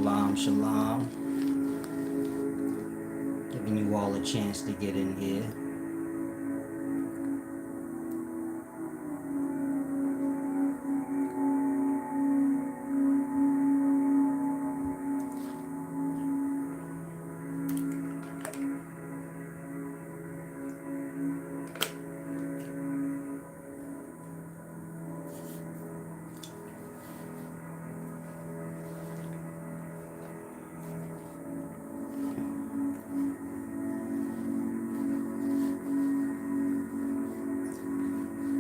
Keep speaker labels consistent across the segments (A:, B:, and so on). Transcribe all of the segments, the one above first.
A: Shalom, shalom. Giving you all a chance to get in here.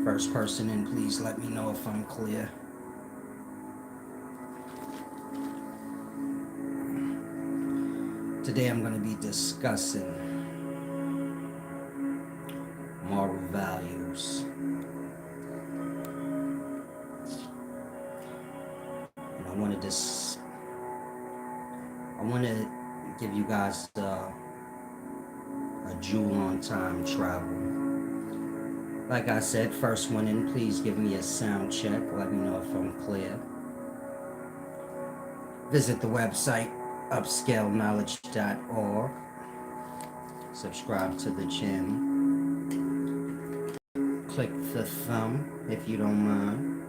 A: First person in, please let me know if I'm clear. Today I'm going to be discussing moral values. And I want to give you guys a jewel on time travel. Like I said, first one in, please give me a sound check. Let me know if I'm clear. Visit the website, upscaleknowledge.org. Subscribe to the channel. Click the thumb if you don't mind.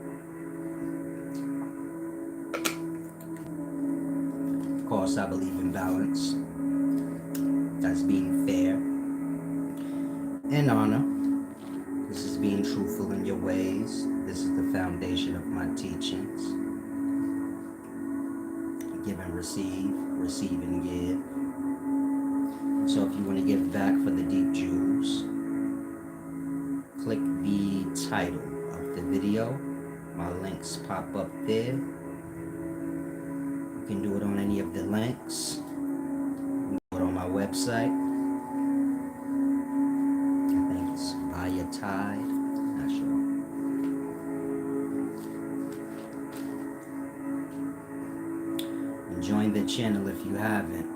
A: Of course, I believe in balance. That's being fair and honor. This is being truthful in your ways. This is the foundation of my teachings. Give and receive and give. So if you want to give back for the deep jewels, click the title of the video. My links pop up there. You can do it on any of the links. You can do it on my website. Tide, not sure. And join the channel if you haven't.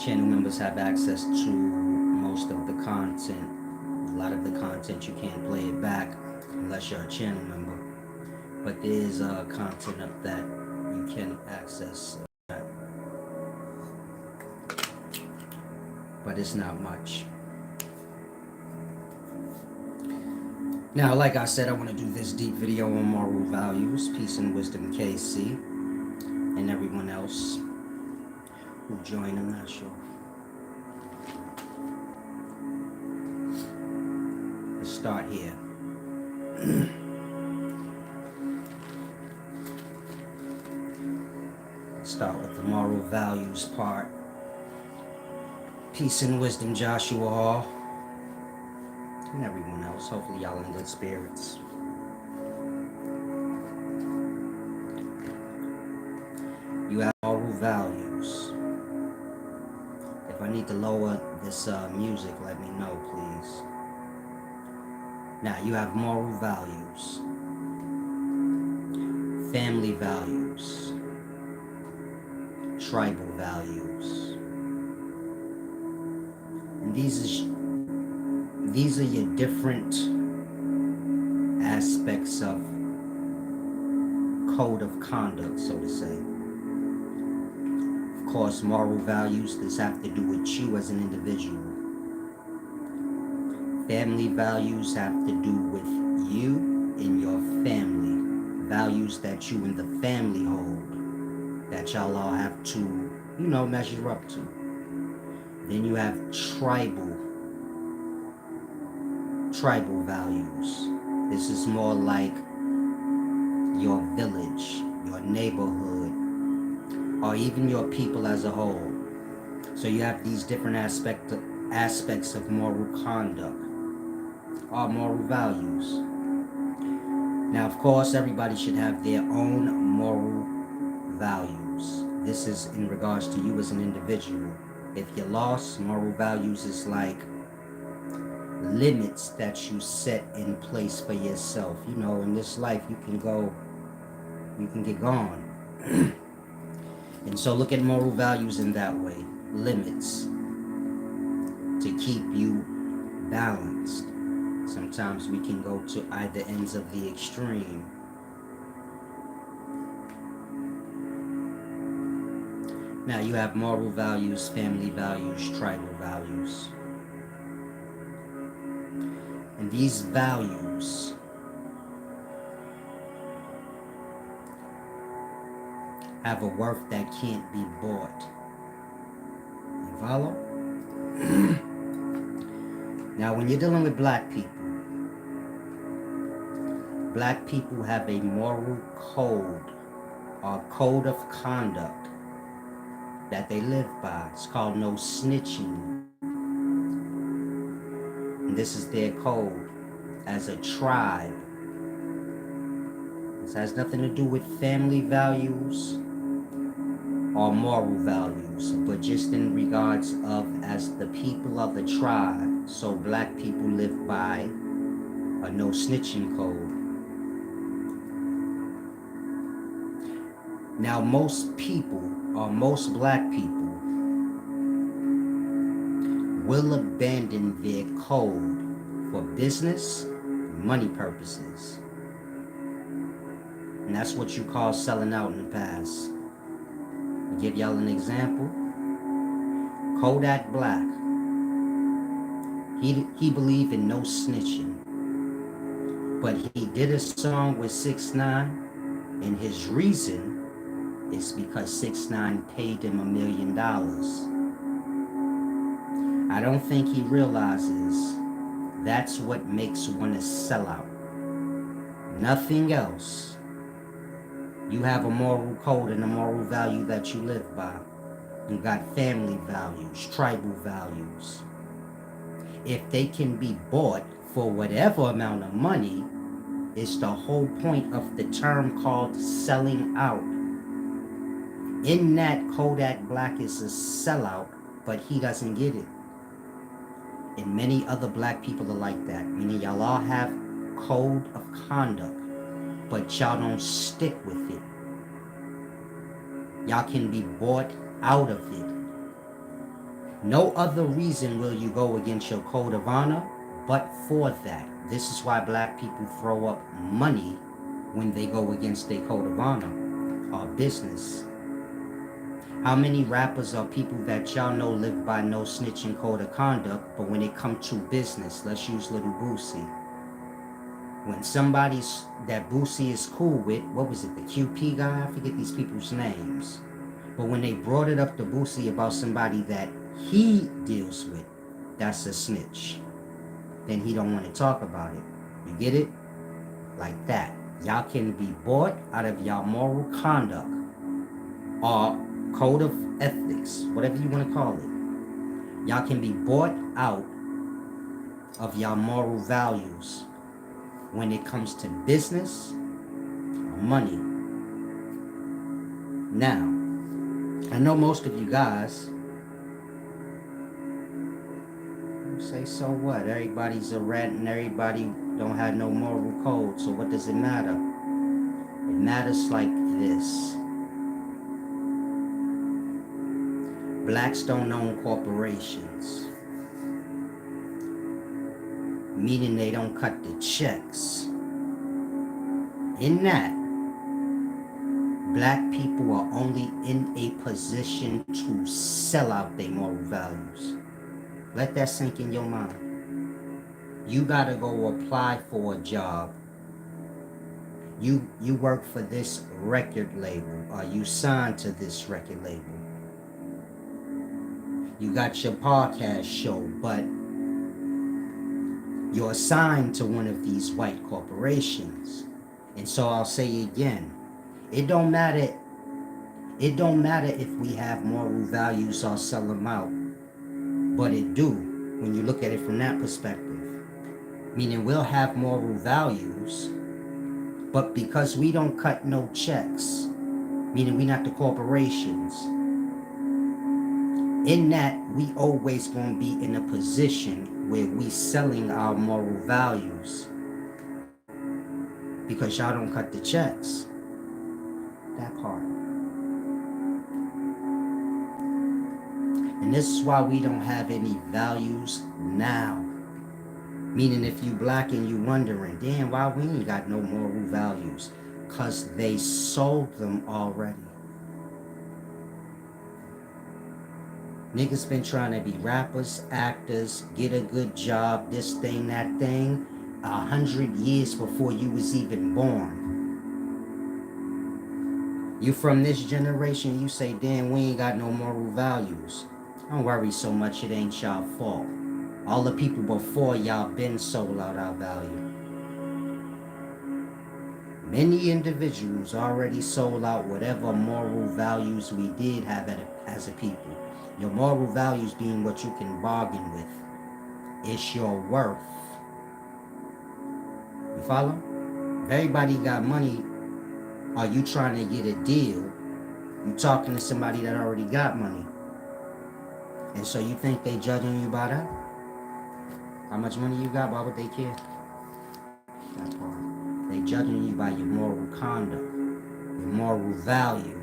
A: Channel members have access to most of the content. A lot of the content you can't play it back unless you're a channel member. But there is content up that you can access. But it's not much. Now, like I said, I want to do this deep video on moral values, peace and wisdom, KC, and everyone else who joined. I'm not sure. Let's start here. Let's start with the moral values part. Peace and wisdom, Joshua Hall, and everyone else. Hopefully y'all in good spirits. You have moral values. If I need to lower this music, let me know, please. Now, you have moral values, family values, tribal values. These are your different aspects of code of conduct, so to say. Of course, moral values, this have to do with you as an individual. Family values have to do with you and your family. Values that you and the family hold, that y'all all have to, measure up to. Then you have tribal values. This is more like your village, your neighborhood, or even your people as a whole. So you have these different aspects of moral conduct, or moral values. Now, of course, everybody should have their own moral values. This is in regards to you as an individual. If you're lost, moral values is like limits that you set in place for yourself. In this life, you can get gone. And so look at moral values in that way. Limits to keep you balanced. Sometimes we can go to either ends of the extreme. Now you have moral values, family values, tribal values. And these values have a worth that can't be bought. You follow? Now when you're dealing with black people have a moral code or code of conduct that they live by. It's called no snitching. And this is their code as a tribe. This has nothing to do with family values or moral values, but just in regards of as the people of the tribe. So black people live by a no snitching code. Now most people, or most black people, will abandon their code for business, money purposes. And that's what you call selling out in the past. I'll give y'all an example. Kodak Black. He believed in no snitching. But he did a song with 6ix9ine, and his reason is because 6ix9ine paid him $1 million. I don't think he realizes that's what makes one a sellout. Nothing else. You have a moral code and a moral value that you live by. You got family values, tribal values. If they can be bought for whatever amount of money, it's the whole point of the term called selling out. In that, Kodak Black is a sellout, but he doesn't get it. And many other black people are like that, meaning y'all all have code of conduct, but y'all don't stick with it. Y'all can be bought out of it. No other reason will you go against your code of honor but for that. This is why black people throw up money when they go against their code of honor or business. How many rappers or people that y'all know live by no snitching code of conduct, but when it comes to business, let's use Little Boosie. When somebody's that Boosie is cool with, what was it, the QP guy? I forget these people's names. But when they brought it up to Boosie about somebody that he deals with, that's a snitch. Then he don't want to talk about it. You get it? Like that. Y'all can be bought out of y'all moral conduct or code of ethics, whatever you want to call it. Y'all can be bought out of y'all moral values when it comes to business or money. Now, I know most of you guys say, so what? Everybody's a rat and everybody don't have no moral code, so what does it matter? It matters like this. Blacks don't own corporations, meaning they don't cut the checks. In that, black people are only in a position to sell out their moral values. Let that sink in your mind. You gotta go apply for a job. You work for this record label, or you signed to this record label. You got your podcast show, but you're assigned to one of these white corporations. And so I'll say again, it don't matter if we have moral values or sell them out, but it do when you look at it from that perspective. Meaning we'll have moral values, but because we don't cut no checks, meaning we not the corporations, in that we always gonna be in a position where we selling our moral values because y'all don't cut the checks. That part. And this is why we don't have any values now. Meaning if you black and you wondering, damn, why we ain't got no moral values? Because they sold them already. Niggas been trying to be rappers, actors, get a good job, this thing, that thing, 100 years before you was even born. You from this generation, you say, damn, we ain't got no moral values. Don't worry so much, it ain't y'all fault. All the people before y'all been sold out our value. Many individuals already sold out whatever moral values we did have as a people. Your moral values being what you can bargain with. It's your worth. You follow? If everybody got money, are you trying to get a deal? You talking to somebody that already got money. And so you think they judging you by that? How much money you got? Why would they care? That part. They judging you by your moral conduct, your moral value.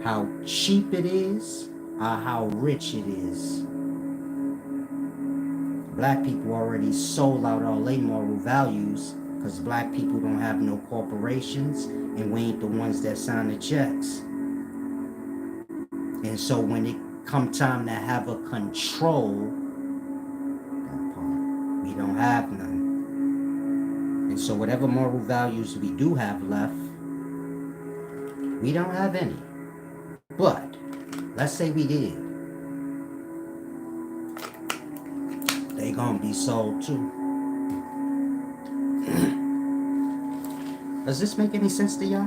A: How cheap it is or how rich it is. Black people already sold out all their moral values because black people don't have no corporations and we ain't the ones that sign the checks. And so when it come time to have a control, that part, we don't have none. And so whatever moral values we do have left, we don't have any. But let's say we did. They gonna be sold too. Does this make any sense to y'all?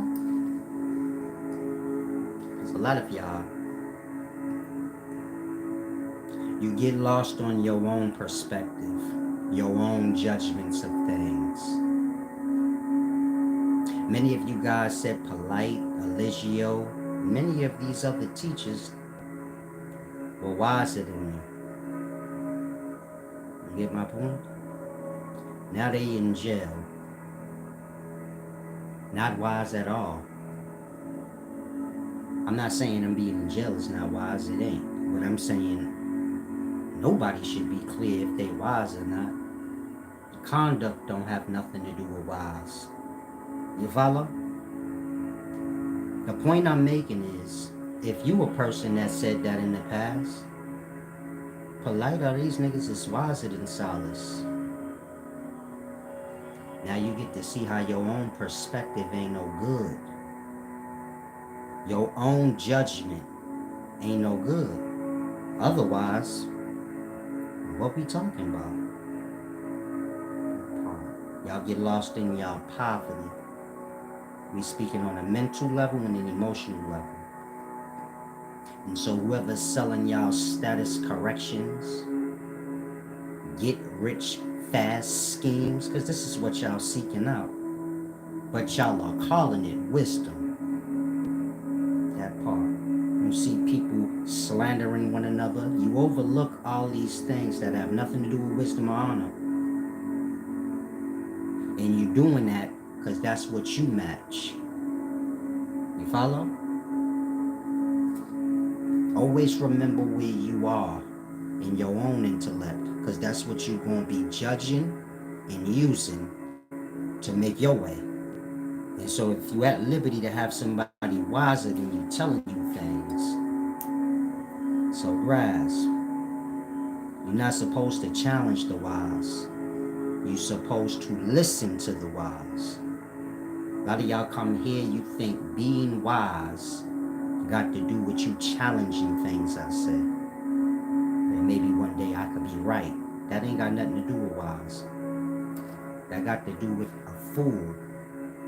A: Because a lot of y'all, you get lost on your own perspective, your own judgments of things. Many of you guys said Polite, Eligio, many of these other teachers were wiser than me. You get my point? Now they in jail. Not wise at all. I'm not saying them being in jail is not wise, it ain't. But I'm saying nobody should be clear if they wise or not. Conduct don't have nothing to do with wise. You follow? The point I'm making is, if you a person that said that in the past, Polite or these niggas is wiser than Solace. Now you get to see how your own perspective ain't no good. Your own judgment ain't no good. Otherwise, what we talking about? Y'all get lost in y'all poverty. We speaking on a mental level and an emotional level. And so whoever's selling y'all status corrections, get rich fast schemes, because this is what y'all seeking out. But y'all are calling it wisdom. That part. You see people slandering one another. You overlook all these things that have nothing to do with wisdom or honor. And you're doing that because that's what you match. You follow? Always remember where you are in your own intellect, because that's what you're going to be judging and using to make your way. And so if you're at liberty to have somebody wiser than you telling you things, so grasp. You're not supposed to challenge the wise. You're supposed to listen to the wise. A lot of y'all come here, you think being wise got to do with you challenging things I said. And maybe one day I could be right. That ain't got nothing to do with wise. That got to do with a fool.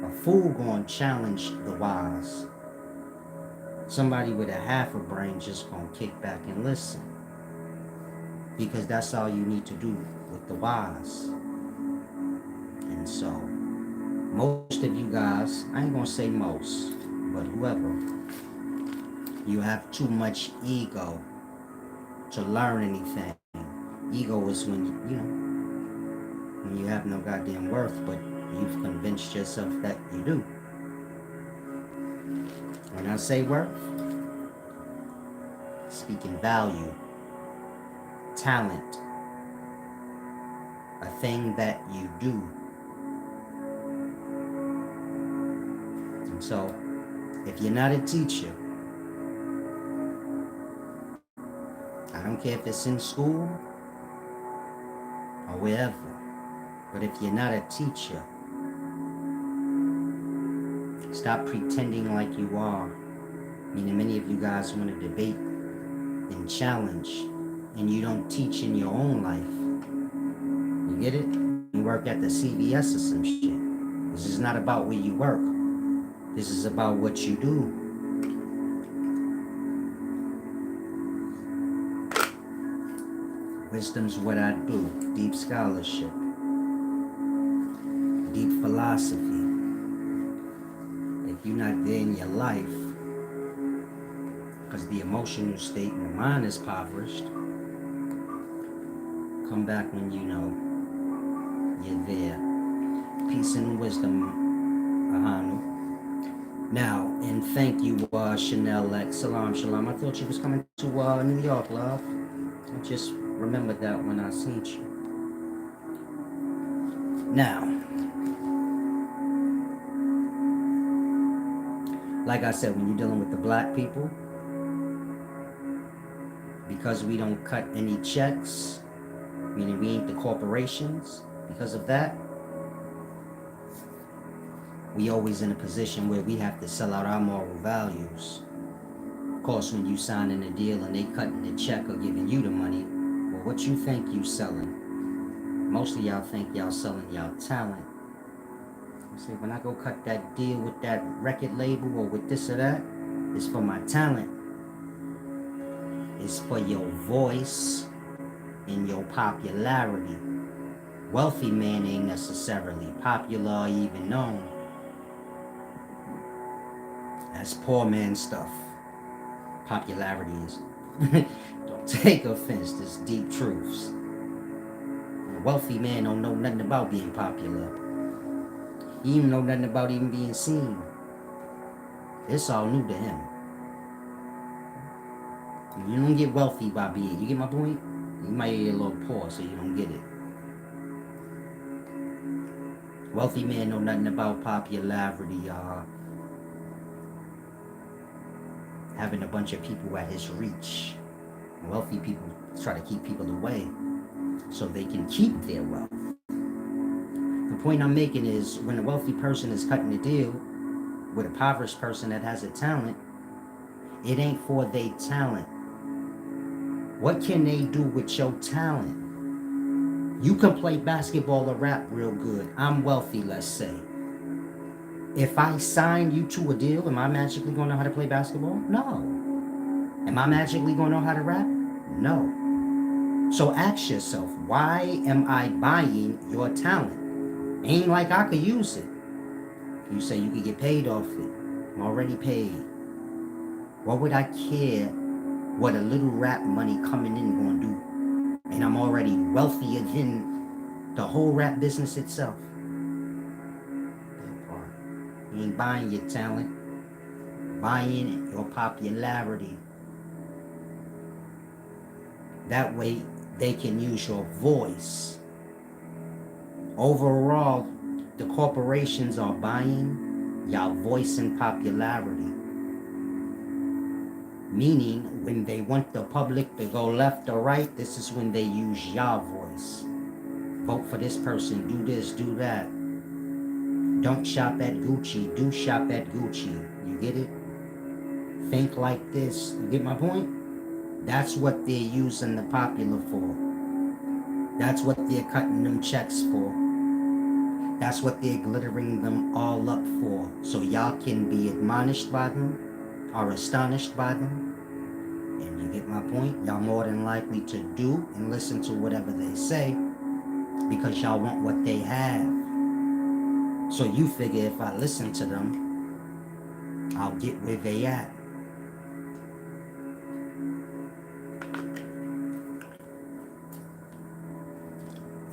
A: A fool gonna challenge the wise. Somebody with a half a brain just gonna kick back and listen. Because that's all you need to do with the wise. And so, most of you guys, I ain't gonna say most, but whoever, you have too much ego to learn anything. Ego is when when you have no goddamn worth, but you've convinced yourself that you do. When I say worth, speaking value, talent, a thing that you do. And so, if you're not a teacher, don't care if it's in school or wherever. But if you're not a teacher, stop pretending like you are. Meaning many of you guys want to debate and challenge, and you don't teach in your own life. You get it? You work at the CVS or some shit. This is not about where you work. This is about what you do. Wisdom's what I do. Deep scholarship. Deep philosophy. If you're not there in your life, because the emotional state in the mind is impoverished, come back when you know you're there. Peace and wisdom, Ahanu. Now, and thank you, Chanel X. Salam, shalom. I thought you was coming to New York, love. I just remembered that when I seen you. Now, like I said, when you're dealing with the black people, because we don't cut any checks, meaning we ain't the corporations, because of that, we always in a position where we have to sell out our moral values. Of course, when you signing a deal and they cutting the check or giving you the money, well, what you think you selling? Most of y'all think y'all selling y'all talent. You say, when I go cut that deal with that record label or with this or that, it's for my talent. It's for your voice and your popularity. Wealthy man ain't necessarily popular or even known. That's poor man stuff. Popularity is. Don't take offense, this deep truths. A wealthy man don't know nothing about being popular. He even know nothing about even being seen. It's all new to him. You don't get wealthy by being. You get my point? You might get a little poor, so you don't get it. Wealthy man know nothing about popularity, having a bunch of people at his reach. Wealthy people try to keep people away so they can keep their wealth. The point I'm making is when a wealthy person is cutting a deal with a impoverished person that has a talent, it ain't for their talent. What can they do with your talent? You can play basketball or rap real good. I'm wealthy, let's say. If I sign you to a deal, am I magically going to know how to play basketball? No. Am I magically going to know how to rap? No. So ask yourself, why am I buying your talent? Ain't like I could use it. You say you could get paid off it. I'm already paid. What would I care what a little rap money coming in gonna do? And I'm already wealthier than the whole rap business itself. You ain't buying your talent, buying your popularity. That way they can use your voice. Overall, the corporations are buying your voice and popularity. Meaning, when they want the public to go left or right, this is when they use your voice. Vote for this person, do this, do that. Don't shop at Gucci, do shop at Gucci. You get it? Think like this. You get my point? That's what they're using the popular for. That's what they're cutting them checks for. That's what they're glittering them all up for. So y'all can be admonished by them or astonished by them. And you get my point? Y'all more than likely to do and listen to whatever they say because y'all want what they have. So you figure if I listen to them, I'll get where they at.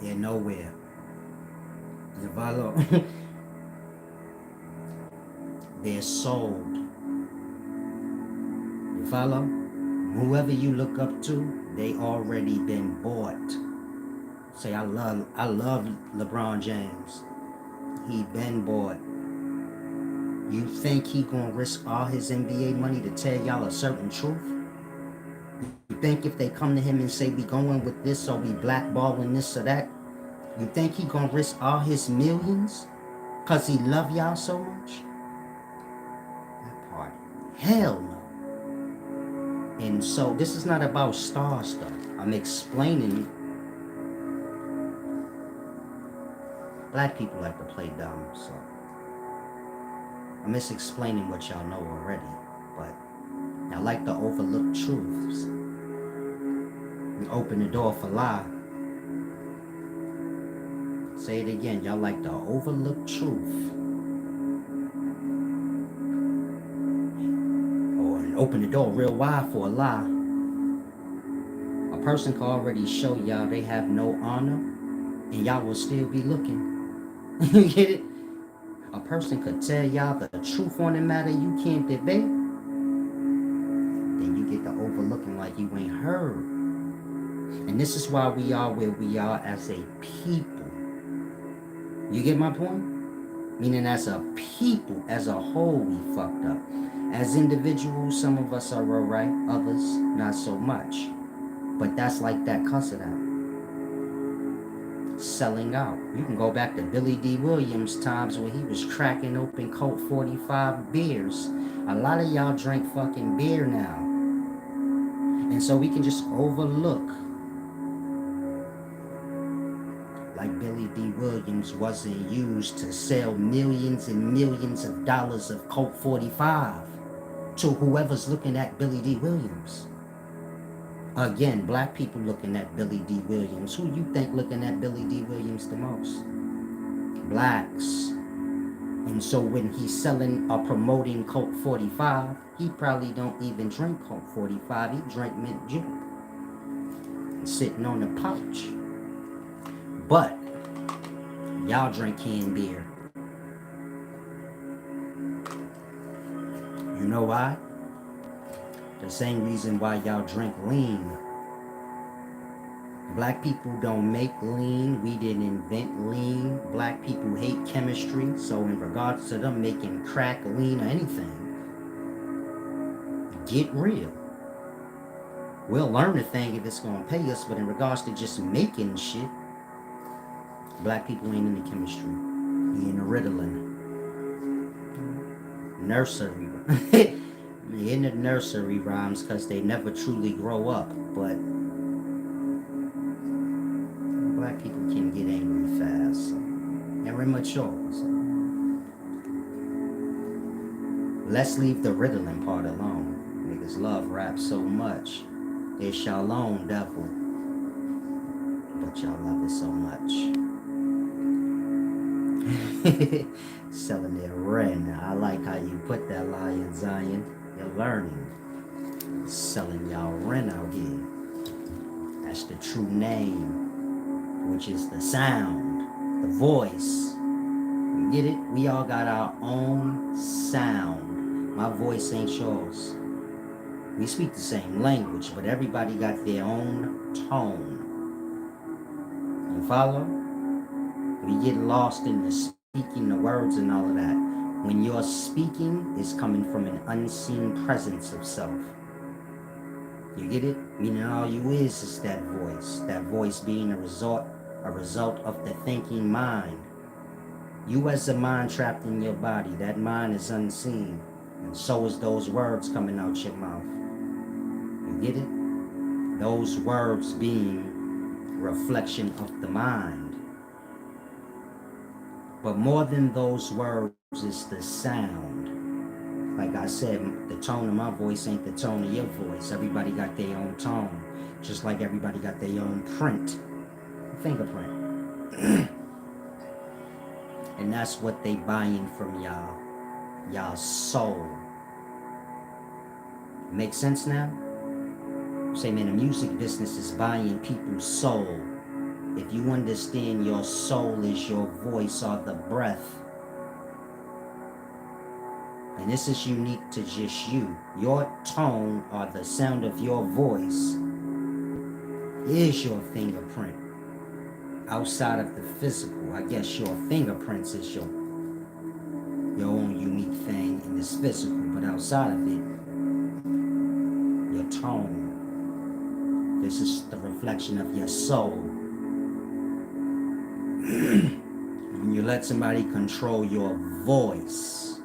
A: They're nowhere. They're sold. You follow? Whoever you look up to, they already been bought. Say, I love LeBron James. He been bought. You think he gonna risk all his NBA money to tell y'all a certain truth? You think if they come to him and say we going with this or we blackballing this or that, you think he gonna risk all his millions cause he love y'all so much? That part, hell no. And so this is not about star stuff. I'm explaining. Black people like to play dumb, so I'm just explaining what y'all know already. But I like to overlook truths and open the door for lie. Say it again, y'all like to overlook truth or open the door real wide for a lie. A person can already show y'all they have no honor and y'all will still be looking. You get it? A person could tell y'all the truth on the matter you can't debate, then you get to overlooking like you ain't heard. And this is why we are where we are as a people. You get my point? Meaning as a people, as a whole, we fucked up. As individuals, some of us are alright, others not so much. But that's like that cuss it out. Selling out. You can go back to Billy D. Williams times when he was cracking open Colt 45 beers. A lot of y'all drink fucking beer now. And so we can just overlook like Billy D. Williams wasn't used to sell millions and millions of dollars of Colt 45 to whoever's looking at Billy D. Williams. Again, black people looking at Billy D. Williams. Who you think looking at Billy D. Williams the most? Blacks. And so when he's selling or promoting Colt 45, he probably don't even drink Colt 45. He drink mint juice. Sitting on the pouch. But y'all drink canned beer. You know why? The same reason why y'all drink lean. Black people don't make lean. We didn't invent lean. Black people hate chemistry. So in regards to them making crack, lean, or anything, get real. We'll learn a thing if it's going to pay us, but in regards to just making shit, black people ain't into chemistry. He into Ritalin. Nursery. They in the nursery rhymes because they never truly grow up. But black people can get angry fast. And immature. So. Let's leave the Ritalin part alone. Niggas love rap so much. It's Shalom, devil. But y'all love it so much. Selling their rent. I like how you put that lie in, Zion. You're learning. Selling y'all rent out here. That's the true name, which is the sound, the voice. You get it? We all got our own sound. My voice ain't yours. We speak the same language, but everybody got their own tone. You follow? We get lost in the speaking the words and all of that. When your speaking is coming from an unseen presence of self. You get it? Meaning all you is that voice being a result of the thinking mind. You as a mind trapped in your body, that mind is unseen. And so is those words coming out your mouth. You get it? Those words being reflection of the mind. But more than those words is the sound. Like I said, the tone of my voice ain't the tone of your voice. Everybody got their own tone. Just like everybody got their own print. Fingerprint. And that's what they buying from y'all. Y'all soul. Make sense now? Say, man, the music business is buying people's soul. If you understand your soul is your voice or the breath, and this is unique to just you, your tone or the sound of your voice is your fingerprint. Outside of the physical, I guess your fingerprints is your own unique thing in this physical, but outside of it, your tone. this is the reflection of your soul. When you let somebody control your voice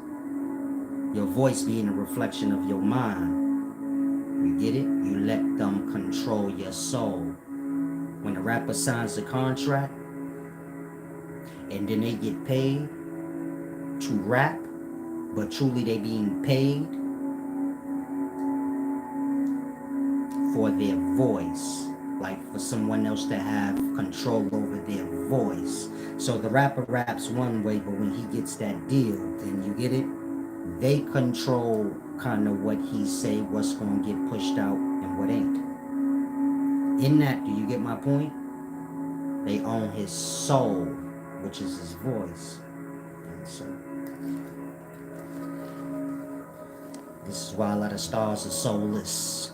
A: being a reflection of your mind, you get it? You let them control your soul. When a rapper signs a contract and then they get paid to rap, but truly they being paid for their voice, like for someone else to have control over their voice. So the rapper raps one way, but when he gets that deal, then you get it? They control kind of what he say, what's going to get pushed out and what ain't. In that, do you get my point? They own his soul, which is his voice. And so this is why a lot of stars are soulless.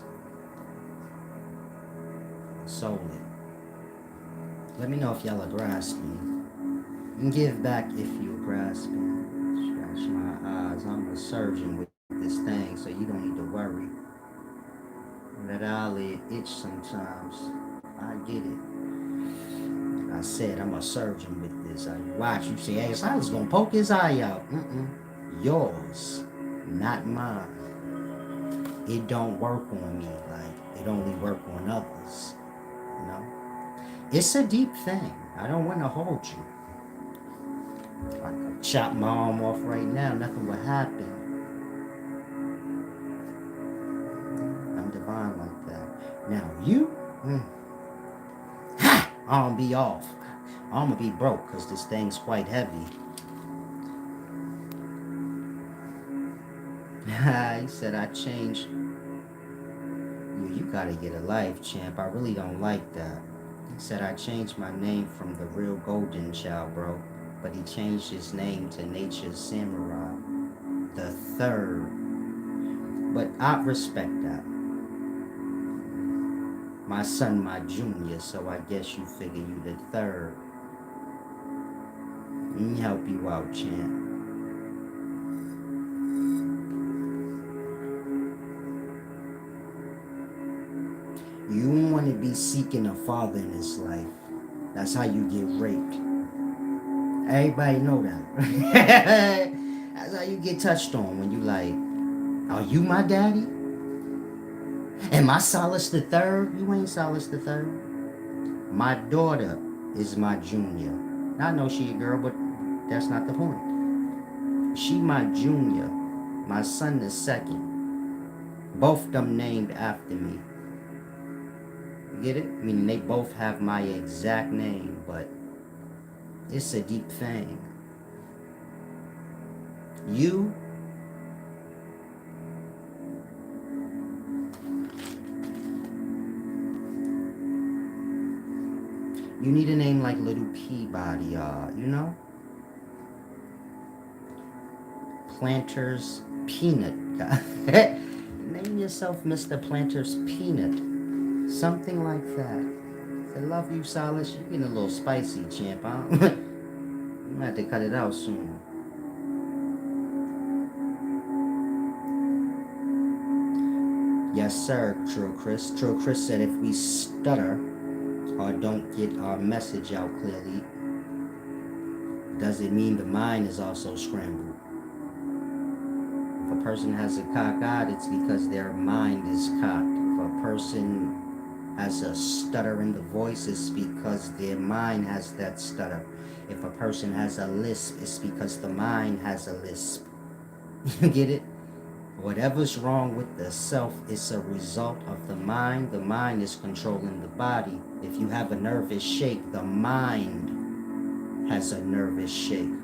A: Soulless. Let me know if y'all are grasping. You can give back if you're grasping. Scratch my eyes. I'm a surgeon with this thing, so you don't need to worry. That eyelid itch sometimes. I get it. Like I said, I'm a surgeon with this. I watch you say, hey, I was gonna poke his eye out. Yours, not mine. It don't work on me. Like it only work on others. You know? It's a deep thing. I don't want to hold you. I could chop my arm off right now. Nothing will happen. I'm divine like that. Now you, I'm gonna be off. I'm gonna be broke because this thing's quite heavy. He said I changed. You gotta get a life, champ. I really don't like that. He said I changed my name from the real golden child, bro. But he changed his name to Nature's Samurai, the third. But I respect that. My son, my junior, so I guess you figure you the third. Let me help you out, champ. You don't want to be seeking a father in this life. That's how you get raped. Everybody know that. That's how you get touched on when you like, are you my daddy? Am I Solace the Third? You ain't Solace the Third. My daughter is my junior. I know she a girl, but that's not the point. She my junior. My son the second. Both them named after me. You get it? I mean, they both have my exact name, but it's a deep thing. You need a name like Little Peabody, you know? Planter's Peanut. Name yourself Mr. Planter's Peanut. Something like that. I love you, Solace. You're getting a little spicy, champ, huh? You might have to cut it out soon. Yes, sir, True Chris. True Chris said if we stutter or don't get our message out clearly, does it mean the mind is also scrambled? If a person has a cock-eyed, it's because their mind is cocked. If a person has a stutter in the voice, it's because their mind has that stutter. If a person has a lisp, it's because the mind has a lisp. You get it? Whatever's wrong with the self is a result of the mind. The mind is controlling the body. If you have a nervous shake, the mind has a nervous shake.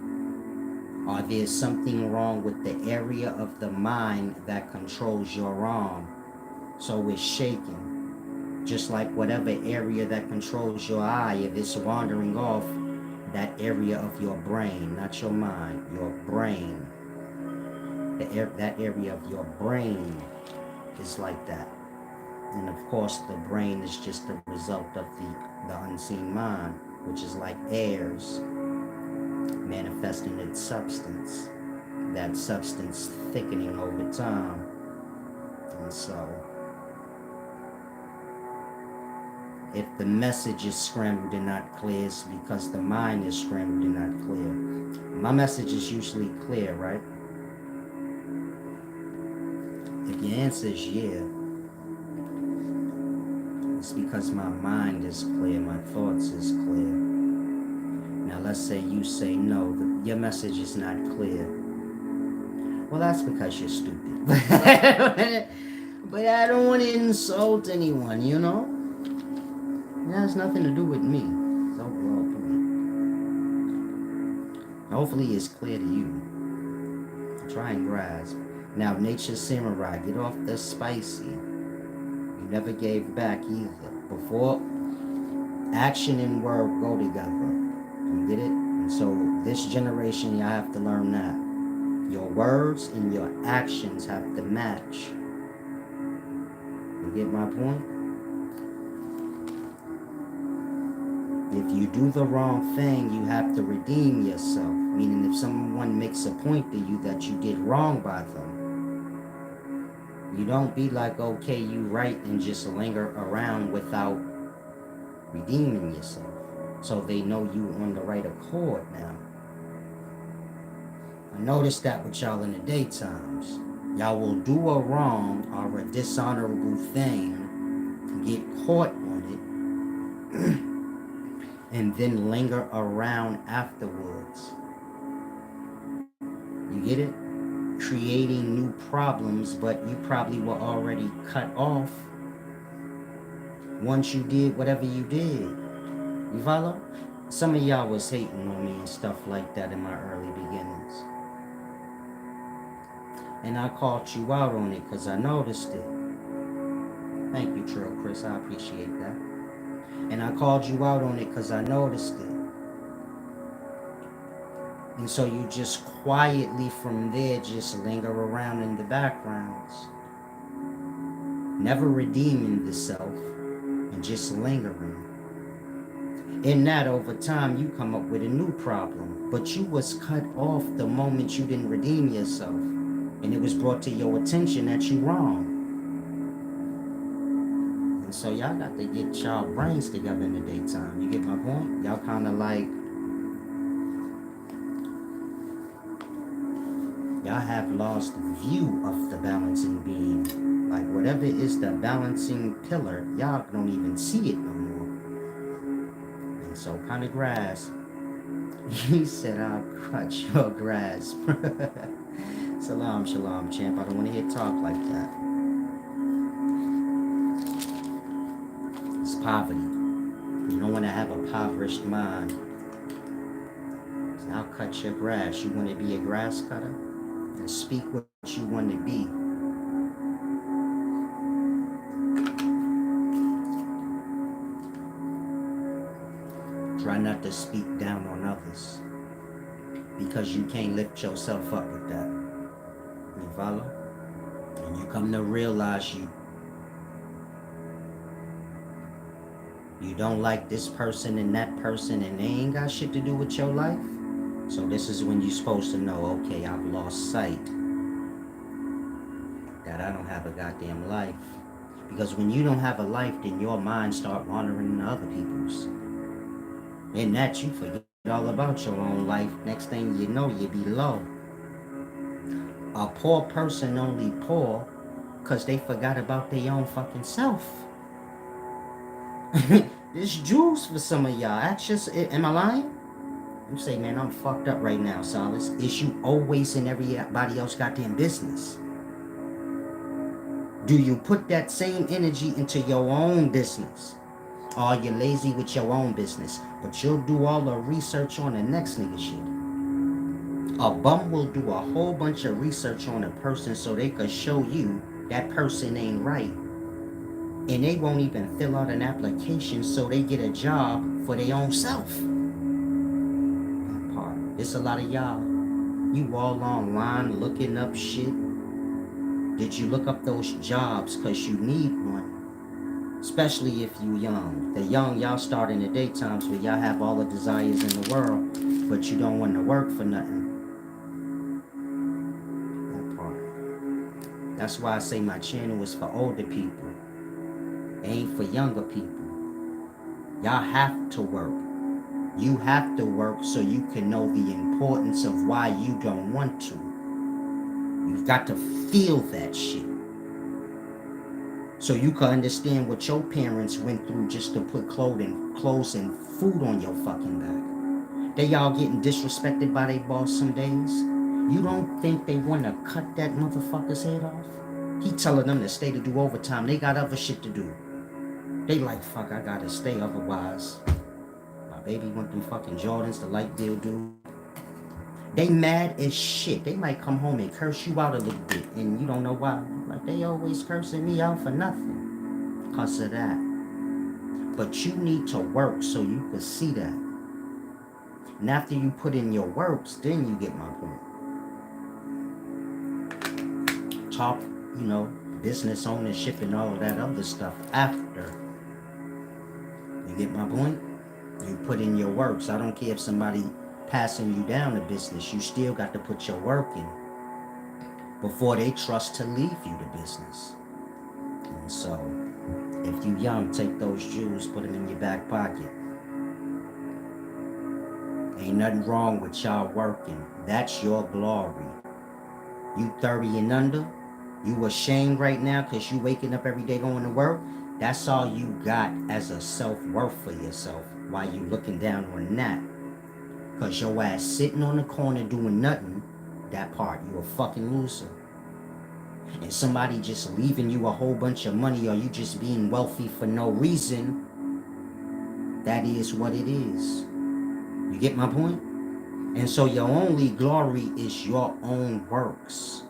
A: Or there's something wrong with the area of the mind that controls your arm. So it's shaking. Just like whatever area that controls your eye, if it's wandering off, that area of your brain, not your mind, your brain. That area of your brain is like that. And of course, the brain is just the result of the unseen mind, which is like airs manifesting its substance. That substance thickening over time. And so, if the message is scrambled and not clear, it's because the mind is scrambled and not clear. My message is usually clear, right? If your answer is yeah, it's because my mind is clear, my thoughts is clear. Now let's say you say no, your message is not clear. Well, that's because you're stupid. But I don't want to insult anyone, you know? It has nothing to do with me. It's overall point. Hopefully it's clear to you. Try and grasp. Now, Nature's Samurai, get off the spicy. You never gave back either. Before, action and word go together. You get it? And so this generation, y'all have to learn that. Your words and your actions have to match. You get my point? If you do the wrong thing, you have to redeem yourself. Meaning if someone makes a point to you that you did wrong by them, you don't be like, okay, you right, and just linger around without redeeming yourself. So they know you on the right accord now. I noticed that with y'all in the daytimes. Y'all will do a wrong or a dishonorable thing, get caught on it, and then linger around afterwards. You get it? Creating new problems, but you probably were already cut off once you did whatever you did. You follow? Some of y'all was hating on me and stuff like that in my early beginnings. And I called you out on it because I noticed it. Thank you, Trill Chris. I appreciate that. And I called you out on it because I noticed it. And so you just quietly from there just linger around in the backgrounds. Never redeeming the self and just lingering. In that, over time, you come up with a new problem. But you was cut off the moment you didn't redeem yourself. And it was brought to your attention that you wrong. And so y'all got to get y'all brains together in the daytime. You get my point? Y'all kind of like, y'all have lost view of the balancing beam. Like whatever is the balancing pillar, y'all don't even see it no more. And so kind of grasp. He said, I'll cut your grasp. Salam, shalom, champ. I don't want to hear talk like that. It's poverty. You don't want to have a impoverished mind. So I'll cut your grass. You want to be a grass cutter? And speak what you want to be. Try not to speak down on others. Because you can't lift yourself up with that. You follow? And you come to realize you don't like this person and that person and they ain't got shit to do with your life. So this is when you're supposed to know, okay, I've lost sight that I don't have a goddamn life. Because when you don't have a life, then your mind start wandering into other people's. In that you forget all about your own life. Next thing you know, you be low. A poor person only poor because they forgot about their own fucking self. This juice for some of y'all. That's just it. Am I lying? You say, man, I'm fucked up right now, Solace. Is you always in everybody else goddamn business? Do you put that same energy into your own business? Or you're lazy with your own business, but you'll do all the research on the next nigga shit. A bum will do a whole bunch of research on a person so they could show you that person ain't right. And they won't even fill out an application so they get a job for their own self. That part. It's a lot of y'all. You all online looking up shit. Did you look up those jobs because you need one? Especially if you young. The young, y'all start in the daytimes where y'all have all the desires in the world, but you don't want to work for nothing. That part. That's why I say my channel is for older people. It ain't for younger people. Y'all have to work. You have to work so you can know the importance of why you don't want to. You've got to feel that shit. So you can understand what your parents went through just to put clothes and food on your fucking back. They y'all getting disrespected by their boss some days. You don't think they want to cut that motherfucker's head off? He telling them to stay to do overtime. They got other shit to do. They like, fuck, I gotta stay, otherwise my baby want them fucking Jordans, the light bill due. They mad as shit. They might come home and curse you out a little bit, and you don't know why. Like, they always cursing me out for nothing because of that. But you need to work so you can see that. And after you put in your works, then you get my point. Talk, business ownership and all of that other stuff after. You get my point? You put in your works. I don't care if somebody passing you down the business. You still got to put your work in before they trust to leave you the business. And so, if you young, take those jewels, put them in your back pocket. Ain't nothing wrong with y'all working. That's your glory. You 30 and under, you ashamed right now because you waking up every day going to work. That's all you got as a self-worth for yourself while you looking down on that. Because your ass sitting on the corner doing nothing, that part, you a fucking loser. And somebody just leaving you a whole bunch of money, or you just being wealthy for no reason, that is what it is. You get my point? And so your only glory is your own works.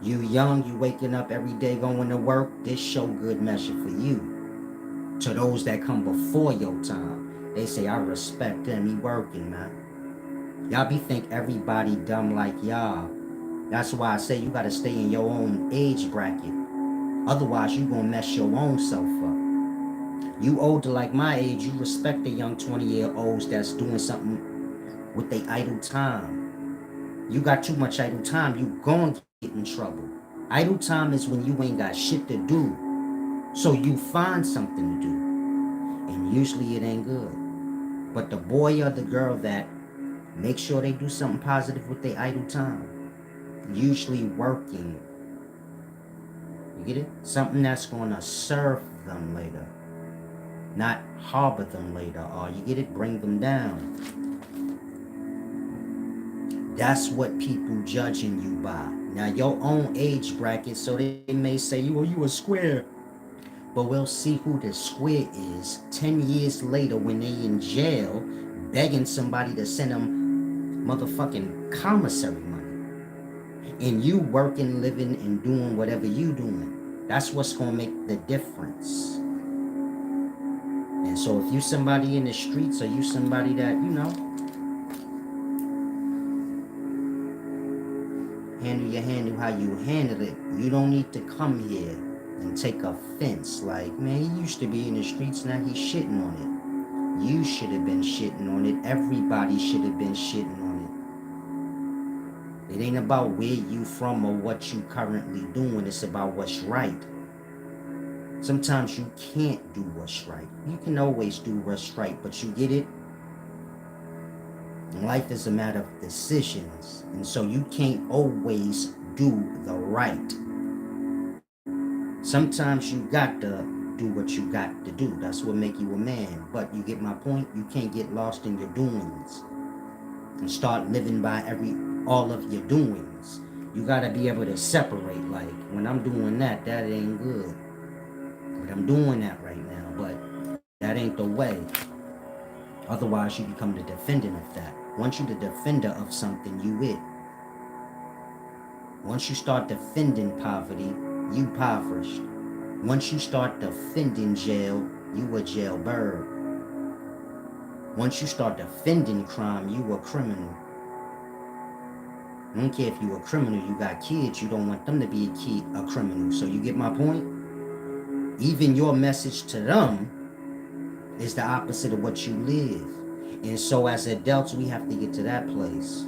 A: You young, you waking up every day going to work, this show good measure for you. To those that come before your time, they say, I respect them, he working, man. Y'all be think everybody dumb like y'all. That's why I say you gotta stay in your own age bracket. Otherwise, you gonna mess your own self up. You older like my age, you respect the young 20-year-olds that's doing something with their idle time. You got too much idle time, you gonna get in trouble. Idle time is when you ain't got shit to do. So you find something to do. And usually it ain't good. But the boy or the girl that make sure they do something positive with their idle time, usually working. You get it? Something that's gonna serve them later. Not harbor them later, or you get it? Bring them down. That's what people judging you by. Now your own age bracket, so they may say, you a square. But we'll see who the square is 10 years later when they in jail begging somebody to send them motherfucking commissary money. And you working, living, and doing whatever you doing. That's what's gonna make the difference. And so if you somebody in the streets, or you somebody that, handle how you handle it, you don't need to come here and take offense. Like, man, he used to be in the streets, now he's shitting on it. You should have been shitting on it. Everybody should have been shitting on it. It ain't about where you from or what you currently doing. It's about what's right. Sometimes you can't do what's right. You can always do what's right, but you get it? Life is a matter of decisions, and so you can't always do the right. Sometimes you got to do what you got to do. That's what make you a man. But you get my point? You can't get lost in your doings and start living by all of your doings. You got to be able to separate. Like, when I'm doing that ain't good. But I'm doing that right now, but that ain't the way. Otherwise, you become the defendant of that. Once you the defender of something, you it. Once you start defending poverty, you impoverished. Once you start defending jail, you a jailbird. Once you start defending crime, you a criminal. I don't care if you a criminal, you got kids, you don't want them to be a criminal. So you get my point? Even your message to them is the opposite of what you live. And so as adults, we have to get to that place.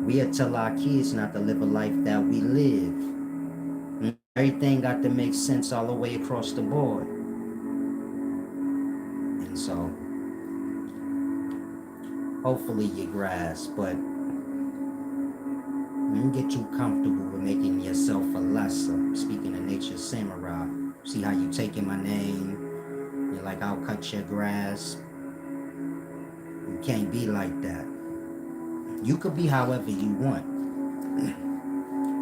A: We have to tell our kids not to live a life that we live. Everything got to make sense all the way across the board. And And so hopefully you grasp, but don't get too comfortable with making yourself a lesser. Speaking of nature's samurai, see how you taking my name? You're like, I'll cut your grass. You can't be like that. You could be however you want,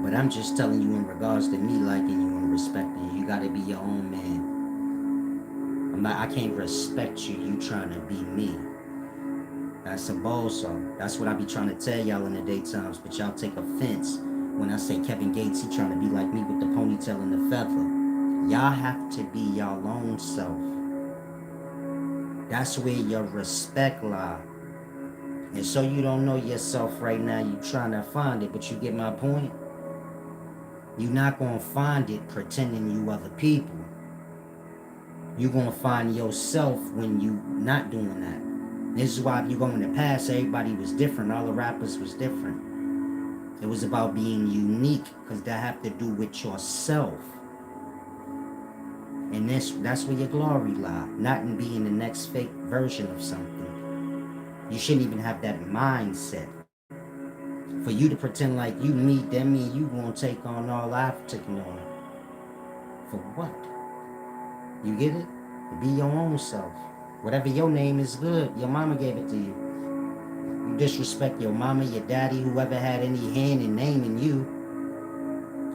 A: but I'm just telling you in regards to me liking you and respecting you. You gotta be your own man. I can't respect you. You trying to be me. That's a bozo. That's what I be trying to tell y'all in the daytimes, but y'all take offense when I say Kevin Gates, he trying to be like me with the ponytail and the feather. Y'all have to be y'all own self. That's where your respect lie. And so you don't know yourself right now, you trying to find it, but you get my point? You're not going to find it pretending you other people. You're going to find yourself when you not doing that. This is why if you go in the past, everybody was different. All the rappers was different. It was about being unique, because that have to do with yourself. And that's where your glory lie, not in being the next fake version of something. You shouldn't even have that mindset. For you to pretend like you me, that mean you gonna take on all I've taken on. For what? You get it? Be your own self. Whatever your name is good, your mama gave it to you. You disrespect your mama, your daddy, whoever had any hand in naming you,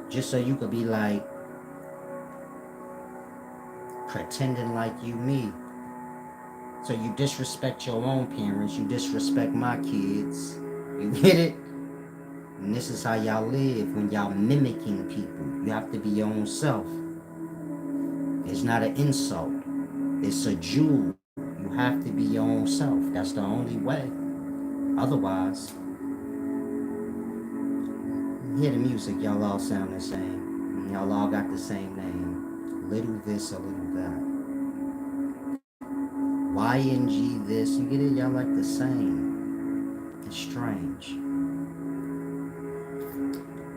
A: just so you could be like, pretending like you me. So you disrespect your own parents, you disrespect my kids. You get it? And this is how y'all live when y'all mimicking people. You have to be your own self. It's not an insult. It's a jewel. You have to be your own self. That's the only way. Otherwise, hear the music, y'all all sound the same. Y'all all got the same name. Little this or little that. YNG this, you get it? Y'all like the same. It's strange.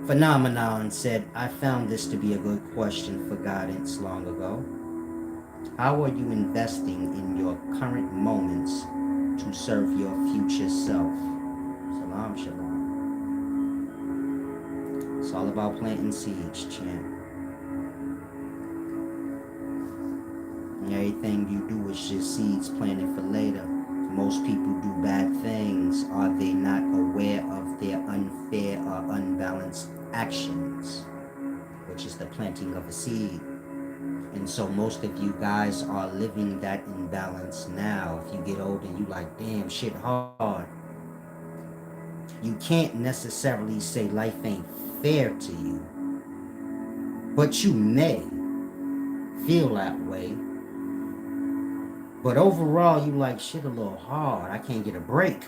A: Phenomenon said, I found this to be a good question for guidance long ago. How are you investing in your current moments to serve your future self? Salam, shalom. It's all about planting seeds, champ. And everything you do is just seeds planted for later. Most people do bad things. Are they not aware of their unfair or unbalanced actions? Which is the planting of a seed. And so most of you guys are living that imbalance now. If you get older, you like, damn, shit hard. You can't necessarily say life ain't fair to you, but you may feel that way. But overall, you like, shit a little hard. I can't get a break.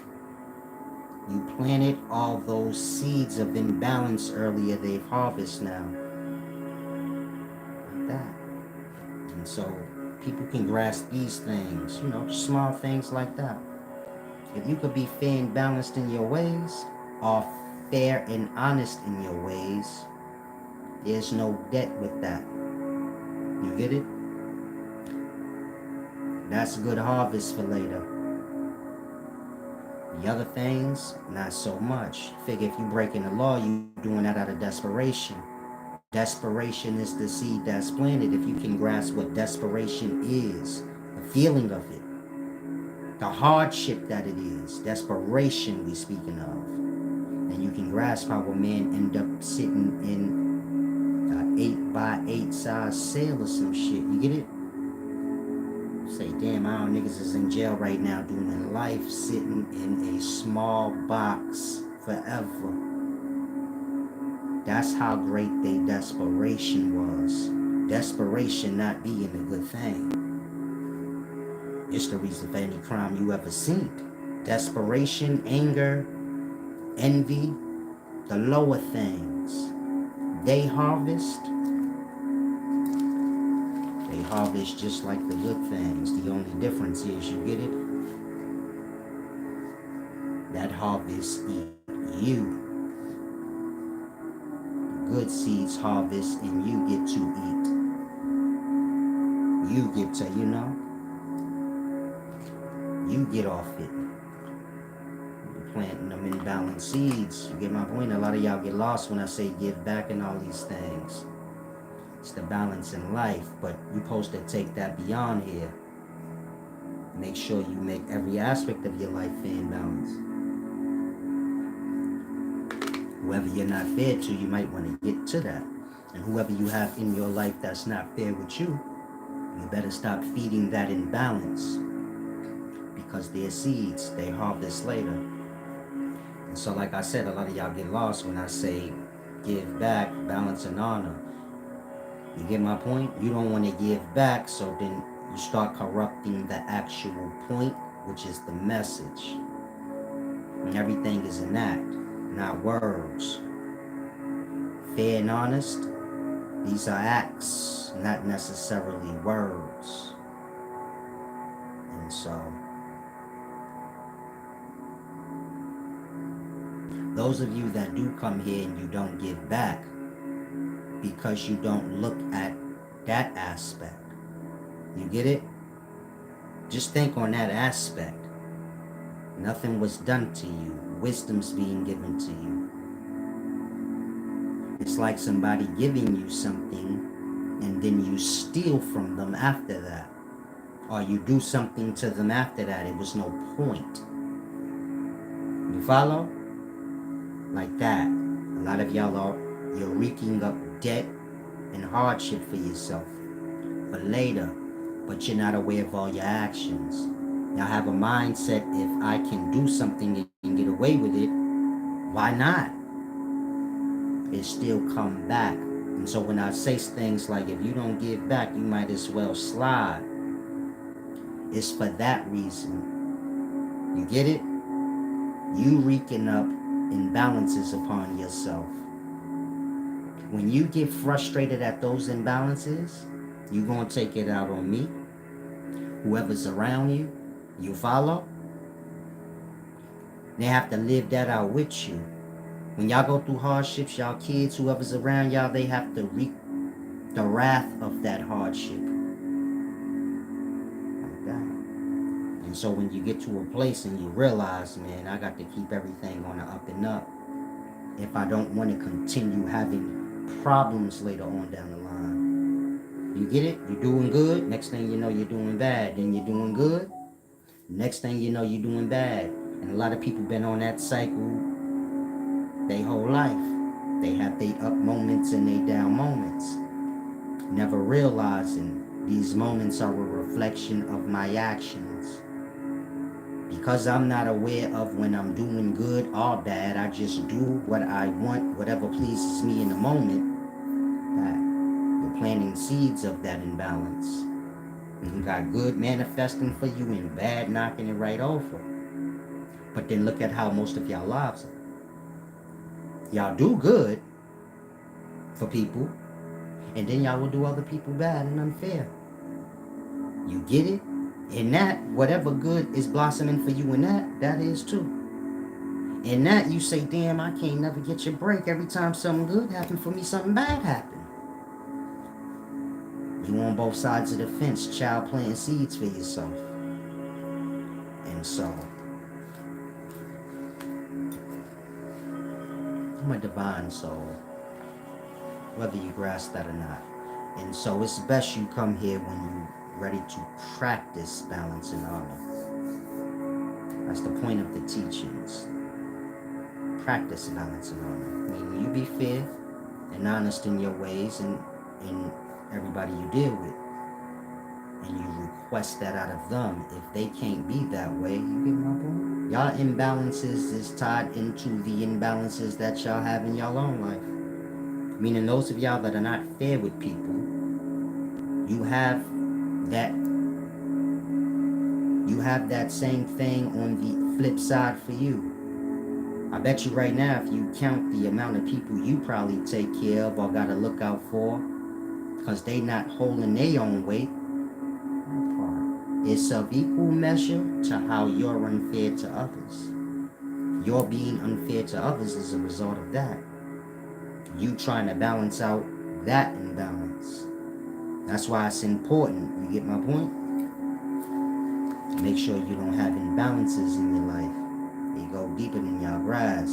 A: You planted all those seeds of imbalance earlier. They've harvested now. Like that. And so people can grasp these things, small things like that. If you could be fair and balanced in your ways, or fair and honest in your ways, there's no debt with that. You get it? That's good harvest for later. The other things, not so much. Figure if you're breaking the law, you're doing that out of desperation. Desperation is the seed that's planted. If you can grasp what desperation is, the feeling of it, the hardship that it is, desperation we speaking of, and you can grasp how a man end up sitting in an 8x8 size cell or some shit. You get it? Say, damn, our niggas is in jail right now doing life sitting in a small box forever. That's how great their desperation was. Desperation not being a good thing. It's the reason for any crime you ever seen. Desperation, anger, envy, the lower things. They harvest just like the good things. The only difference is, you get it? That harvest eat you. Good seeds harvest and you get to eat. You get to, You get off it. You're planting them imbalanced seeds. You get my point? A lot of y'all get lost when I say give back and all these things. It's the balance in life, but you're supposed to take that beyond here. Make sure you make every aspect of your life fair and balanced. Whoever you're not fair to, you might want to get to that. And whoever you have in your life that's not fair with you, you better stop feeding that imbalance, because they're seeds, they harvest later. And so like I said, a lot of y'all get lost when I say give back, balance, and honor. You get my point? You don't want to give back, so then you start corrupting the actual point, which is the message. And everything is an act, not words. Fair and honest, these are acts, not necessarily words. And so, those of you that do come here and you don't give back because you don't look at that aspect, you get it? Just think on that aspect. Nothing was done to you. Wisdom's being given to you. It's like somebody giving you something and then you steal from them after that. Or you do something to them after that. It was no point. You follow? Like that. A lot of y'all you're reeking up debt and hardship for yourself for later, but you're not aware of all your actions. Y'all have a mindset, if I can do something and get away with it, why not? It still come back. And so when I say things like, if you don't give back, you might as well slide, it's for that reason. You get it? You wreaking up imbalances upon yourself. When you get frustrated at those imbalances, you're going to take it out on me, whoever's around you. You follow? They have to live that out with you. When y'all go through hardships, y'all kids, whoever's around y'all, they have to reap the wrath of that hardship. Like that. And so when you get to a place and you realize, man, I got to keep everything on the up and up if I don't want to continue having problems later on down the line. You get it? You're doing good. Next thing you know, you're doing bad. Then you're doing good. Next thing you know, you're doing bad. And a lot of people been on that cycle their whole life. They have their up moments and their down moments, never realizing these moments are a reflection of my actions. Because I'm not aware of when I'm doing good or bad, I just do what I want, whatever pleases me in the moment. That you're planting seeds of that imbalance. You got good manifesting for you and bad knocking it right over. But then look at how most of y'all lives are. Y'all do good for people, and then y'all will do other people bad and unfair. You get it? In that, whatever good is blossoming for you in that is too. In that, you say, damn, I can't never get your break. Every time something good happened for me, something bad happened. You on both sides of the fence, child, planting seeds for yourself. And so, I'm a divine soul, whether you grasp that or not. And so it's best you come here when you're ready to practice balance and honor. That's the point of the teachings. Practice balance and honor. Meaning you be fair and honest in your ways and everybody you deal with. And you request that out of them. If they can't be that way, you get my point? Y'all imbalances is tied into the imbalances that y'all have in y'all own life. Meaning those of y'all that are not fair with people, you have that same thing on the flip side for you. I bet you right now, if you count the amount of people you probably take care of or gotta look out for, because they not holding their own weight, it's of equal measure to how you're unfair to others. Your being unfair to others is a result of that. You trying to balance out that imbalance. That's why it's important. You get my point? Make sure you don't have imbalances in your life. You go deeper than y'all grass.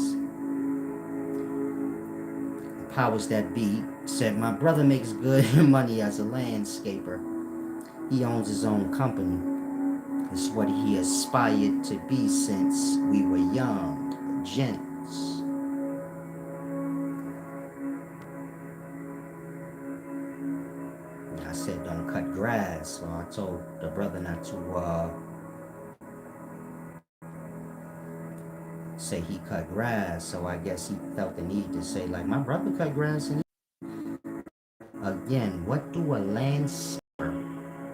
A: The powers that be said, my brother makes good money as a landscaper. He owns his own company. It's what he aspired to be since we were young, gents. I said don't cut grass, so I told the brother not to say he cut grass. So I guess he felt the need to say like my brother cut grass. And again, what do a landscaper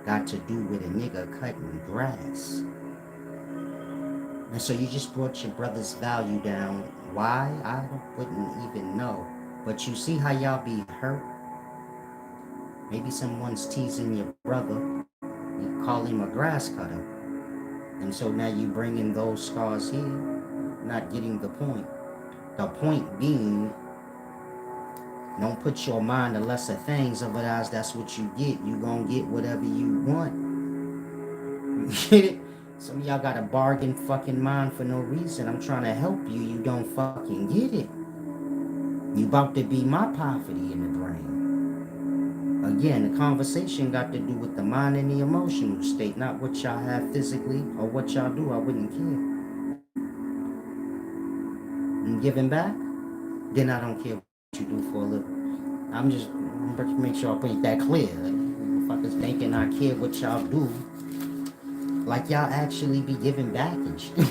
A: got to do with a nigga cutting grass? And so you just brought your brother's value down. Why? I wouldn't even know. But you see how y'all be hurt? Maybe someone's teasing your brother. You call him a grass cutter. And so now you bring in those scars here, not getting the point. The point being, don't put your mind to lesser things, otherwise that's what you get. You gonna get whatever you want. You get it? Some of y'all got a bargain fucking mind for no reason. I'm trying to help you. You don't fucking get it. You about to be my poverty in the brain. Again, the conversation got to do with the mind and the emotional state, not what y'all have physically or what y'all do. I wouldn't care. And giving back, then I don't care what you do for a living. I'm just make sure I put that clear. Motherfuckers thinking I care what y'all do. Like y'all actually be giving back and shit.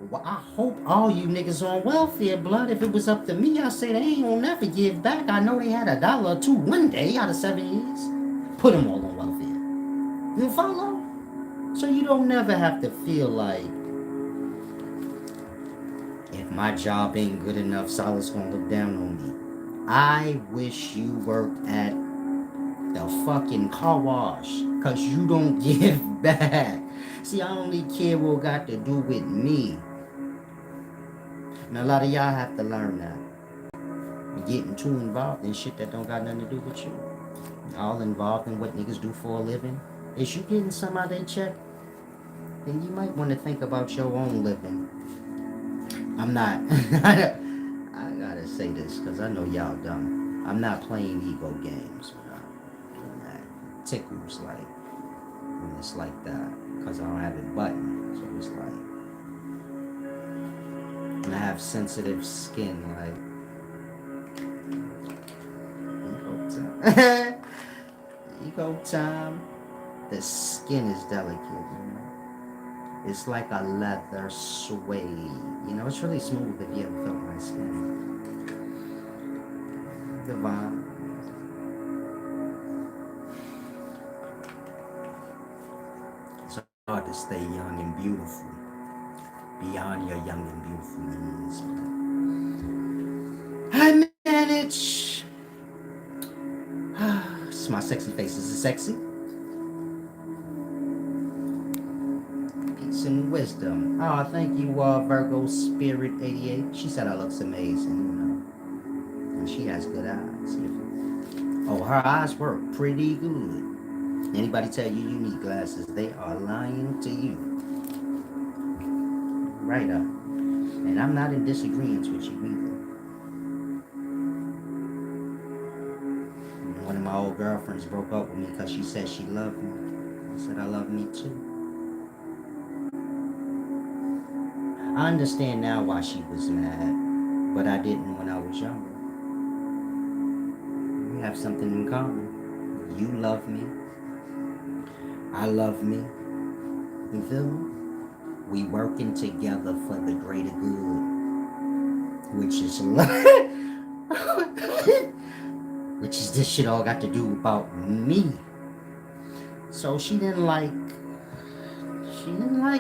A: Well, I hope all you niggas on welfare, blood. If it was up to me, I'd say they ain't gonna never give back. I know they had $1 or $2 one day out of 7 years. Put them all on welfare. You follow? So you don't never have to feel like if my job ain't good enough, Solid's gonna look down on me. I wish you worked at the fucking car wash, cause you don't give back. See, I only care what got to do with me. And a lot of y'all have to learn that. You're getting too involved in shit that don't got nothing to do with you. All involved in what niggas do for a living. Is you getting some out of their check? Then you might want to think about your own living. I'm not. I gotta say this because I know y'all dumb. I'm not playing ego games. That tickles like when it's like that because I don't have it buttoned. So it's like. And I have sensitive skin, like ego time. The skin is delicate, you know. It's like a leather suede. You know, it's really smooth if you ever felt my skin. Divine. It's hard to stay young and beautiful. Beyond your young and beautiful means. I manage. It's my sexy face. Is it sexy? Peace and wisdom. Oh, thank you, Virgo Spirit 88. She said I looks amazing, you know. And she has good eyes. Oh, her eyes work pretty good. Anybody tell you you need glasses, they are lying to you. Right up. And I'm not in disagreement with you either. One of my old girlfriends broke up with me because she said she loved me. I said I love me too. I understand now why she was mad, but I didn't when I was younger. We have something in common. You love me. I love me. You feel me? We working together for the greater good, which is which is this shit all got to do about me. So she didn't like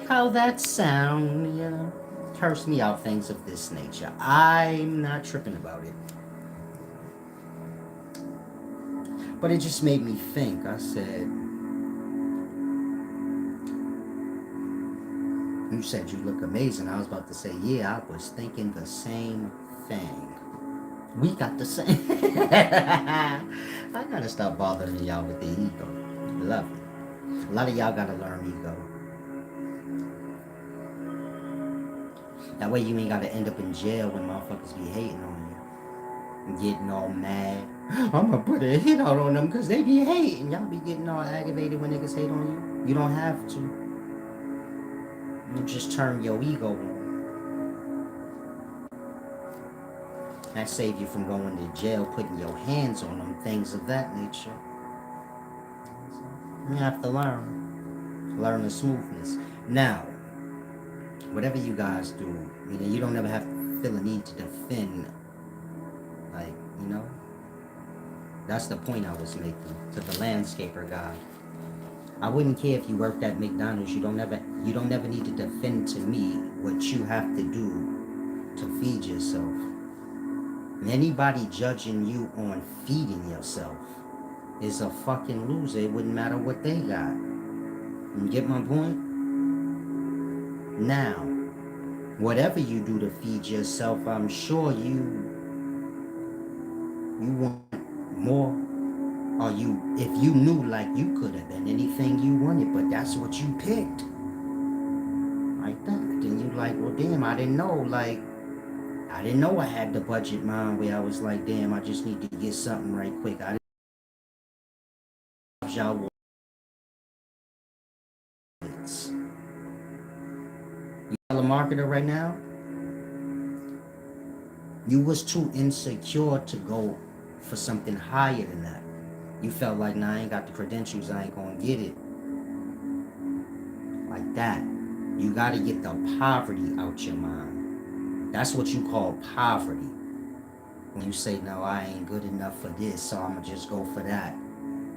A: how that sound, you know, cursed me out, things of this nature. I'm not tripping about it. But it just made me think. I said, you said you look amazing. I was about to say, yeah, I was thinking the same thing. We got the same. I gotta stop bothering y'all with the ego. Love it. A lot of y'all gotta learn ego. That way you ain't gotta end up in jail when motherfuckers be hating on you. And getting all mad. I'm gonna put a hit out on them because they be hating. Y'all be getting all aggravated when niggas hate on you. You don't have to. You just turn your ego on. That save you from going to jail, putting your hands on them, things of that nature. You have to learn the smoothness. Now, whatever you guys do, you don't ever have to feel a need to defend, like, that's the point I was making to the landscaper guy. I wouldn't care if you worked at McDonald's. You don't ever need to defend to me what you have to do to feed yourself. And anybody judging you on feeding yourself is a fucking loser. It wouldn't matter what they got. You get my point? Now, whatever you do to feed yourself, I'm sure you want more. Or if you knew like you could have been anything you wanted, but that's what you picked. Like that. Then you like, well damn, I didn't know I had the budget mind where I was like, damn, I just need to get something right quick. I didn't know y'all you telemarketer right now? You was too insecure to go for something higher than that. You felt like, nah, I ain't got the credentials, I ain't gonna get it. Like that. You gotta get the poverty out your mind. That's what you call poverty. When you say, no, I ain't good enough for this, so I'ma just go for that.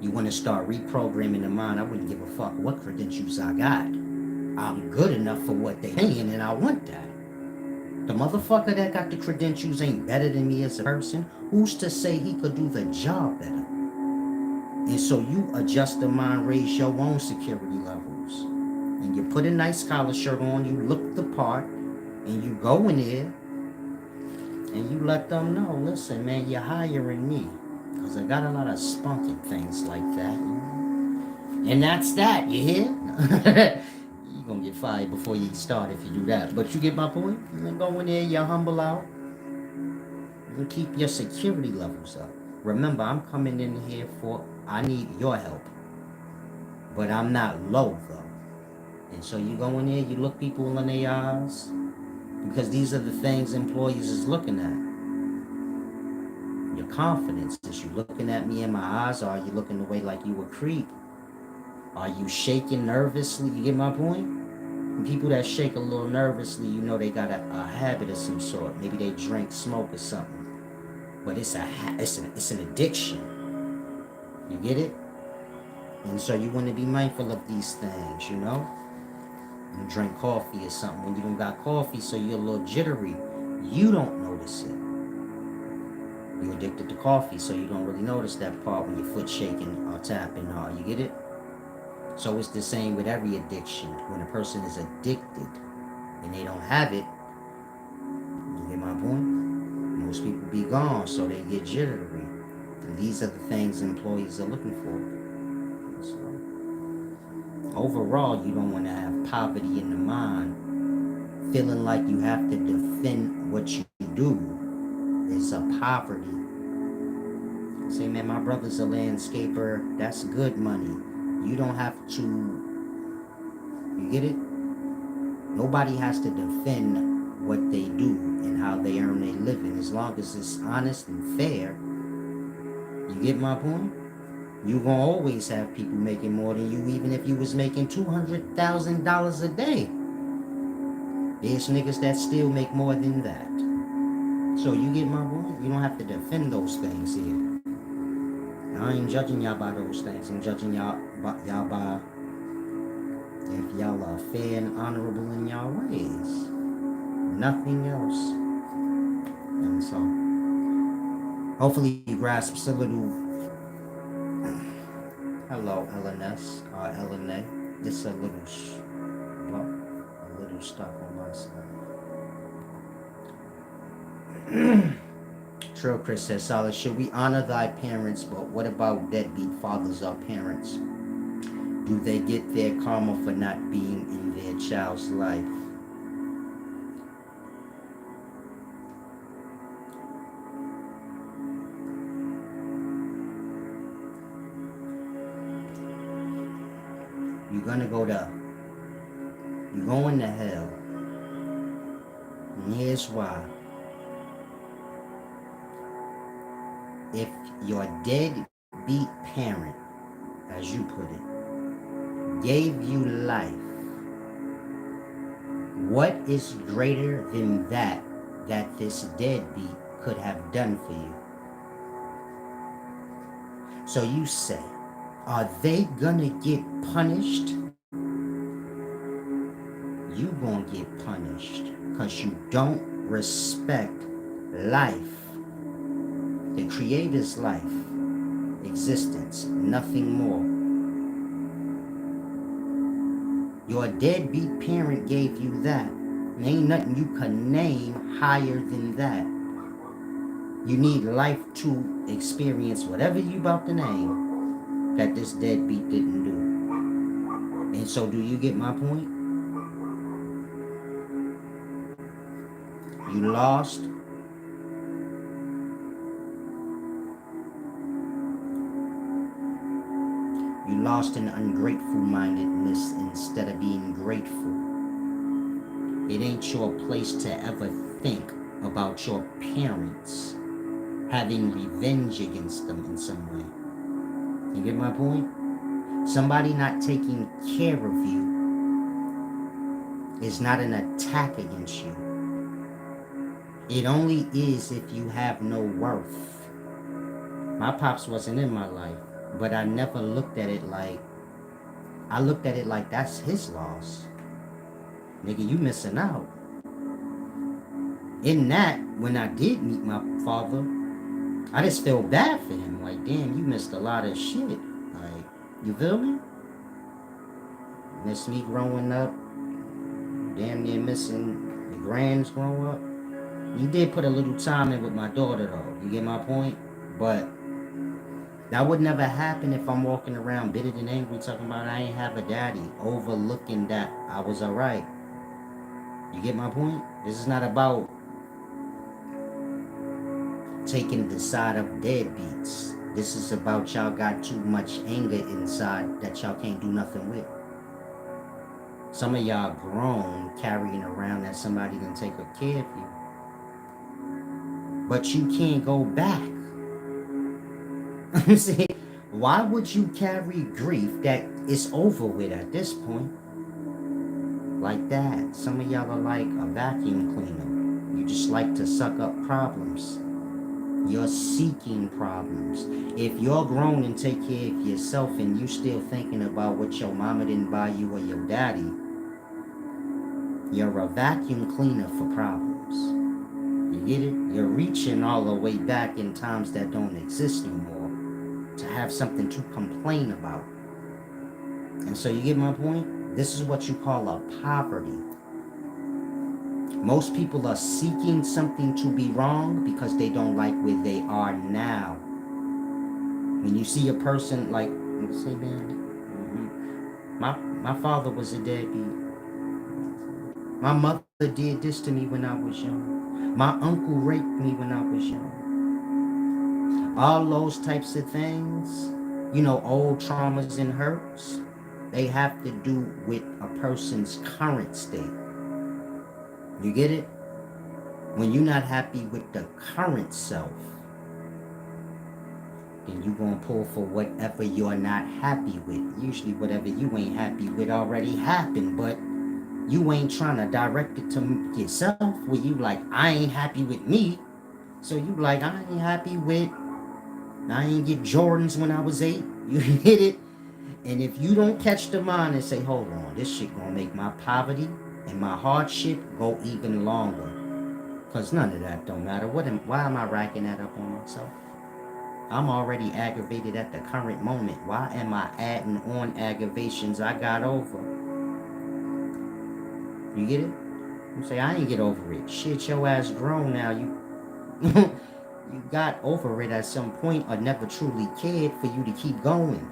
A: You wanna start reprogramming the mind. I wouldn't give a fuck what credentials I got. I'm good enough for what they paying, and I want that. The motherfucker that got the credentials ain't better than me as a person. Who's to say he could do the job better? And so you adjust the mind, raise your own security levels. And you put a nice collar shirt on, you look the part, and you go in there, and you let them know, listen, man, you're hiring me. Because I got a lot of spunk and things like that. And that's that, you hear? You're going to get fired before you start if you do that. But you get my point? You go in there, you humble out. You keep your security levels up. Remember, I'm coming in here I need your help. But I'm not low, though. And so you go in there, you look people in their eyes. Because these are the things employees is looking at. Your confidence. Is you looking at me in my eyes, or are you looking away like you a creep? Are you shaking nervously? You get my point? And people that shake a little nervously, they got a habit of some sort. Maybe they drink, smoke, or something. But it's an addiction. You get it? And so you want to be mindful of these things, You drink coffee or something. When you don't got coffee, so you're a little jittery, you don't notice it. You're addicted to coffee, so you don't really notice that part when your foot shaking or tapping hard. You get it? So it's the same with every addiction. When a person is addicted and they don't have it, you get my point? Most people be gone, so they get jittery. And these are the things employees are looking for. So, overall, you don't want to have poverty in the mind, feeling like you have to defend what you do. It's a poverty. Say, man, my brother's a landscaper. That's good money. You don't have to, you get it? Nobody has to defend what they do and how they earn their living, as long as it's honest and fair. You get my point? You gonna always have people making more than you, even if you was making $200,000 a day. There's niggas that still make more than that. So you get my point? You don't have to defend those things here. I ain't judging y'all by those things. I'm judging y'all by if y'all are fair and honorable in y'all ways. Nothing else. And so, hopefully you grasp a little. Hello, LNS, LNA. It's a little stuck on my side. Trill Chris says, Solid, should we honor thy parents, but what about deadbeat fathers or parents? Do they get their karma for not being in their child's life? You're gonna go to, you're going to hell. And here's why. If your deadbeat parent, as you put it, gave you life, what is greater than that this deadbeat could have done for you? So you say, are they gonna get punished? You gonna get punished because you don't respect life, the Creator's life, existence, nothing more. Your deadbeat parent gave you that. And ain't nothing you can name higher than that. You need life to experience whatever you about to name that this deadbeat didn't do. And so do you get my point? You lost. You lost in ungrateful mindedness instead of being grateful. It ain't your place to ever think about your parents having revenge against them in some way. You get my point? Somebody not taking care of you is not an attack against you. It only is if you have no worth. My pops wasn't in my life, but I never looked at it like, I looked at it like that's his loss. Nigga, you missing out. In that, when I did meet my father, I just feel bad for him. Like, damn, you missed a lot of shit. Like, you feel me? Missed me growing up. Damn near missing the grands growing up. You did put a little time in with my daughter, though. You get my point? But that would never happen if I'm walking around bitter and angry talking about I ain't have a daddy, overlooking that I was alright. You get my point? This is not about taking the side of deadbeats. This is about y'all got too much anger inside that y'all can't do nothing with. Some of y'all grown carrying around that somebody didn't take good care of you. But you can't go back. I'm saying, why would you carry grief that is over with at this point? Like that. Some of y'all are like a vacuum cleaner. You just like to suck up problems. You're seeking problems. If you're grown and take care of yourself and you still thinking about what your mama didn't buy you or your daddy, you're a vacuum cleaner for problems. You get it? You're reaching all the way back in times that don't exist anymore to have something to complain about. And so you get my point? This is what you call a poverty. Most people are seeking something to be wrong because they don't like where they are now. When you see a person like, say, man, my father was a deadbeat. My mother did this to me when I was young. My uncle raped me when I was young. All those types of things, you know, old traumas and hurts, they have to do with a person's current state. You get it? When you're not happy with the current self, then you're going to pull for whatever you're not happy with. Usually whatever you ain't happy with already happened, but you ain't trying to direct it to yourself where you like, I ain't happy with me. So you like, I ain't get Jordans when I was 8. You hit it. And if you don't catch the mind and say, hold on, this shit gonna make my poverty and my hardship go even longer. Because none of that don't matter. Why am I racking that up on myself? I'm already aggravated at the current moment. Why am I adding on aggravations I got over? You get it? You say, I ain't get over it. Shit, your ass grown now. You you got over it at some point or never truly cared for you to keep going.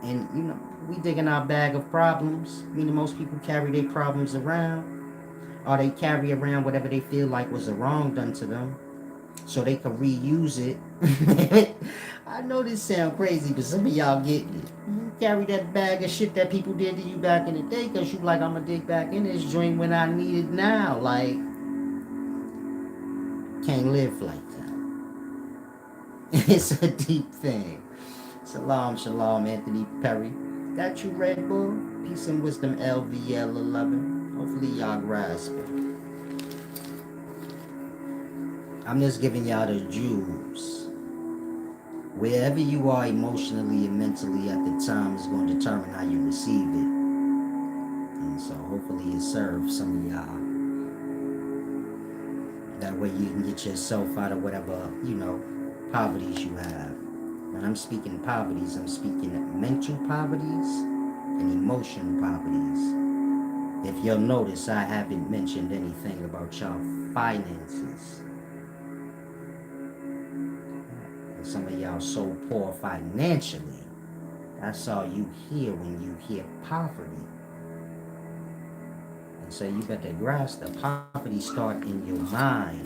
A: And, you know, we digging our bag of problems. Meaning most people carry their problems around. Or they carry around whatever they feel like was a wrong done to them. so they can reuse it. I know this sound crazy, but some of y'all getting it. You carry that bag of shit that people did to you back in the day because you like, I'm going to dig back in this joint when I need it now. Like, can't live like that. It's a deep thing. Shalom, shalom, Anthony Perry. Got you, Red Bull? Peace and wisdom, LVL 11. Hopefully y'all grasp it. I'm just giving y'all the jewels. Wherever you are emotionally and mentally at the time is going to determine how you receive it. And so hopefully it serves some of y'all. That way you can get yourself out of whatever, poverties you have. When I'm speaking poverties, I'm speaking mental poverties and emotional poverties. If you'll notice, I haven't mentioned anything about y'all finances. And some of y'all so poor financially. That's all you hear when you hear poverty. And so you better grasp the poverty start in your mind,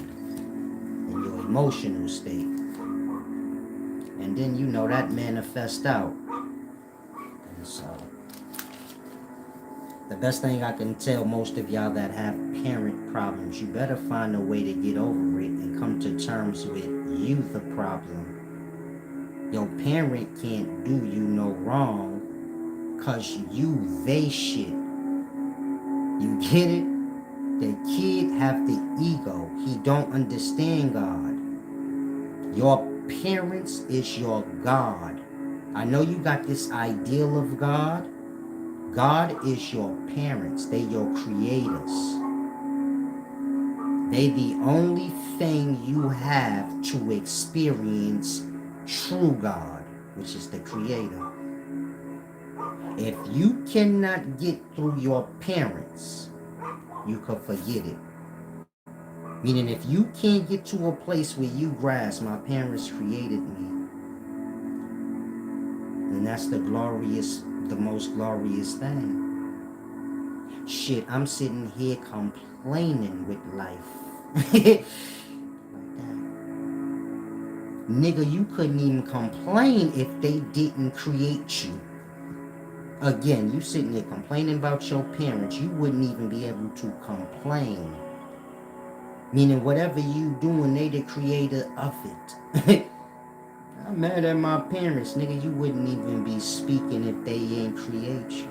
A: in your emotional state. And then that manifests out. And so the best thing I can tell most of y'all that have parent problems, you better find a way to get over it and come to terms with you the problem. Your parent can't do you no wrong because you they shit. You get it? The kid have the ego. He don't understand God. Your parents is your God. I know you got this ideal of God. God is your parents. They your creators. They the only thing you have to experience true God, which is the creator. If you cannot get through your parents, you can forget it. Meaning if you can't get to a place where you grasp my parents created me, then that's the most glorious thing. Shit, I'm sitting here complaining with life. Like that. Nigga, you couldn't even complain if they didn't create you. Again, you sitting there complaining about your parents, you wouldn't even be able to complain. Meaning whatever you doing, they the creator of it. I'm mad at my parents, nigga. You wouldn't even be speaking if they ain't create you.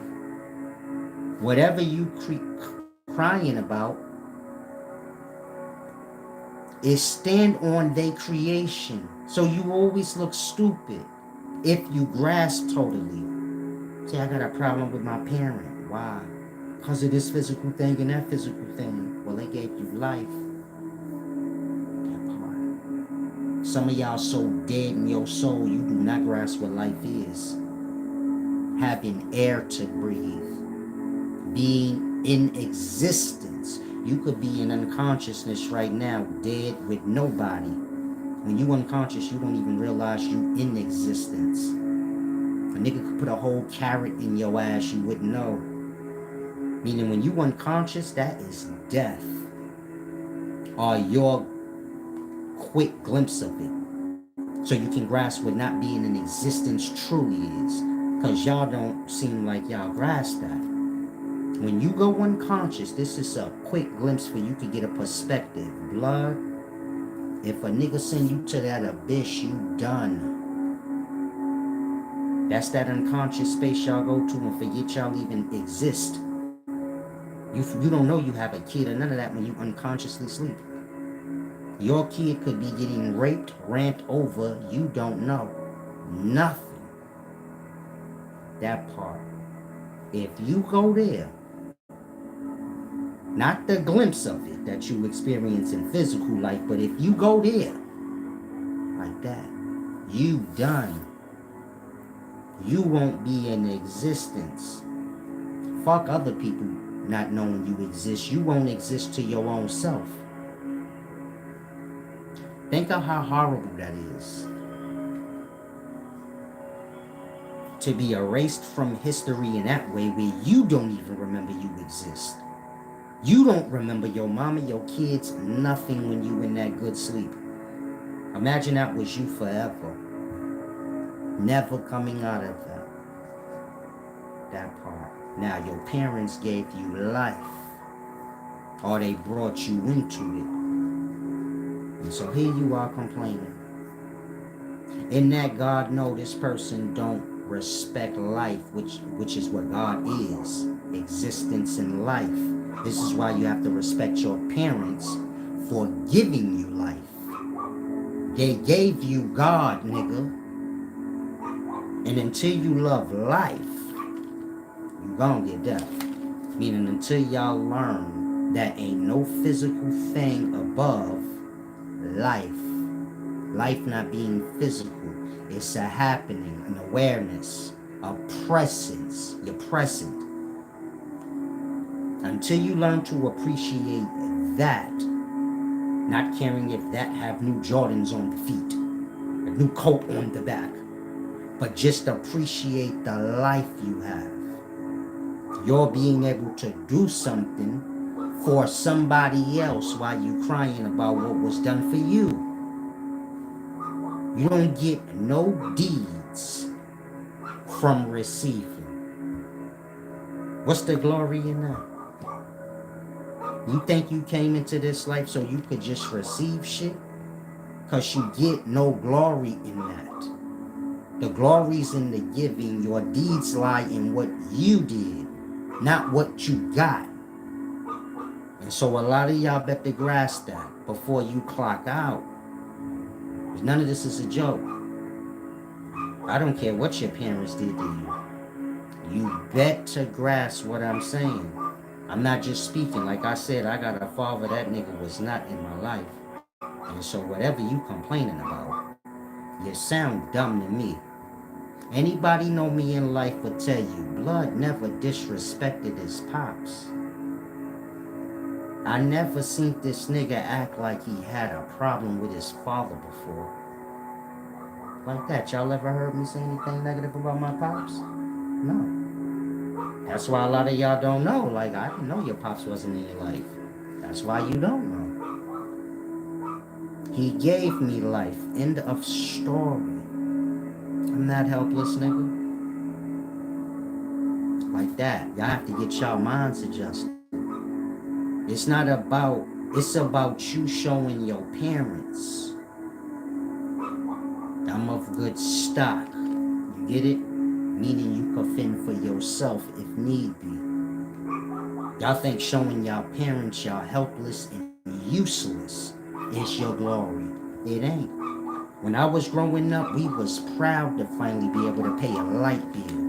A: Whatever you crying about is stand on their creation. So you always look stupid if you grasp totally. See, I got a problem with my parent. Why? Because of this physical thing and that physical thing. Well, they gave you life. Some of y'all so dead in your soul, you do not grasp what life is. Having air to breathe. Being in existence. You could be in unconsciousness right now, dead with nobody. When you unconscious, you don't even realize you in existence. A nigga could put a whole carrot in your ass, you wouldn't know. Meaning when you unconscious, that is death. Or your quick glimpse of it. So you can grasp what not being in existence truly is. Because y'all don't seem like y'all grasp that. When you go unconscious, this is a quick glimpse for you to get a perspective. Blood, if a nigga send you to that abyss, you done. That's that unconscious space y'all go to and forget y'all even exist. You don't know you have a kid or none of that when you unconsciously sleep. Your kid could be getting raped, ran over, you don't know. Nothing. That part. If you go there, not the glimpse of it that you experience in physical life, but if you go there, like that, you done. You won't be in existence. Fuck other people not knowing you exist. You won't exist to your own self. Think of how horrible that is. To be erased from history in that way where you don't even remember you exist. You don't remember your mama, your kids, nothing when you in that good sleep. Imagine that was you forever. Never coming out of that part. Now your parents gave you life, or they brought you into it. And so here you are complaining. In that God know this person don't respect life, which is what God is. Existence in life. This is why you have to respect your parents for giving you life. They gave you God, nigga. And until you love life, you gonna get death. Meaning until y'all learn that ain't no physical thing above life. Life not being physical. It's a happening, an awareness, a presence. You're present. Until you learn to appreciate that, not caring if that have new Jordans on the feet, a new coat on the back, but just appreciate the life you have. You're being able to do something for somebody else while you crying about what was done for you. You don't get no deeds from receiving. What's the glory in that? You think you came into this life so you could just receive shit? Because you get no glory in that. The glory's in the giving. Your deeds lie in what you did, not what you got. And so a lot of y'all better grasp that before you clock out. None of this is a joke. I don't care what your parents did to you. You better grasp what I'm saying. I'm not just speaking. Like I said, I got a father, that nigga was not in my life. And so whatever you complaining about, you sound dumb to me. Anybody know me in life would tell you, Blood never disrespected his pops. I never seen this nigga act like he had a problem with his father before. Like that. Y'all ever heard me say anything negative about my pops? No. That's why a lot of y'all don't know. Like, I didn't know your pops wasn't in your life. That's why you don't know. He gave me life. End of story. I'm not helpless, nigga. Like that. Y'all have to get y'all minds adjusted. It's not about, it's about you showing your parents I'm of good stock. You get it? Meaning you can fend for yourself if need be. Y'all think showing y'all parents y'all helpless and useless is your glory. It ain't. When I was growing up, we was proud to finally be able to pay a light bill.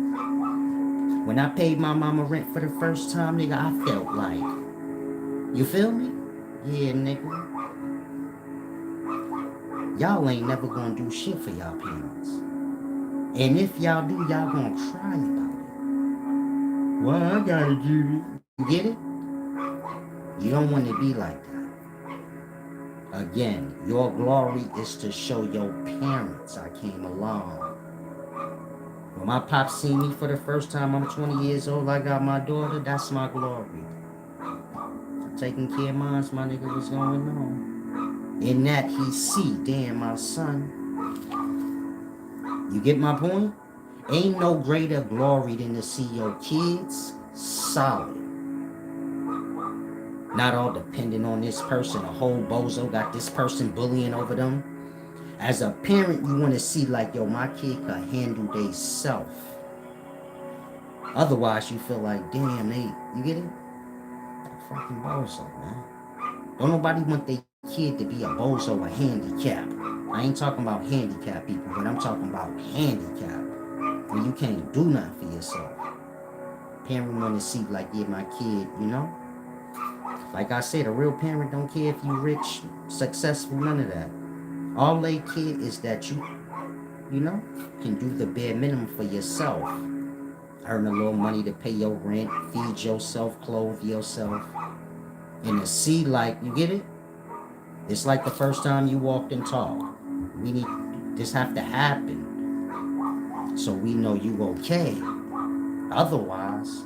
A: When I paid my mama rent for the first time, nigga, I felt like, you feel me? Yeah, nigga. Y'all ain't never gonna do shit for y'all parents. And if y'all do, y'all gonna cry about it. Well, I gotta do it. You get it? You don't want to be like that. Again, your glory is to show your parents I came along. When my pop seen me for the first time, I'm 20 years old, I got my daughter, that's my glory. Taking care of mine, my nigga, what's going on? In that he see, damn, my son. You get my point? Ain't no greater glory than to see your kids solid. Not all dependent on this person. A whole bozo got this person bullying over them. As a parent, you want to see like, yo, my kid can handle they self. Otherwise, you feel like, damn, you get it? That fucking bozo, man. Don't nobody want their kid to be a bozo or handicap. I ain't talking about handicap people, but I'm talking about handicap. When you can't do nothing for yourself. Parent want to see like, yeah, my kid, you know? Like I said, a real parent don't care if you rich, successful, none of that. All they care is that you know, can do the bare minimum for yourself. Earn a little money to pay your rent, feed yourself, clothe yourself. And to see like, you get it? It's like the first time you walked and talked. This have to happen. So we know you okay. Otherwise,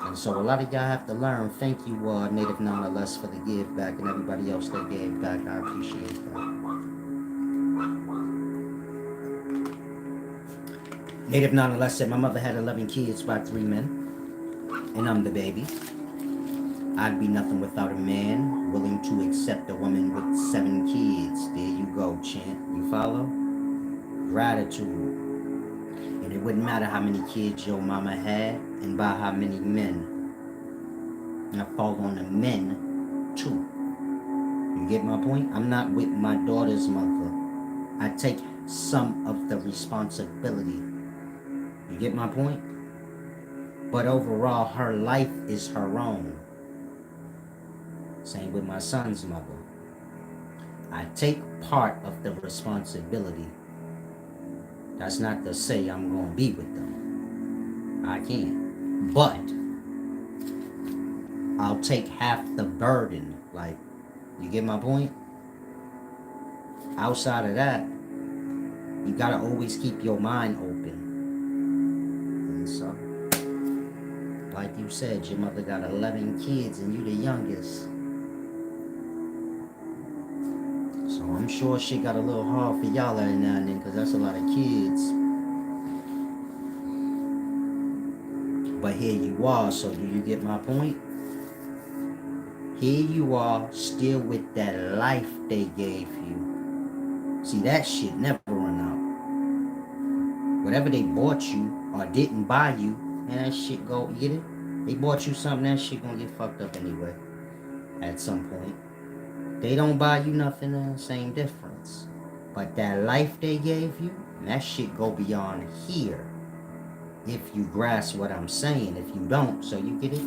A: and so a lot of y'all have to learn. Thank you, Native Nonetheless, for the give back and everybody else that gave back. I appreciate that. Native nonetheless said, my mother had 11 kids by 3 men, and I'm the baby. I'd be nothing without a man willing to accept a woman with 7 kids. There you go, champ. You follow? Gratitude. And it wouldn't matter how many kids your mama had and by how many men. And I fall on the men too. You get my point? I'm not with my daughter's mother. I take some of the responsibility. You get my point? But overall, her life is her own. Same with my son's mother. I take part of the responsibility. That's not to say I'm going to be with them. I can't. But I'll take half the burden. Like, you get my point? Outside of that, you got to always keep your mind open. And so, like you said, your mother got 11 kids and you the youngest. So I'm sure shit got a little hard for y'all every now and then, because that's a lot of kids. But here you are, so do you get my point? Here you are, still with that life they gave you. See, that shit never run out. Whatever they bought you or didn't buy you, man, that shit go, you get it? They bought you something, that shit gonna get fucked up anyway. At some point. They don't buy you nothing, same difference. But that life they gave you, that shit go beyond here. If you grasp what I'm saying. If you don't, so you get it?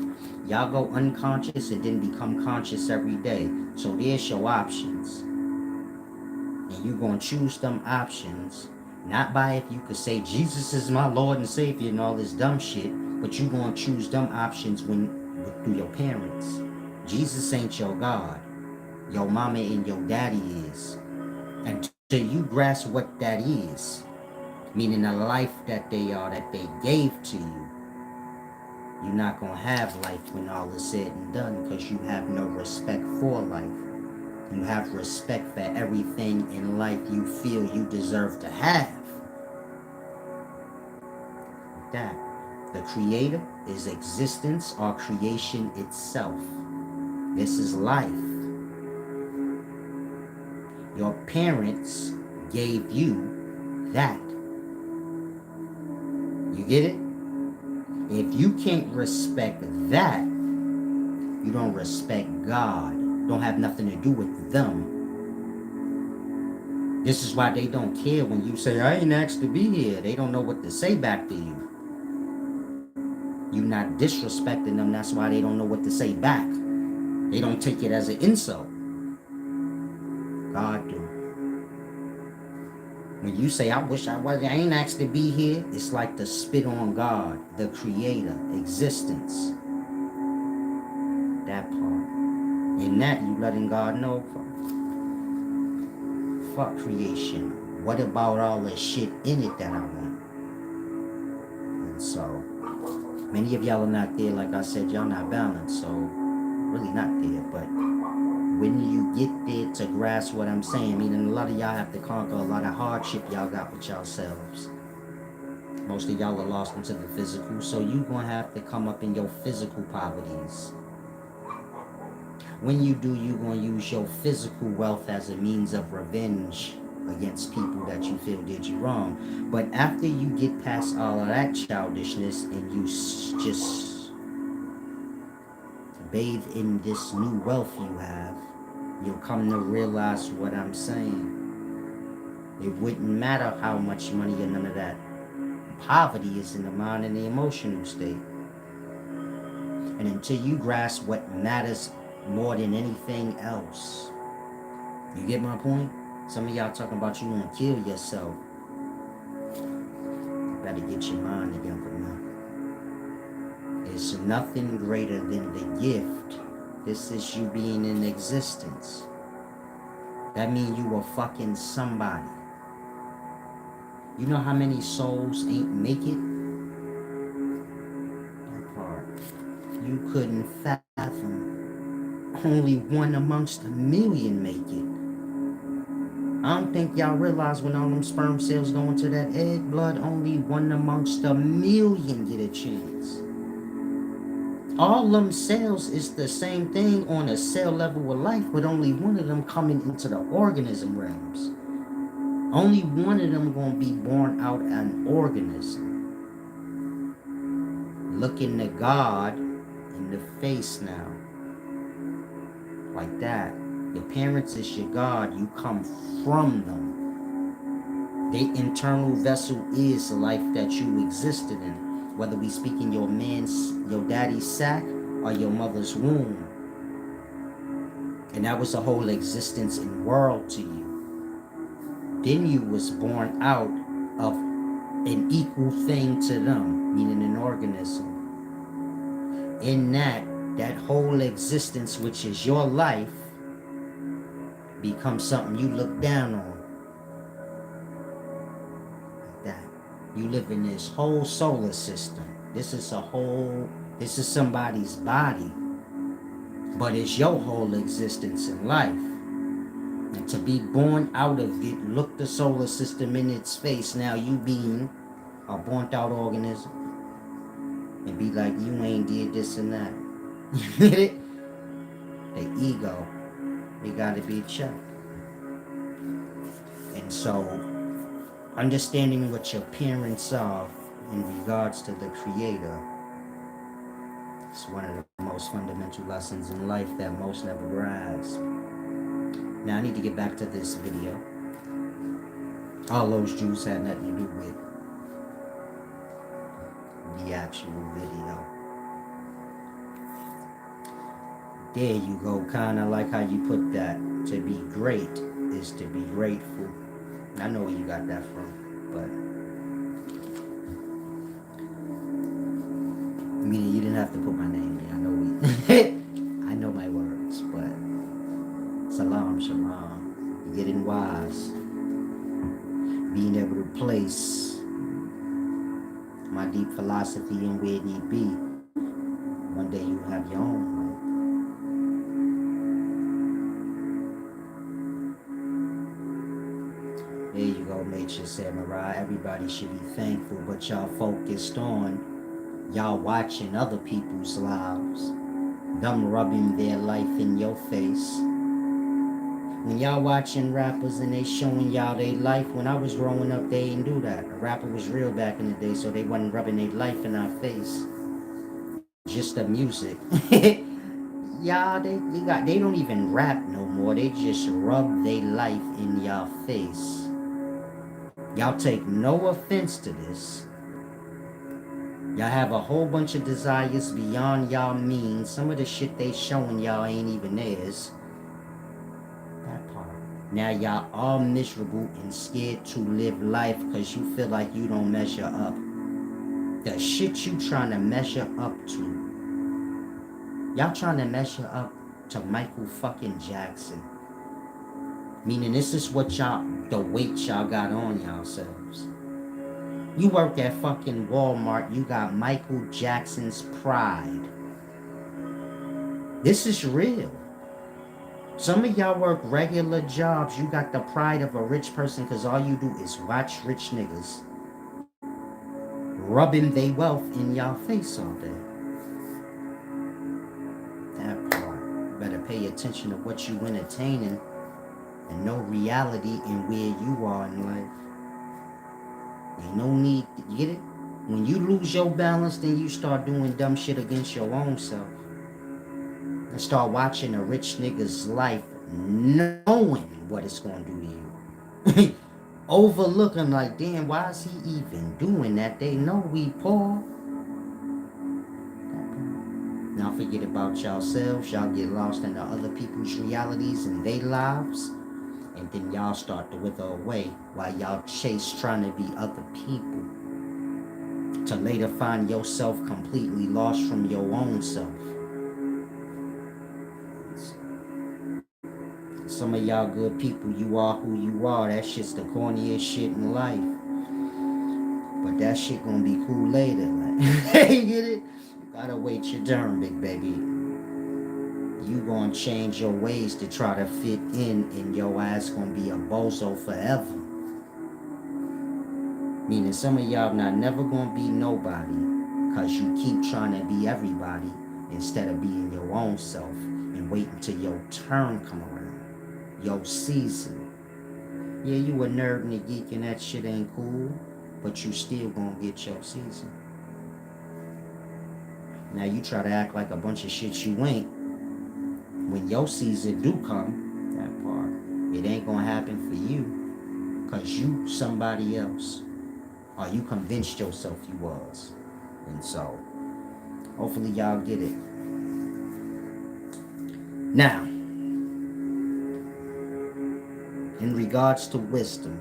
A: Y'all go unconscious and then become conscious every day. So there's your options. And you gonna choose them options. Not by if you could say Jesus is my Lord and Savior and all this dumb shit. But you gonna choose them options through your parents. Jesus ain't your God. Your mama and your daddy is. Until you grasp what that is, meaning the life that they are, that they gave to you, you're not going to have life when all is said and done, because you have no respect for life. You have respect for everything in life you feel you deserve to have. That. The creator is existence or creation itself. This is life. Your parents gave you that. You get it? If you can't respect that, you don't respect God. Don't have nothing to do with them. This is why they don't care when you say, I ain't asked to be here. They don't know what to say back to you. You're not disrespecting them. That's why they don't know what to say back. They don't take it as an insult. God do. When you say, I wish I was, I ain't asked to be here, it's like to spit on God, the creator, existence. That part. In that, you letting God know, fuck creation. What about all the shit in it that I want? And so, many of y'all are not there. Like I said, y'all not balanced, so really not there. But when you get there to grasp what I'm saying, meaning a lot of y'all have to conquer a lot of hardship y'all got with yourselves. Most of y'all are lost into the physical, so you gonna have to come up in your physical poverties. When you do, you gonna use your physical wealth as a means of revenge against people that you feel did you wrong. But after you get past all of that childishness and you just bathe in this new wealth you have, you'll come to realize what I'm saying. It wouldn't matter how much money or none of that. Poverty is in the mind and the emotional state. And until you grasp what matters more than anything else, you get my point? Some of y'all talking about you want to kill yourself. You better get your mind together now. It's nothing greater than the gift. This is you being in existence. That means you were fucking somebody. You know how many souls ain't make it? That part. You couldn't fathom. Only one amongst a million make it. I don't think y'all realize when all them sperm cells go into that egg, blood, only one amongst a million get a chance. All them cells is the same thing on a cell level of life, but only one of them coming into the organism realms. Only one of them gonna be born out an organism. Looking to God in the face now. Like that. Your parents is your God. You come from them. The internal vessel is the life that you existed in. Whether we speak in your daddy's sack or your mother's womb. And that was a whole existence in world to you. Then you was born out of an equal thing to them, meaning an organism. In that whole existence, which is your life, becomes something you look down on. Like that. You live in this whole solar system. This is somebody's body. But it's your whole existence in life. And to be born out of it, look the solar system in its face. Now you being a burnt out organism. And be like, you ain't did this and that. You get it? The ego. They gotta be checked. And so, understanding what your parents are in regards to the Creator is one of the most fundamental lessons in life that most never grasp. Now I need to get back to this video. All those Jews had nothing to do with the actual video. There you go, kind of like how you put that. To be great is to be grateful. I know where you got that from, but meaning you didn't have to put my name in. I know I know my words, but salam, shalom. You're getting wise. Being able to place my deep philosophy in where it need be. One day you have your own. There you go, Nature Samurai. Everybody should be thankful, but y'all focused on y'all watching other people's lives, them rubbing their life in your face. When y'all watching rappers and they showing y'all their life, when I was growing up, they didn't do that. A rapper was real back in the day, so they wasn't rubbing their life in our face. Just the music. Y'all, they don't even rap no more. They just rub their life in y'all face. Y'all take no offense to this. Y'all have a whole bunch of desires beyond y'all means. Some of the shit they showing y'all ain't even theirs. That part. Now y'all all miserable and scared to live life because you feel like you don't measure up. The shit you trying to measure up to. Y'all trying to measure up to Michael fucking Jackson. Meaning this is what y'all, the weight y'all got on yourselves. You work at fucking Walmart, you got Michael Jackson's pride. This is real. Some of y'all work regular jobs, you got the pride of a rich person because all you do is watch rich niggas rubbing they wealth in y'all face all day. That part. Better pay attention to what you entertaining and know reality and where you are in life. Ain't no need, you get it? When you lose your balance, then you start doing dumb shit against your own self. And start watching a rich nigga's life knowing what it's gonna do to you. Overlooking like, damn, why is he even doing that? They know we poor. Now forget about yourselves. Y'all get lost into other people's realities and their lives. And then y'all start to wither away while y'all chase trying to be other people. To later find yourself completely lost from your own self. Some of y'all good people, you are who you are. That shit's the corniest shit in life. But that shit gonna be cool later. Like, you get it? You gotta wait your turn, big baby. you gonna change your ways to try to fit in, and your ass gonna be a bozo forever. Meaning some of y'all not never gonna be nobody because you keep trying to be everybody instead of being your own self and wait until your turn come around. Your season. Yeah, you a nerd and a geek and that shit ain't cool, but you still gonna get your season. Now you try to act like a bunch of shit you ain't. When your season do come, that part, it ain't gonna happen for you because you somebody else. Or you convinced yourself you was. And so, hopefully y'all get it. Now, in regards to wisdom,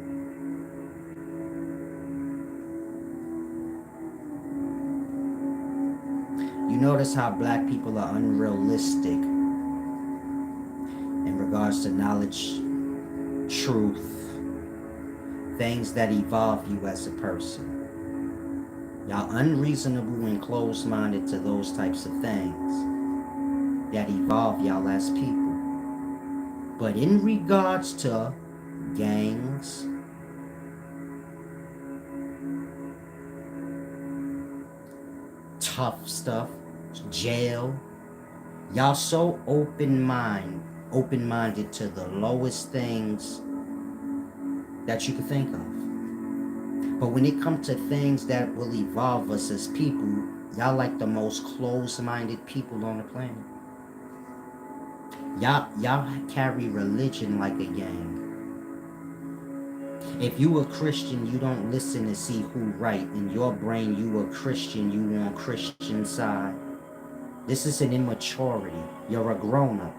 A: you notice how black people are unrealistic in regards to knowledge, truth, things that evolve you as a person. Y'all unreasonable and closed-minded to those types of things that evolve y'all as people. But in regards to gangs, tough stuff, jail, y'all so open-minded to the lowest things that you could think of. But when it comes to things that will evolve us as people, y'all like the most closed-minded people on the planet. Y'all carry religion like a gang. If you a Christian, you don't listen to see who right. In your brain, you a Christian, you on Christian side. This is an immaturity. You're a grown-up.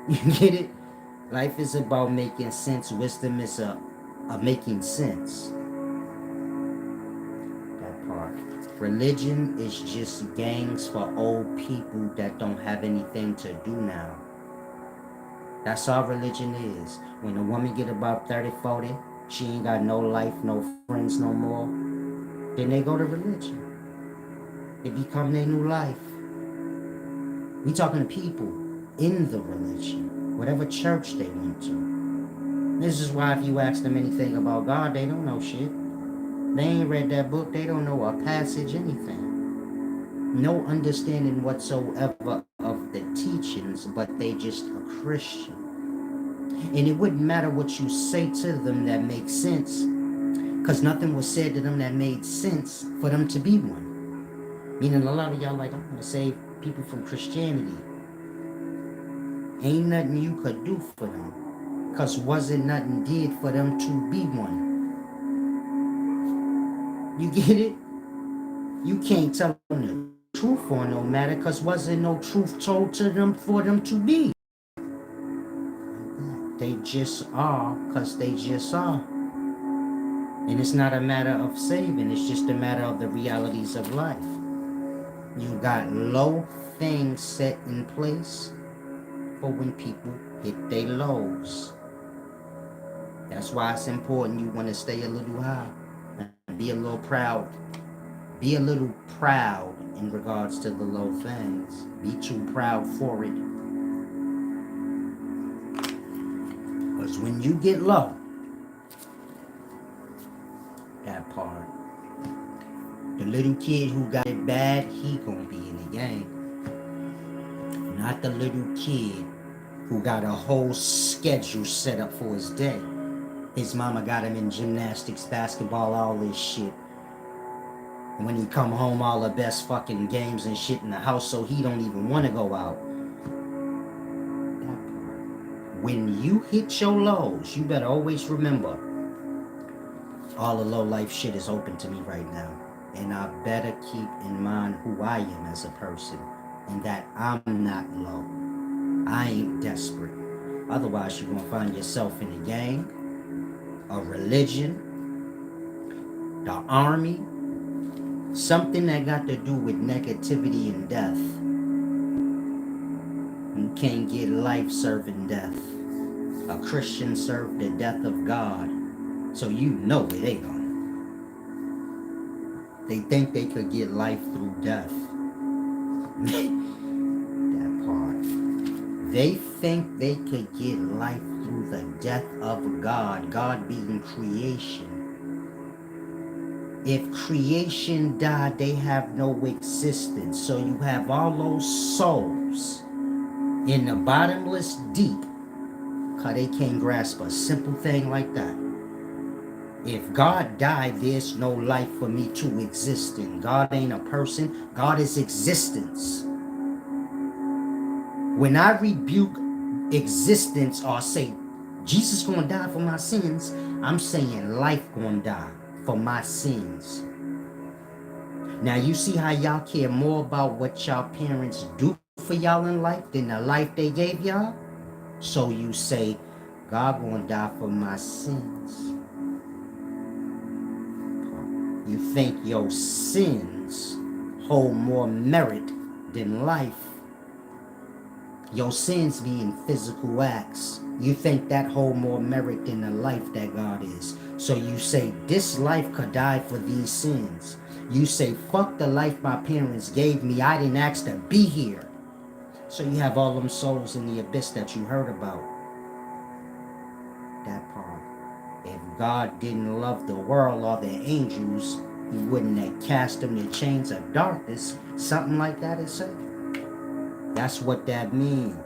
A: You get it? Life is about making sense. Wisdom is a making sense. That part. Religion is just gangs for old people that don't have anything to do now. That's all religion is. When a woman get about 30, 40, she ain't got no life, no friends no more, then they go to religion. It become their new life. We talking to people in the religion, whatever church they went to. This is why if you ask them anything about God, they don't know shit. They ain't read that book. They don't know a passage, anything. No understanding whatsoever of the teachings, but they just a Christian. And it wouldn't matter what you say to them that makes sense, because nothing was said to them that made sense for them to be one. Meaning a lot of y'all like, I'm going to save people from Christianity. Ain't nothing you could do for them, because wasn't nothing did for them to be one. You get it? You can't tell them the truth for no matter, because wasn't no truth told to them for them to be. They just are, because they just are. And it's not a matter of saving, it's just a matter of the realities of life. You got low things set in place for when people hit their lows. That's why it's important you want to stay a little high and be a little proud. Be a little proud in regards to the low things. Be too proud for it. Because when you get low, that part, the little kid who got it bad, he gonna be in the game. Not the little kid who got a whole schedule set up for his day. His mama got him in gymnastics, basketball, all this shit. And when he come home, all the best fucking games and shit in the house, so he don't even want to go out. When you hit your lows, you better always remember, all the low life shit is open to me right now. And I better keep in mind who I am as a person, and that I'm not low. I ain't desperate. Otherwise, you're going to find yourself in a gang, a religion, the army, something that got to do with negativity and death. You can't get life serving death. A Christian served the death of God, so you know it ain't on. They think they could get life through death. That part. They think they could get life through the death of God, God being creation. If creation died, they have no existence. So you have all those souls in the bottomless deep, because they can't grasp a simple thing like that. If God died, there's no life for me to exist in. God ain't a person, God is existence. When I rebuke existence or say, Jesus gonna die for my sins, I'm saying life gonna die for my sins. Now you see how y'all care more about what y'all parents do for y'all in life than the life they gave y'all? So you say, God gonna die for my sins. You think your sins hold more merit than life. Your sins being physical acts. You think that hold more merit than the life that God is. So you say, this life could die for these sins. You say, fuck the life my parents gave me. I didn't ask to be here. So you have all them souls in the abyss that you heard about. That part. If God didn't love the world or the angels, he wouldn't have cast them in chains of darkness. Something like that is said. That's what that means.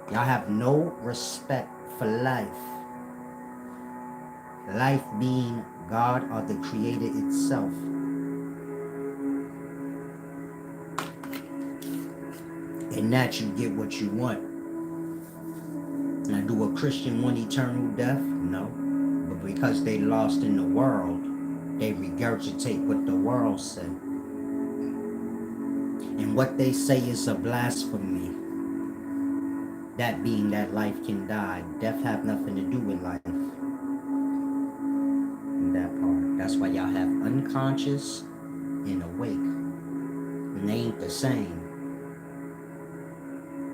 A: Y'all have no respect for life. Life being God or the Creator itself. And that you get what you want. Now, do a Christian want eternal death? No. But because they lost in the world, they regurgitate what the world said. And what they say is a blasphemy. That being that life can die. Death have nothing to do with life. And that part. That's why y'all have unconscious and awake. And they ain't the same.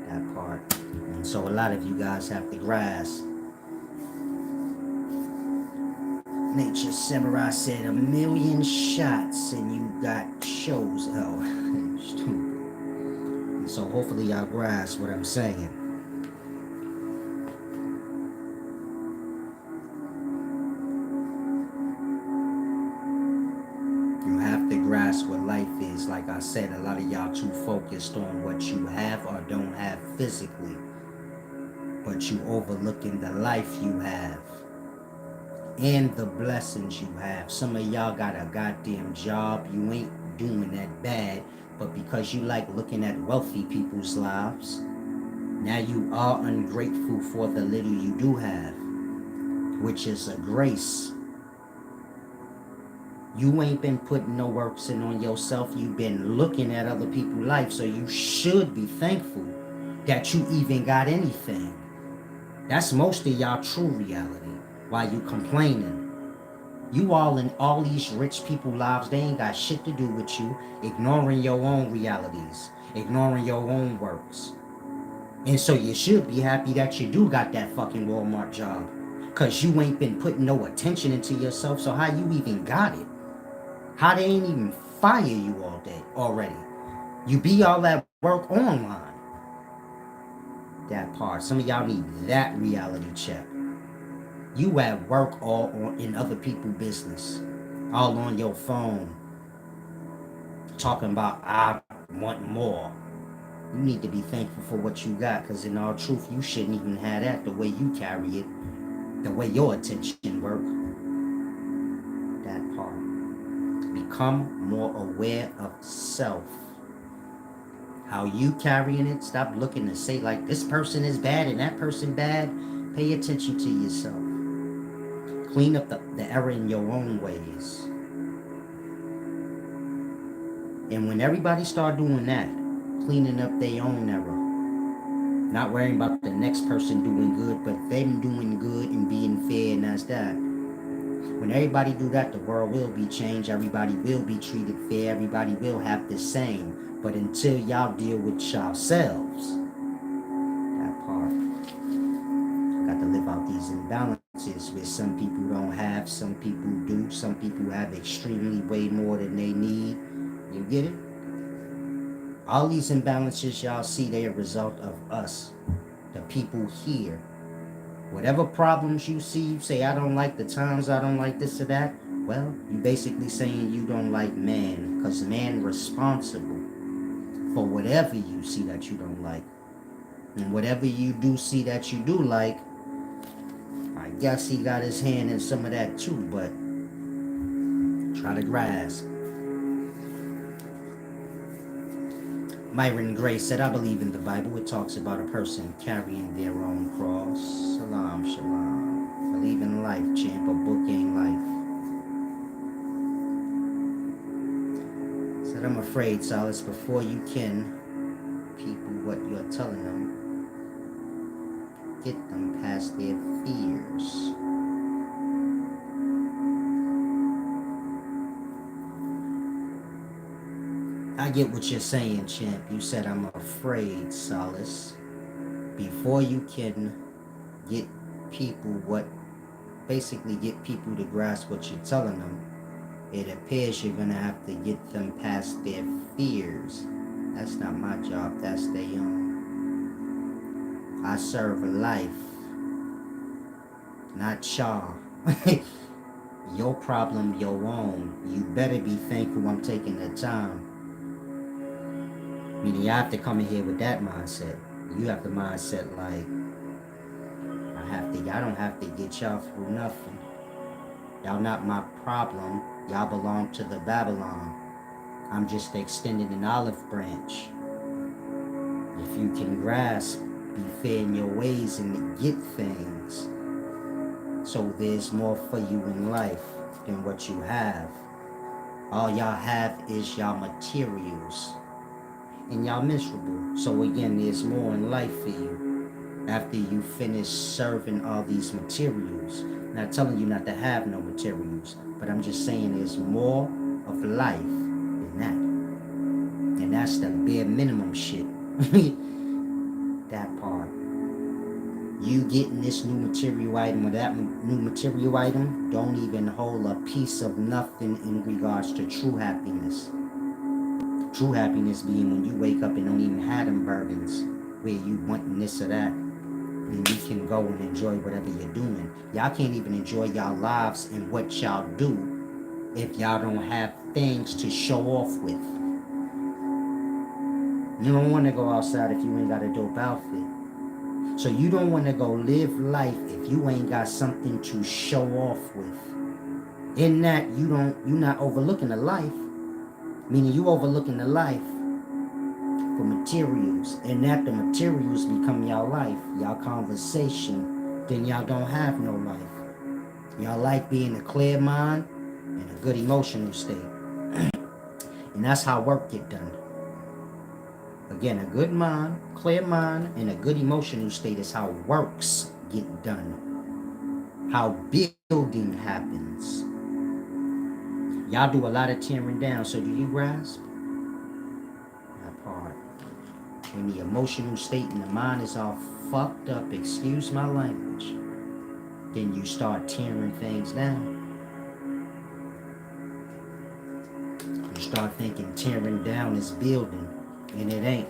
A: That part. And so a lot of you guys have to grasp. Nature Samurai said 1,000,000 shots and you got shows. Oh, stupid. And so hopefully y'all grasp what I'm saying. You have to grasp what life is. Like I said, a lot of y'all too focused on what you have or don't have physically. But you overlooking the life you have. And the blessings you have. Some of y'all got a goddamn job. You ain't doing that bad. But because you like looking at wealthy people's lives, now you are ungrateful for the little you do have, which is a grace. You ain't been putting no works in on yourself. You've been looking at other people's life. So you should be thankful that you even got anything. That's most of y'all true reality. Why you complaining? You all in all these rich people lives, they ain't got shit to do with you, ignoring your own realities, ignoring your own works. And so you should be happy that you do got that fucking Walmart job. Cause you ain't been putting no attention into yourself, so how you even got it? How they ain't even fire you all day already? You be all that work online. That part. Some of y'all need that reality check. You at work all in other people's business, all on your phone, talking about I want more. You need to be thankful for what you got, because in all truth, you shouldn't even have that the way you carry it, the way your attention work. That part. Become more aware of self. How you carrying it. Stop looking to say like this person is bad and that person bad. Pay attention to yourself. Clean up the error in your own ways. And when everybody start doing that, cleaning up their own error, not worrying about the next person doing good, but them doing good and being fair, and that's that. When everybody do that, the world will be changed. Everybody will be treated fair. Everybody will have the same. But until y'all deal with yourselves, that part, got to live out these imbalances where some people don't have, some people do, some people have extremely way more than they need. You get it? All these imbalances y'all see, they are a result of us. the people here. Whatever problems you see, you say, I don't like the times, I don't like this or that. Well, you basically saying you don't like man, because man responsible for whatever you see that you don't like. And whatever you do see that you do like, I guess he got his hand in some of that too, but try to grasp. Myron Gray said, I believe in the Bible. It talks about a person carrying their own cross. Salam, shalom. Believe in life, champ. A book ain't life. Said, I'm afraid, Solace, before you can people what you're telling them, get them past their fears. I get what you're saying, champ. You said, I'm afraid, Solace. Before you can get people what, basically get people to grasp what you're telling them, it appears you're going to have to get them past their fears. That's not my job, that's their own. I serve life, not y'all. Your problem, your own. You better be thankful I'm taking the time. Meaning you have to come in here with that mindset. You have the mindset like, I don't have to get y'all through nothing. Y'all not my problem. Y'all belong to the Babylon. I'm just extending an olive branch. If you can grasp, be fair in your ways and get things. So there's more for you in life than what you have. All y'all have is y'all materials. And y'all miserable. So again, there's more in life for you after you finish serving all these materials. Not telling you not to have no materials, but I'm just saying there's more of life than that. And that's the bare minimum shit. That part. You getting this new material item or that new material item don't even hold a piece of nothing in regards to true happiness. True happiness being when you wake up and don't even have them burdens where you want this or that. And you can go and enjoy whatever you're doing. Y'all can't even enjoy y'all lives and what y'all do if y'all don't have things to show off with. You don't want to go outside if you ain't got a dope outfit. So you don't want to go live life if you ain't got something to show off with. In that, you're not overlooking the life. Meaning you overlooking the life for materials. And that the materials become y'all life, y'all conversation. Then y'all don't have no life. Y'all life being a clear mind and a good emotional state. And that's how work get done. Again, a good mind, clear mind, and a good emotional state is how works get done. How building happens. Y'all do a lot of tearing down, so do you grasp? That part. When the emotional state and the mind is all fucked up, excuse my language, then you start tearing things down. You start thinking tearing down is building, and it ain't.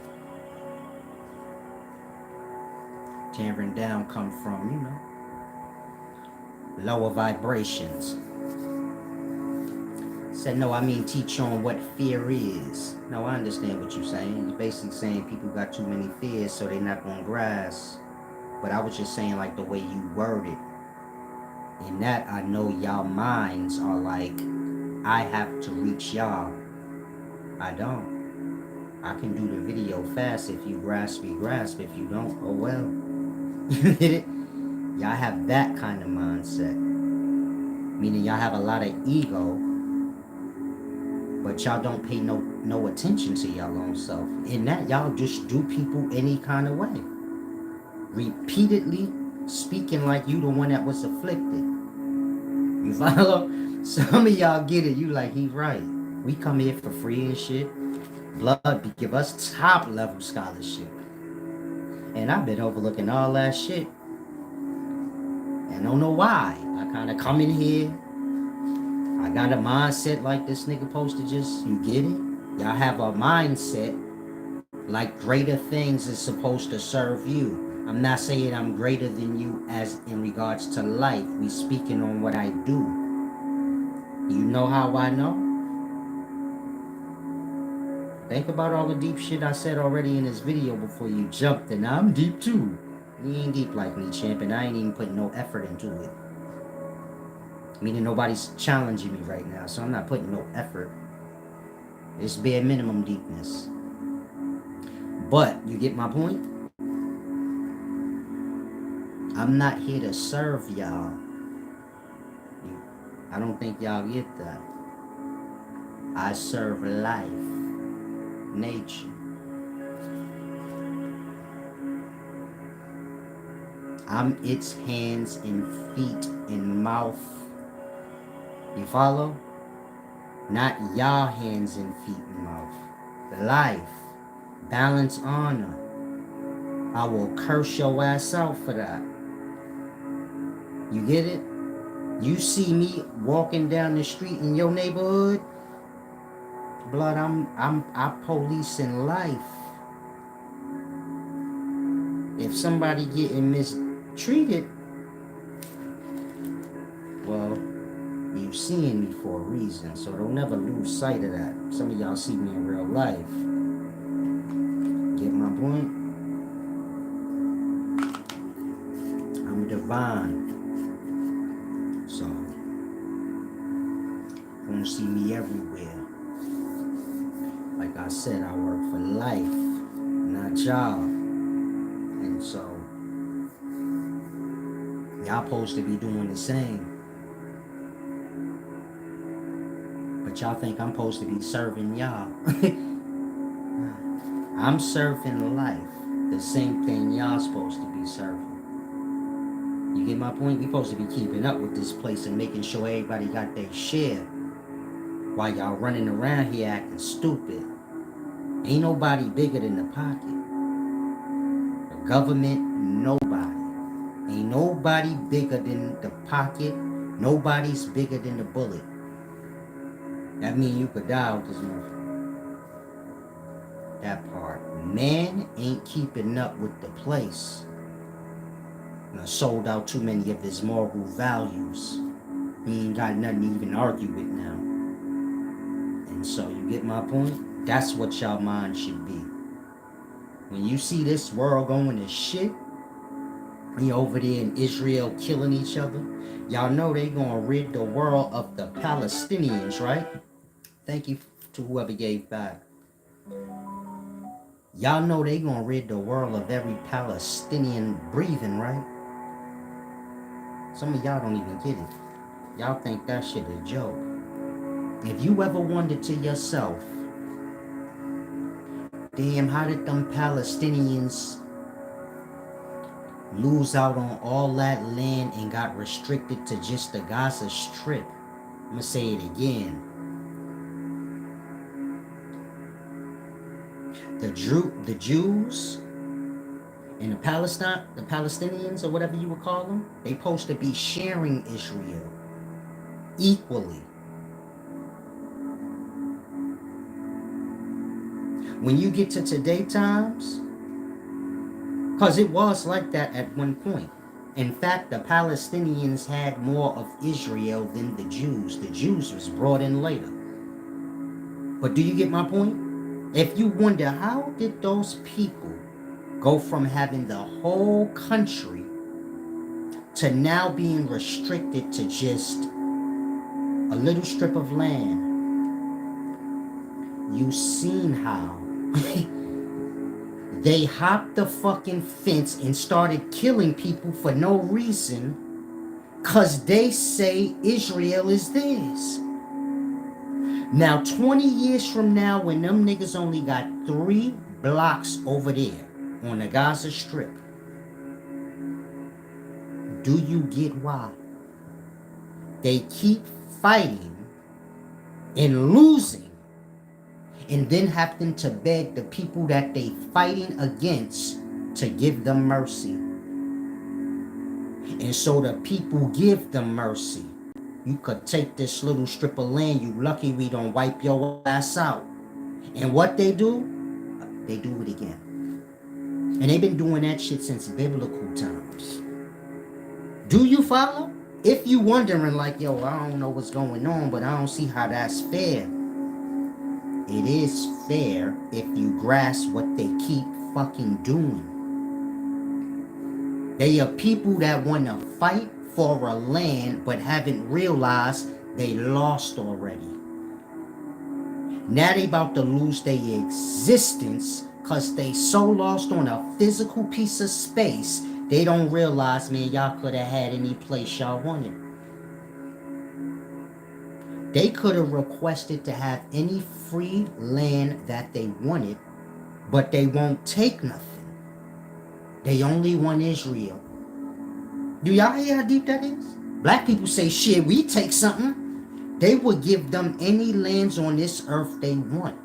A: Tearing down come from, lower vibrations. Said, no, I mean teach on what fear is. No, I understand what you're saying. You're basically saying people got too many fears, so they're not going to grasp. But I was just saying like the way you word it. In that, I know y'all minds are like, I have to reach y'all. I don't. I can do the video fast. If you grasp, you grasp. If you don't, oh well. Y'all have that kind of mindset. Meaning y'all have a lot of ego, but y'all don't pay no attention to y'all own self. In that, y'all just do people any kind of way. Repeatedly speaking like you the one that was afflicted. You follow? Some of y'all get it. You like, he's right. We come here for free and shit. Blood give us top level scholarship. And I've been overlooking all that shit. And I don't know why. I kind of come in here. I got a mindset like this nigga posted just, you get it? Y'all have a mindset like greater things is supposed to serve you. I'm not saying I'm greater than you as in regards to life. We speaking on what I do. You know how I know? Think about all the deep shit I said already in this video before you jumped, and I'm deep too. You ain't deep like me, champ, and I ain't even putting no effort into it. Meaning nobody's challenging me right now, so I'm not putting no effort. It's bare minimum deepness. But, you get my point? I'm not here to serve y'all. I don't think y'all get that. I serve life, nature. I'm its hands and feet and mouth. You follow? Not y'all hands and feet and mouth. Life, balance, honor. I will curse your ass out for that. You get it? You see me walking down the street in your neighborhood, blood, I policing life. If somebody getting mistreated, well, you seeing me for a reason, so don't never lose sight of that. Some of y'all see me in real life. Get my point? I'm divine. So, you won't see me everywhere. Like I said, I work for life, not job. And so, y'all supposed to be doing the same. But y'all think I'm supposed to be serving y'all. I'm serving life. The same thing y'all supposed to be serving. You get my point? We supposed to be keeping up with this place and making sure everybody got their share. While y'all running around here acting stupid. Ain't nobody bigger than the pocket. The government, nobody. Ain't nobody bigger than the pocket. Nobody's bigger than the bullet. That means you could die with this motherfucker. That part. Man ain't keeping up with the place. And sold out too many of his moral values. He ain't got nothing to even argue with now. And so you get my point? That's what y'all mind should be. When you see this world going to shit, we over there in Israel killing each other, y'all know they gonna rid the world of the Palestinians, right? Thank you to whoever gave back. Y'all know they gonna rid the world of every Palestinian breathing, right? Some of y'all don't even get it. Y'all think that shit a joke. If you ever wondered to yourself, damn, how did them Palestinians lose out on all that land and got restricted to just the Gaza Strip? I'm gonna say it again. The Jews and the Palestinians, or whatever you would call them, they supposed to be sharing Israel equally. When you get to today times, because it was like that at one point. In fact, the Palestinians had more of Israel than the Jews. The Jews was brought in later. But do you get my point? If you wonder, how did those people go from having the whole country to now being restricted to just a little strip of land? You seen how they hopped the fucking fence and started killing people for no reason, cause they say Israel is theirs. Now 20 years from now, when them niggas only got 3 blocks over there on the Gaza Strip, do you get why? They keep fighting and losing, and then having to beg the people that they fighting against to give them mercy. And so the people give them mercy. You could take this little strip of land, you lucky we don't wipe your ass out. And what they do it again. And they've been doing that shit since biblical times. Do you follow? If you wondering like, yo, I don't know what's going on, but I don't see how that's fair. It is fair if you grasp what they keep fucking doing. They are people that want to fight for a land but haven't realized they lost already. Now they about to lose their existence because they so lost on a physical piece of space, they don't realize, man, y'all could have had any place y'all wanted. They could have requested to have any free land that they wanted, but they won't take nothing. They only want Israel. Do y'all hear how deep that is? Black people say, shit, we take something. They would give them any lands on this earth they want.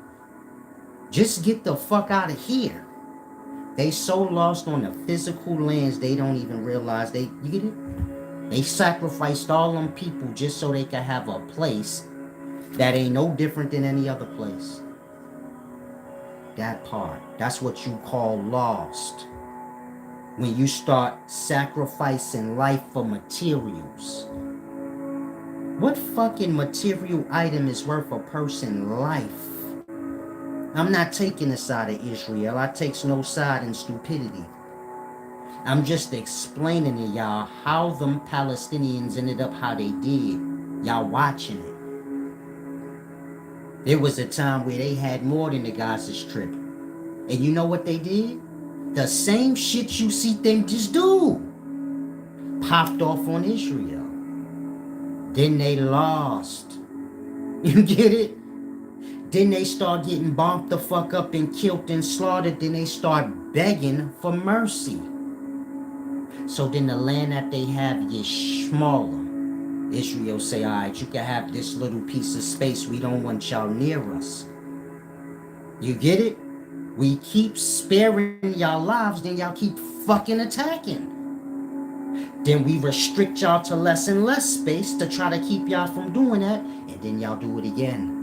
A: Just get the fuck out of here. They so lost on the physical lands they don't even realize you get it? They sacrificed all them people just so they could have a place that ain't no different than any other place. That part. That's what you call lost. When you start sacrificing life for materials. What fucking material item is worth a person's life? I'm not taking the side of Israel. I takes no side in stupidity. I'm just explaining to y'all how them Palestinians ended up how they did. Y'all watching it. There was a time where they had more than the Gaza Strip. And you know what they did? The same shit you see them just do. Popped off on Israel. Then they lost. You get it? Then they start getting bombed the fuck up and killed and slaughtered. Then they start begging for mercy. So then the land that they have gets smaller. Israel say, all right, you can have this little piece of space. We don't want y'all near us. You get it? We keep sparing y'all lives, then y'all keep fucking attacking. Then we restrict y'all to less and less space to try to keep y'all from doing that, and then y'all do it again.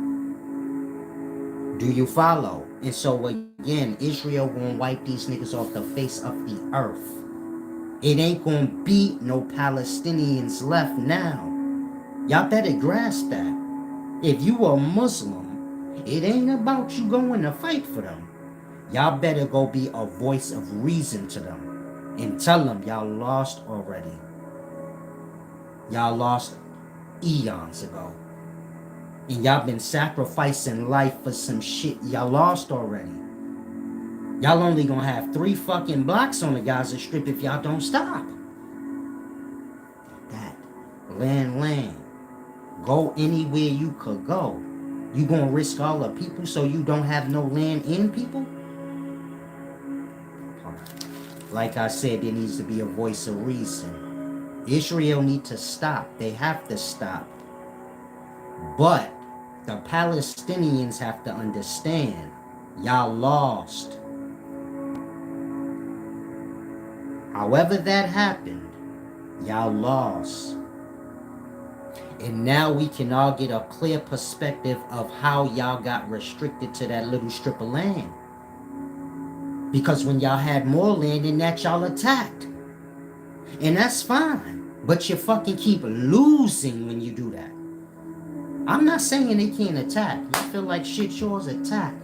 A: Do you follow? And so again, Israel gonna wipe these niggas off the face of the earth. It ain't gonna be no Palestinians left now. Y'all better grasp that. If you are Muslim, it ain't about you going to fight for them. Y'all better go be a voice of reason to them and tell them y'all lost already. Y'all lost eons ago. And y'all been sacrificing life for some shit y'all lost already. Y'all only gonna have 3 fucking blocks on the Gaza Strip if y'all don't stop. That. Land. Go anywhere you could go. You gonna risk all the people so you don't have no land in people? Like I said, there needs to be a voice of reason. Israel need to stop. They have to stop. But the Palestinians have to understand, y'all lost. However that happened, y'all lost. And now we can all get a clear perspective of how y'all got restricted to that little strip of land. Because when y'all had more land than that, y'all attacked. And that's fine. But you fucking keep losing when you do that. I'm not saying they can't attack. You feel like shit, yours attack.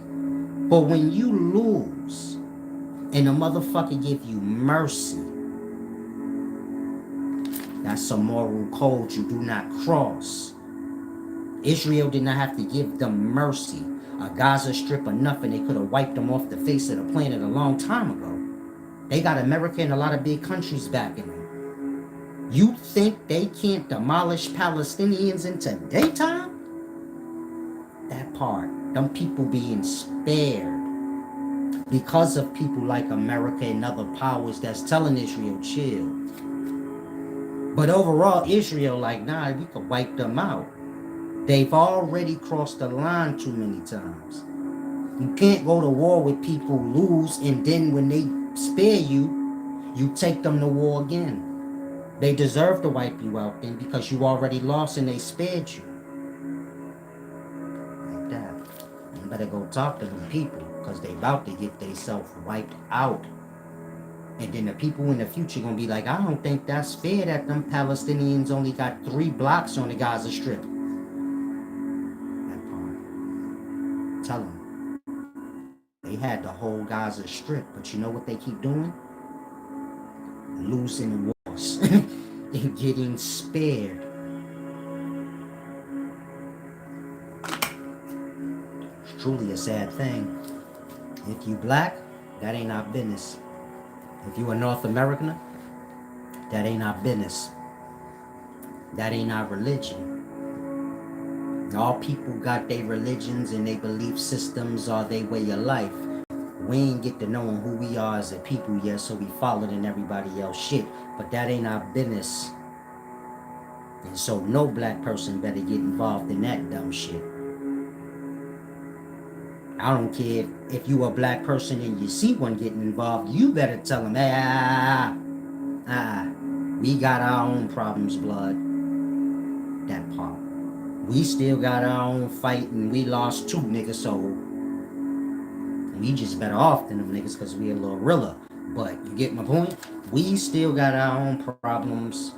A: But when you lose and a motherfucker give you mercy, that's a moral code you do not cross. Israel did not have to give them mercy. A Gaza Strip enough and they could have wiped them off the face of the planet a long time ago. They got America and a lot of big countries backing them. You think they can't demolish Palestinians in today's time? That part. Them people being spared. Because of people like America and other powers that's telling Israel chill. But overall, Israel like, nah, we could wipe them out. They've already crossed the line too many times. You can't go to war with people, lose, and then when they spare you, you take them to war again. They deserve to wipe you out then because you already lost and they spared you. Like that. You better go talk to them people because they about to get themselves wiped out. And then the people in the future gonna be like, I don't think that's fair that them Palestinians only got 3 blocks on the Gaza Strip. That part. Tell them they had the whole Gaza Strip, but you know what they keep doing? Losing wars and getting spared. It's truly a sad thing. If you black, that ain't our business. If you a North American, that ain't our business. That ain't our religion. All people got their religions and their belief systems or their way of life. We ain't get to knowing who we are as a people yet, so we following everybody else shit. But that ain't our business. And so no black person better get involved in that dumb shit. I don't care if you a black person and you see one getting involved, you better tell them, we got our own problems, blood. That part. We still got our own fight and we lost 2 niggas, so we just better off than them niggas because we a little realer. But you get my point? We still got our own problems.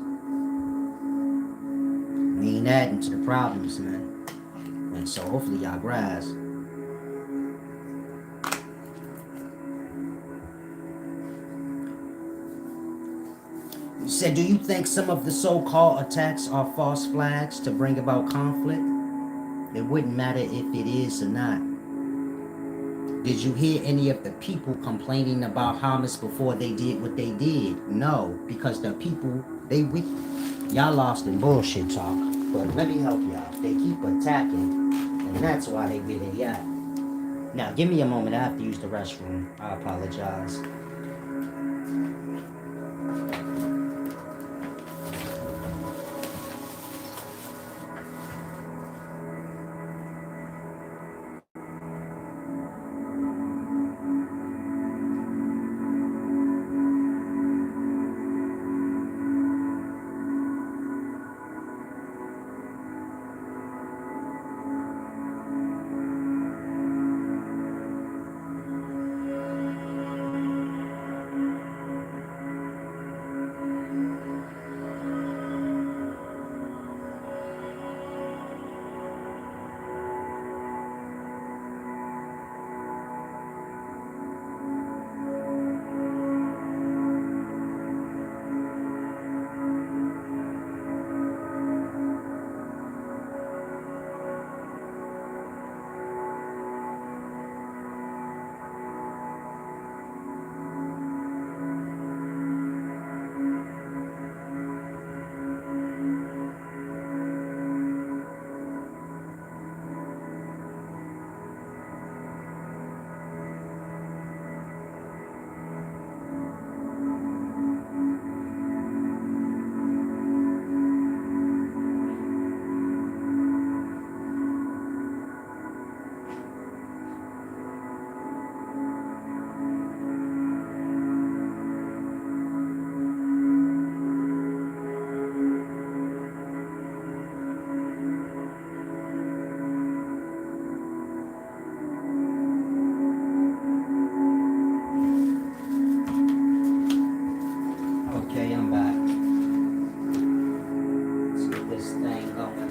A: We ain't adding to the problems, man. And so hopefully y'all grasp. You said, do you think some of the so-called attacks are false flags to bring about conflict? It wouldn't matter if it is or not. Did you hear any of the people complaining about Hamas before they did what they did? No, because the people, they weak. Y'all lost in bullshit talk. But let me help y'all. They keep attacking, and that's why they where they at. Now, give me a moment. I have to use the restroom. I apologize. Okay, I'm back. Let's get this thing going.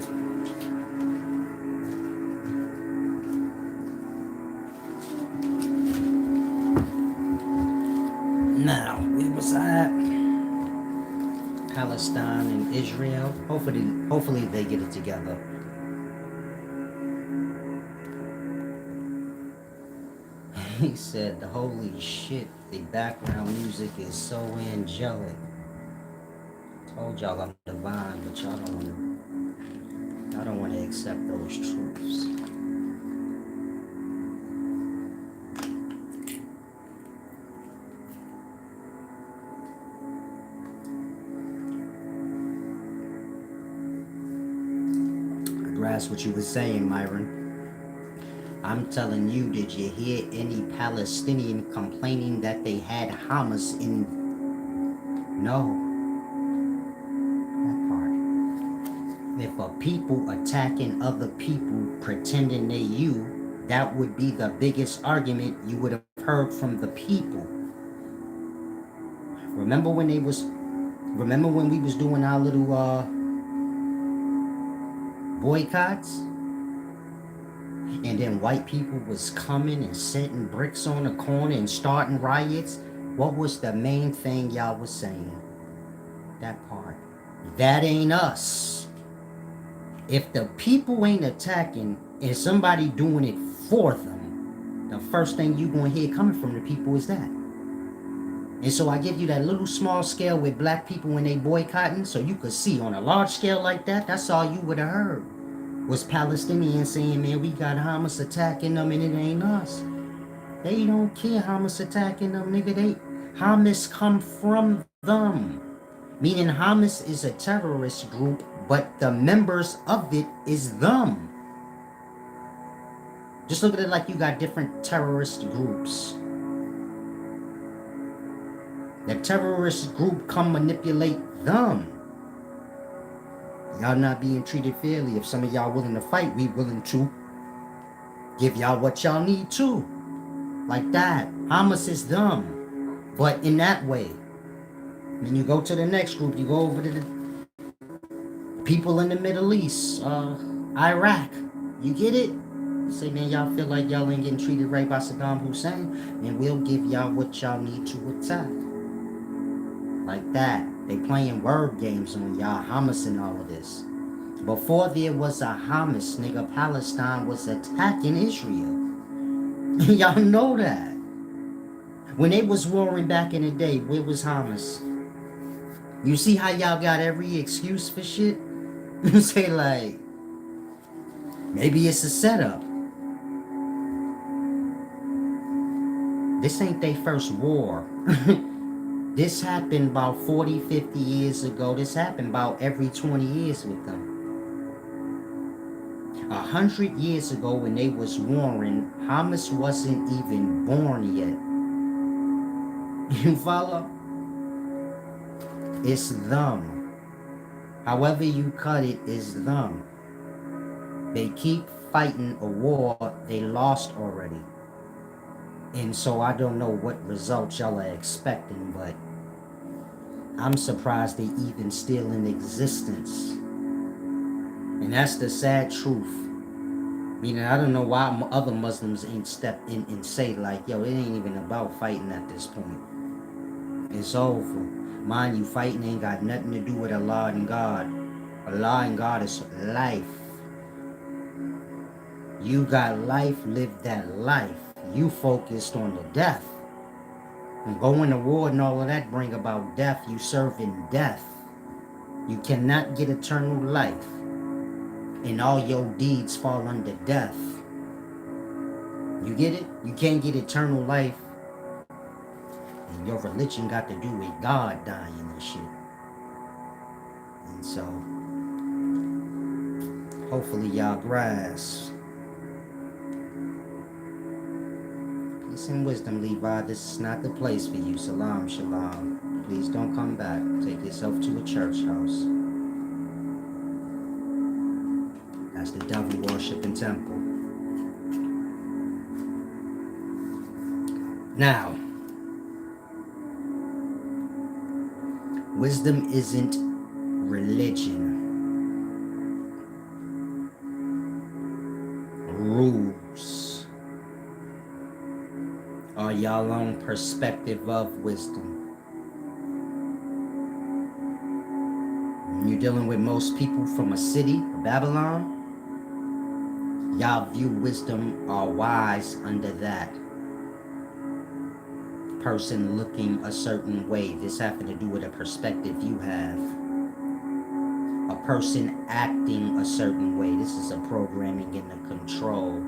A: Now, where was I at? Palestine and Israel. Hopefully they get it together. He said, the holy shit, the background music is so angelic. Told y'all I'm divine, but y'all don't want to accept those truths. I grasp what you were saying, Myron. I'm telling you, did you hear any Palestinian complaining that they had Hamas in? No. If a people attacking other people pretending they you, that would be the biggest argument you would have heard from the people. Remember when they was remember when we was doing our little boycotts? And then white people was coming and setting bricks on the corner and starting riots. What was the main thing y'all was saying? That part. That ain't us. If the people ain't attacking and somebody doing it for them, the first thing you gonna hear coming from the people is that. And so I give you that little small scale with black people when they boycotting, so you could see on a large scale like that, that's all you would have heard. Was Palestinians saying, man, we got Hamas attacking them and it ain't us. They don't care Hamas attacking them, nigga. Hamas come from them. Meaning Hamas is a terrorist group, but the members of it is them. Just look at it like you got different terrorist groups. The terrorist group come manipulate them. Y'all not being treated fairly. If some of y'all willing to fight, we willing to give y'all what y'all need too. Like that. Hamas is them. But in that way. Then you go to the next group. You go over to the people in the Middle East. Iraq. You get it? You say, man, y'all feel like y'all ain't getting treated right by Saddam Hussein? And we'll give y'all what y'all need to attack. Like that. They playing word games on y'all, Hamas and all of this. Before there was a Hamas, nigga, Palestine was attacking Israel. Y'all know that. When they was warring back in the day, where was Hamas? You see how y'all got every excuse for shit? You say like, maybe it's a setup. This ain't their first war. This happened about 40, 50 years ago. This happened about every 20 years with them. 100 years ago when they was warring, Hamas wasn't even born yet. You follow? It's them. However you cut it, is them. They keep fighting a war they lost already. And so I don't know what results y'all are expecting, but I'm surprised they even still in existence. And that's the sad truth. Meaning, I don't know why other Muslims ain't step in and say like, yo, it ain't even about fighting at this point. It's over. Mind you, fighting ain't got nothing to do with Allah and God. Allah and God is life. You got life, live that life. You focused on the death. And going to war and all of that bring about death. You serving death. You cannot get eternal life. And all your deeds fall under death. You get it? You can't get eternal life. And your religion got to do with God dying and shit. And so, hopefully y'all grasp. Peace and wisdom, Levi. This is not the place for you. Salam, shalom. Please don't come back. Take yourself to a church house. That's the devil worshiping temple. Now, wisdom isn't religion. Rules are y'all own perspective of wisdom. When you're dealing with most people from a city, Babylon, y'all view wisdom or wise under that. Person looking a certain way. This having to do with a perspective you have. A person acting a certain way. This is a programming and a control.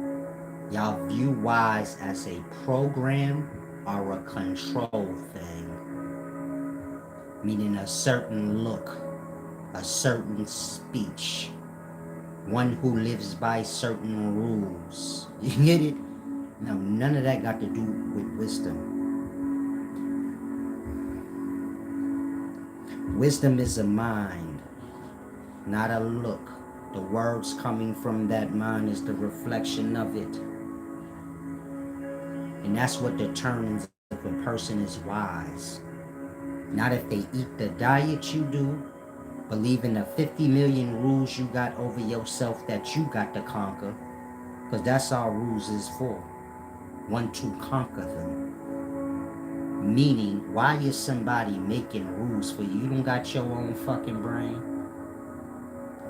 A: Y'all view wise as a program or a control thing. Meaning a certain look, a certain speech. One who lives by certain rules. You get it? Now, none of that got to do with wisdom. Wisdom is a mind, not a look. The words coming from that mind is the reflection of it. And that's what determines if a person is wise. Not if they eat the diet you do, believe in the 50 million rules you got over yourself that you got to conquer. Because that's all rules is for. One, to conquer them. Meaning, why is somebody making rules for you? You don't got your own fucking brain?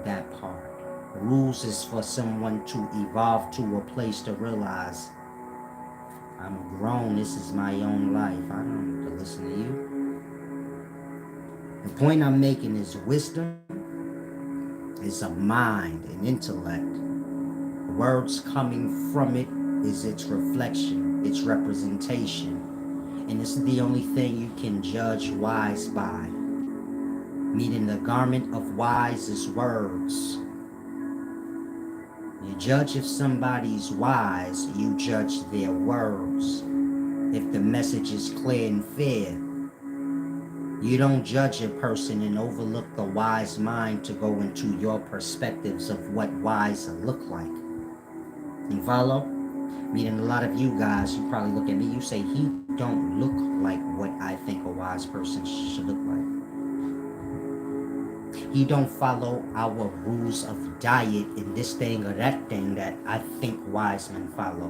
A: That part. Rules is for someone to evolve to a place to realize, I'm grown, this is my own life. I don't need to listen to you. The point I'm making is wisdom is a mind, an intellect. Words coming from it is its reflection, its representation. And this is the only thing you can judge wise by. Meaning the garment of wise is words. You judge if somebody's wise, you judge their words. If the message is clear and fair, you don't judge a person and overlook the wise mind to go into your perspectives of what wise look like. You follow? Meaning a lot of you guys, you probably look at me, you say, he don't look like what I think a wise person should look like. He don't follow our rules of diet in this thing or that thing that I think wise men follow.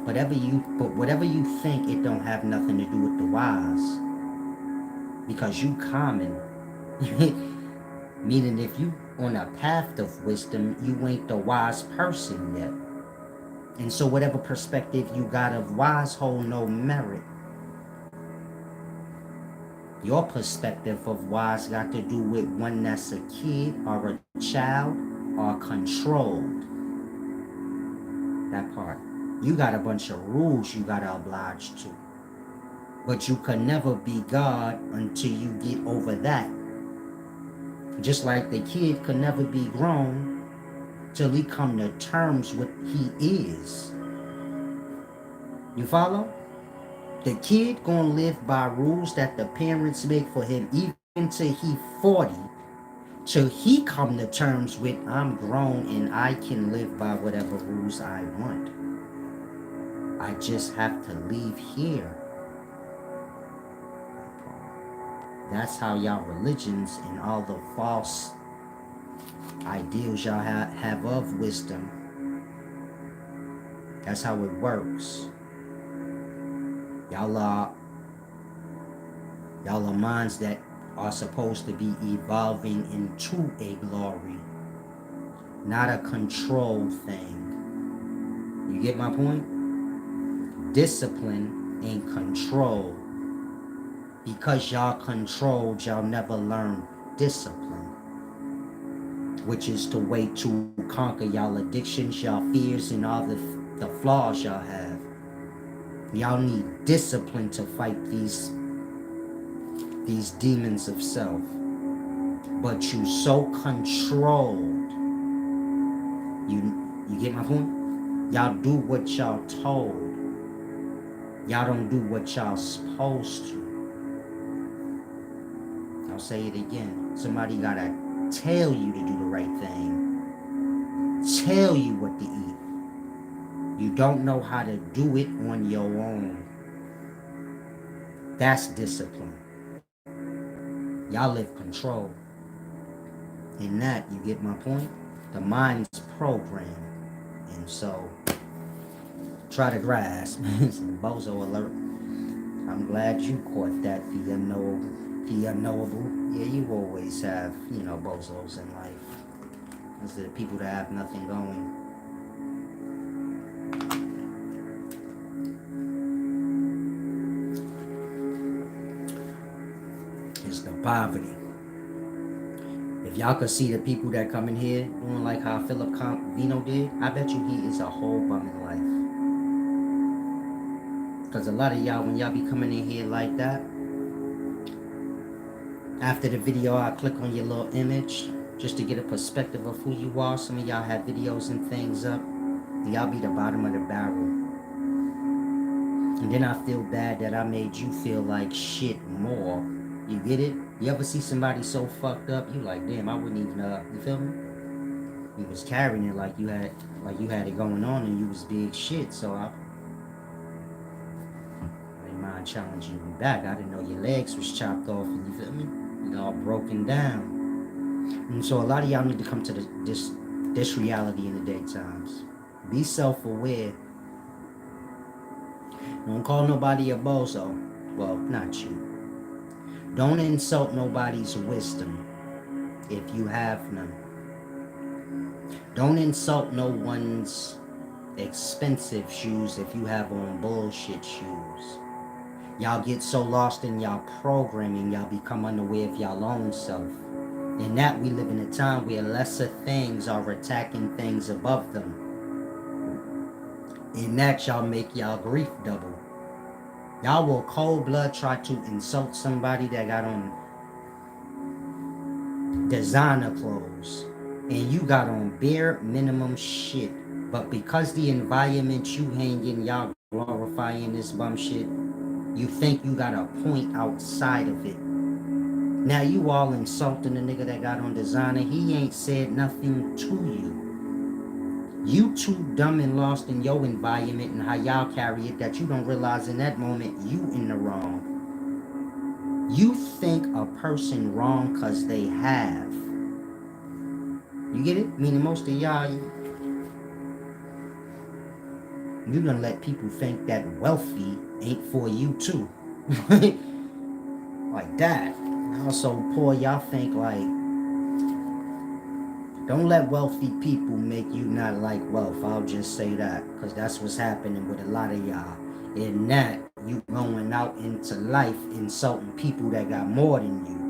A: Whatever you think, it don't have nothing to do with the wise. Because you common. Meaning if you on a path of wisdom, you ain't the wise person yet. And so whatever perspective you got of wise hold no merit. Your perspective of wise got to do with one that's a kid or a child or controlled. That part. You got a bunch of rules you gotta oblige to. But you can never be God until you get over that. Just like the kid could never be grown till he come to terms with he is. You follow? The kid gonna live by rules that the parents make for him even till he 40. Till he come to terms with, I'm grown and I can live by whatever rules I want. I just have to leave here. That's how y'all religions and all the false ideals y'all have of wisdom. That's how it works. Y'all are minds that are supposed to be evolving into a glory, not a control thing. You get my point? Discipline and control. Because y'all controlled, y'all never learn discipline, which is the way to conquer y'all addictions, y'all fears, and all the flaws y'all have. Y'all need discipline to fight these demons of self. But you so controlled. You get my point? Y'all do what y'all told. Y'all don't do what y'all supposed to. I'll say it again. Somebody gotta tell you to do the right thing. Tell you what to eat. You don't know how to do it on your own. That's discipline. Y'all live control. In that, you get my point? The mind's programmed. And so, try to grasp. Bozo alert. I'm glad you caught that, the unknowable. Yeah, you always have, bozos in life. Those are the people that have nothing going. It's the poverty. If y'all could see the people that come in here doing like how Philip Vino did, I bet you he is a whole bum in life. Because a lot of y'all, when y'all be coming in here like that, after the video, I click on your little image just to get a perspective of who you are. Some of y'all have videos and things up. And y'all be the bottom of the barrel. And then I feel bad that I made you feel like shit more. You get it? You ever see somebody so fucked up, you like, damn, I wouldn't even, you feel me? You was carrying it like you had it going on and you was big shit, so I didn't mind not challenging you back. I didn't know your legs was chopped off and you feel me? You all broken down. And so a lot of y'all need to come to this reality in the daytimes. Be self-aware. Don't call nobody a bozo. Well, not you. Don't insult nobody's wisdom if you have none. Don't insult no one's expensive shoes if you have on bullshit shoes. Y'all get so lost in y'all programming, y'all become unaware of y'all own self. In that, we live in a time where lesser things are attacking things above them. In that, y'all make y'all grief double. Y'all will cold blood try to insult somebody that got on designer clothes and you got on bare minimum shit. But because the environment you hang in, y'all glorifying this bum shit, you think you got a point outside of it. Now you all insulting the nigga that got on designer. He ain't said nothing to you. You too dumb and lost in your environment and how y'all carry it that you don't realize in that moment you in the wrong. You think a person wrong cause they have. You get it? Meaning most of y'all, you gonna let people think that wealthy ain't for you too. Like that. Also poor, y'all think like, don't let wealthy people make you not like wealth. I'll just say that. Because that's what's happening with a lot of y'all. In that, you going out into life insulting people that got more than you.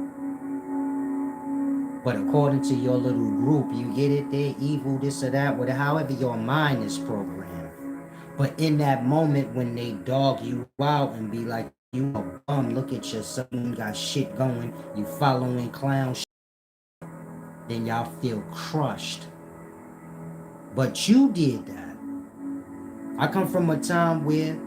A: But according to your little group, you get it, they're evil, this or that, whatever, however your mind is programmed. But in that moment when they dog you out and be like, you a bum, look at yourself, you got shit going, you following clown shit, then y'all feel crushed. But you did that. I come from a time where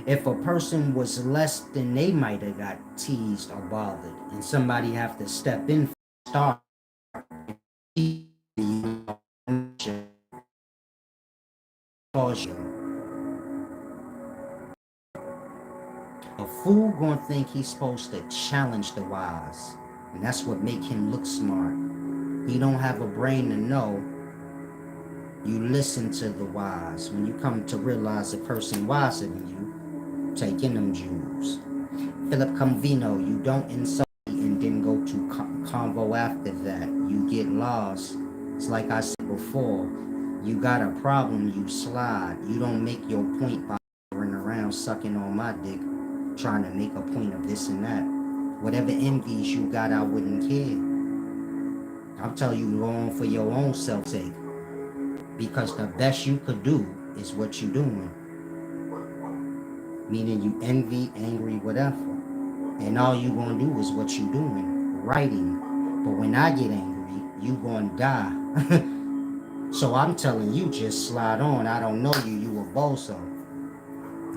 A: if a person was less than they might have got teased or bothered, and somebody have to step in, start a fool gonna think he's supposed to challenge the wise, and that's what make him look smart. He don't have a brain to know. You listen to the wise. When you come to realize a person wiser than you, take in them jewels. Philip Convino, you don't insult and then go to convo after that. You get lost. It's like I said before, you got a problem, you slide. You don't make your point by running around sucking on my dick, trying to make a point of this and that. Whatever envies you got, I wouldn't care. I'll tell you, go on for your own self's sake. Because the best you could do is what you're doing. Meaning you envy, angry, whatever. And all you gonna do is what you doing, writing. But when I get angry, you gonna die. So I'm telling you, just slide on. I don't know you, you a bozo.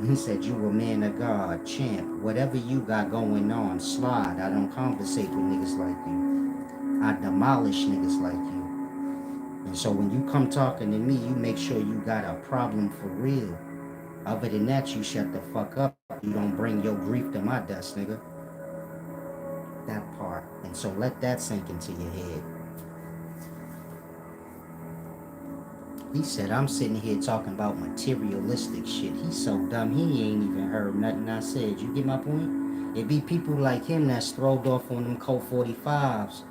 A: He said you a man of God, champ. Whatever you got going on, slide. I don't conversate with niggas like you. I demolish niggas like you. And so when you come talking to me, you make sure you got a problem for real. Other than that, you shut the fuck up. You don't bring your grief to my desk, nigga. That part. And so let that sink into your head. He said, I'm sitting here talking about materialistic shit. He's so dumb, he ain't even heard nothing I said. You get my point? It be people like him that's throwed off on them Colt 45s,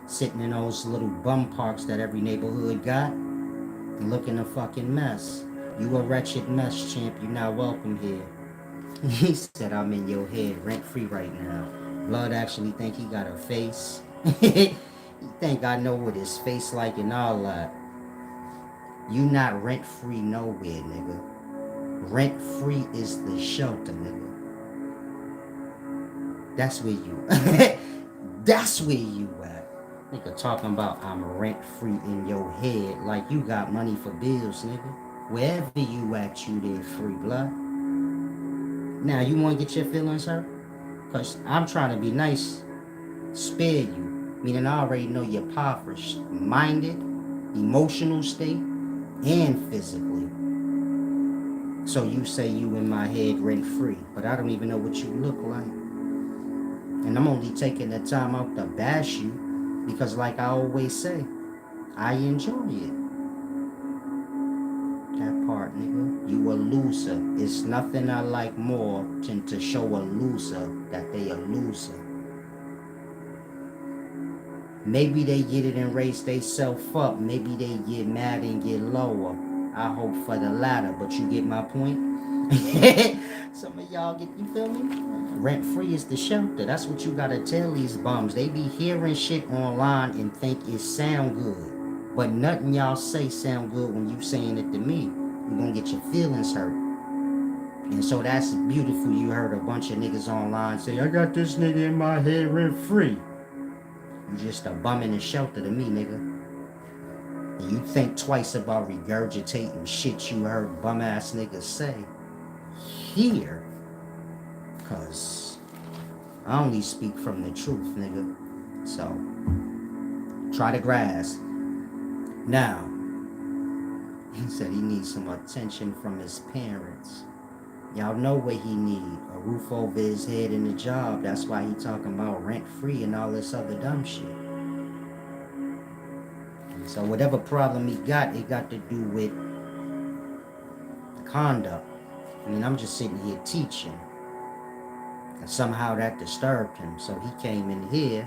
A: sitting in those little bum parks that every neighborhood got, and looking a fucking mess. You a wretched mess, champ. You're not welcome here. He said, I'm in your head, rent-free right now. Blood actually think he got a face. He think I know what his face like and all that. You not rent-free nowhere, nigga. Rent-free is the shelter, nigga. That's where you that's where you at. Nigga talking about I'm rent-free in your head like you got money for bills, nigga. Wherever you at, you there free, blood. Now, you want to get your feelings hurt? Because I'm trying to be nice, spare you. Meaning I already know your impoverished, minded, emotional state, and physically. So you say you in my head rent free, but I don't even know what you look like. And I'm only taking the time out to bash you because, like I always say, I enjoy it. That part, nigga. You a loser. It's nothing I like more than to show a loser that they a loser. Maybe they get it and raise they self up. Maybe they get mad and get lower. I hope for the latter, but you get my point? Some of y'all get, you feel me? Rent free is the shelter. That's what you gotta tell these bums. They be hearing shit online and think it sound good. But nothing y'all say sound good when you saying it to me. You gonna get your feelings hurt. And so that's beautiful. You heard a bunch of niggas online say, I got this nigga in my head rent free. You just a bum in the shelter to me, nigga. And you think twice about regurgitating shit you heard bum ass niggas say here. Cause I only speak from the truth, nigga. So try to grasp. Now, he said he needs some attention from his parents. Y'all know what he need. A roof over his head and a job. That's why he talking about rent free and all this other dumb shit. So whatever problem he got, it got to do with conduct. I mean, I'm just sitting here teaching. And somehow that disturbed him. So he came in here.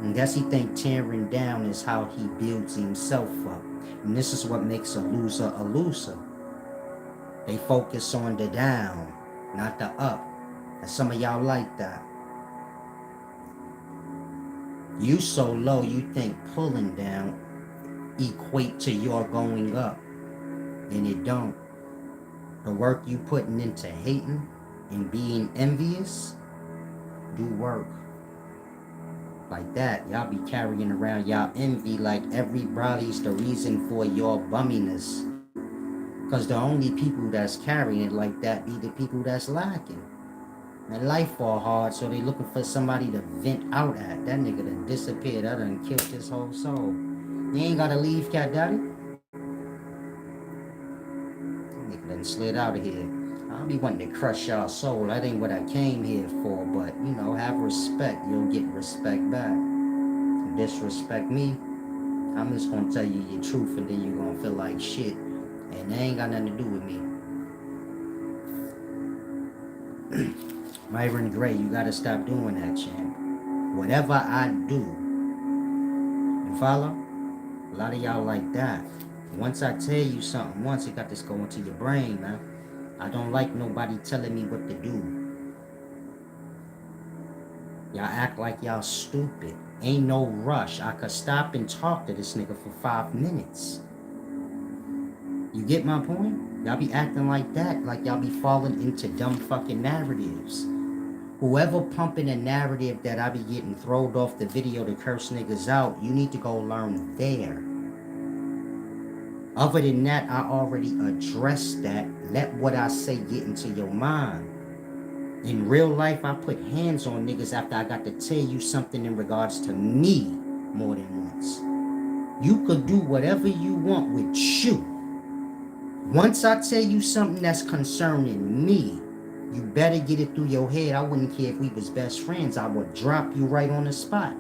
A: And guess he think tearing down is how he builds himself up. And this is what makes a loser a loser. They focus on the down, not the up. And some of y'all like that. You so low, you think pulling down equate to your going up. And it don't. The work you putting into hating and being envious, do work. Like that, y'all be carrying around y'all envy like everybody's the reason for your bumminess. Because the only people that's carrying it like that be the people that's lacking. And life fall hard, so they looking for somebody to vent out at. That nigga done disappeared. That done killed his whole soul. You ain't gotta leave, cat daddy. That nigga done slid out of here. I'll be wanting to crush y'all soul. That ain't what I came here for. But, you know, have respect. You'll get respect back. You disrespect me, I'm just gonna tell you your truth, and then you're gonna feel like shit. And they ain't got nothing to do with me. Myron Gray, you gotta stop doing that, champ. Whatever I do, you follow? A lot of y'all like that. Once I tell you something once, it got this going to your brain, man. I don't like nobody telling me what to do. Y'all act like y'all stupid. Ain't no rush. I could stop and talk to this nigga for 5 minutes. You get my point? Y'all be acting like that, like y'all be falling into dumb fucking narratives. Whoever pumping a narrative that I be getting thrown off the video to curse niggas out, you need to go learn there. Other than that, I already addressed that. Let what I say get into your mind. In real life, I put hands on niggas after I got to tell you something in regards to me more than once. You could do whatever you want with you. Once I tell you something that's concerning me, you better get it through your head. I wouldn't care if we was best friends. I would drop you right on the spot.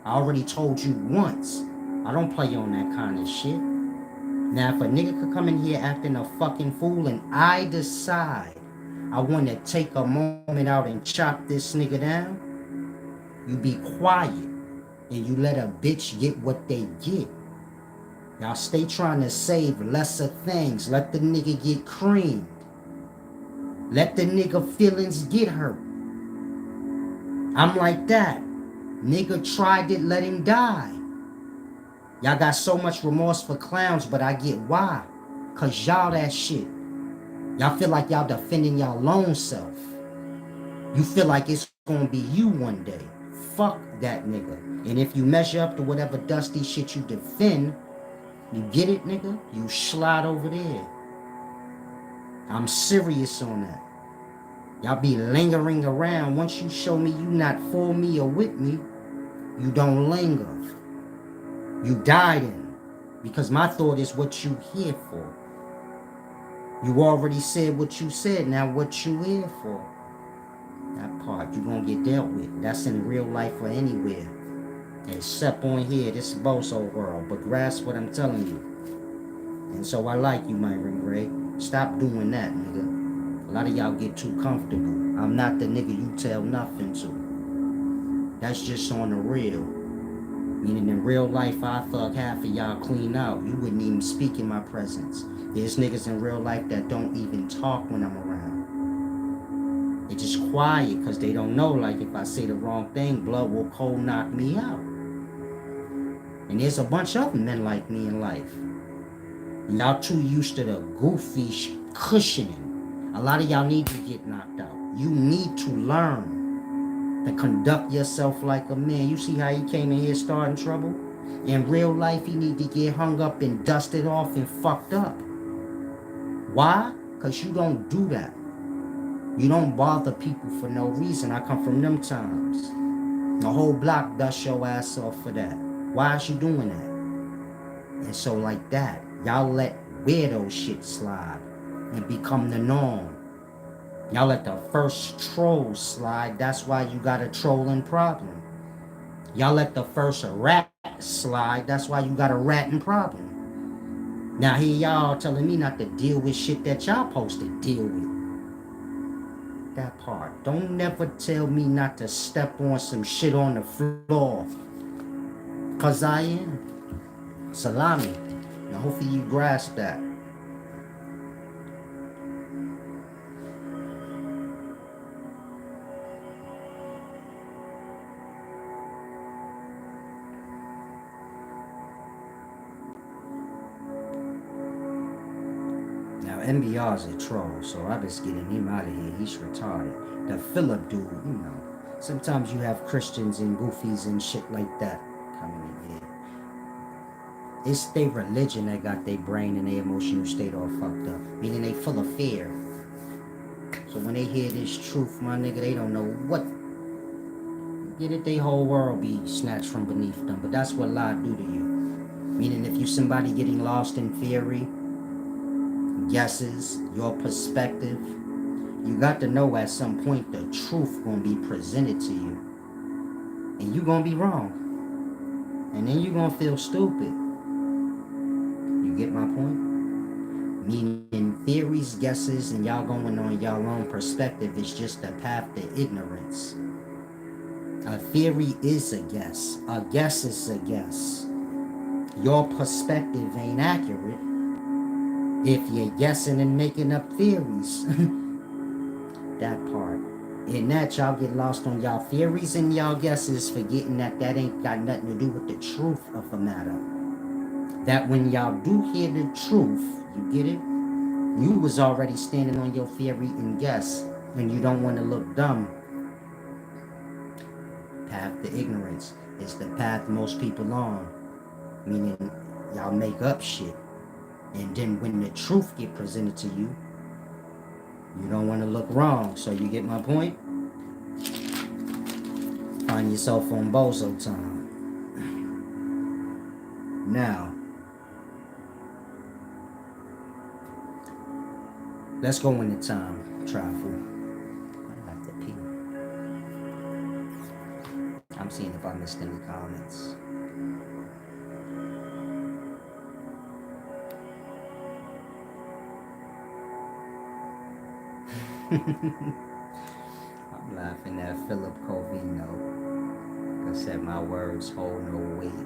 A: I already told you once. I don't play on that kind of shit. Now, if a nigga could come in here acting a fucking fool and I decide I want to take a moment out and chop this nigga down, you be quiet and you let a bitch get what they get. Y'all stay trying to save lesser things. Let the nigga get creamed. Let the nigga feelings get hurt. I'm like that. Nigga tried it, let him die. Y'all got so much remorse for clowns, but I get why. Cause y'all that shit. Y'all feel like y'all defending y'all lone self. You feel like it's gonna be you one day. Fuck that nigga. And if you measure up to whatever dusty shit you defend, you get it, nigga? You slide over there. I'm serious on that. Y'all be lingering around. Once you show me you not for me or with me, you don't linger. You died in. Because my thought is what you here for. You already said what you said. Now what you here for? That part you gonna get dealt with. That's in real life or anywhere. Except on here, this bozo world. But grasp what I'm telling you. And so I like you, Myron Gray. Stop doing that, nigga. A lot of y'all get too comfortable. I'm not the nigga you tell nothing to. That's just on the real. Meaning in real life, I thug half of y'all clean out. You wouldn't even speak in my presence. There's niggas in real life that don't even talk when I'm around. They just quiet because they don't know, like, if I say the wrong thing, blood will cold knock me out. And there's a bunch of men like me in life. Y'all too used to the goofy cushioning. A lot of y'all need to get knocked out. You need to learn to conduct yourself like a man. You see how he came in here starting trouble? In real life, he need to get hung up and dusted off and fucked up. Why? Because you don't do that. You don't bother people for no reason. I come from them times. The whole block dust your ass off for that. Why is you doing that? And so like that, y'all let weirdo shit slide and become the norm. Y'all let the first troll slide. That's why you got a trolling problem. Y'all let the first rat slide. That's why you got a ratting problem. Now here y'all telling me not to deal with shit that y'all supposed to deal with. That part. Don't never tell me not to step on some shit on the floor. Cause I am. Salami. Now hopefully you grasp that. Now NBR's a troll, so I'm just getting him out of here. He's retarded. The Philip dude, you know. Sometimes you have Christians and goofies and shit like that coming in here. It's their religion that got their brain and their emotional state all fucked up. Meaning they full of fear. So when they hear this truth, my nigga, they don't know what. Get it? They whole world be snatched from beneath them. But that's what lie do to you. Meaning if you somebody getting lost in theory, guesses, your perspective, you got to know at some point the truth gonna be presented to you. And you gonna be wrong. And then you gonna feel stupid. You get my point? Meaning theories, guesses, and y'all going on y'all own perspective is just a path to ignorance. A theory is a guess. A guess is a guess. Your perspective ain't accurate if you're guessing and making up theories. That part. In that, y'all get lost on y'all theories and y'all guesses, forgetting that that ain't got nothing to do with the truth of the matter. That when y'all do hear the truth, you get it? You was already standing on your theory and guess, and you don't want to look dumb. Path to ignorance is the path most people on. Meaning, y'all make up shit. And then when the truth get presented to you, you don't want to look wrong. So you get my point? Find yourself on bozo time. Now, let's go into time travel. I have to pee. I'm seeing if I missed any comments. I'm laughing at Philip Covino. I said my words hold no weight.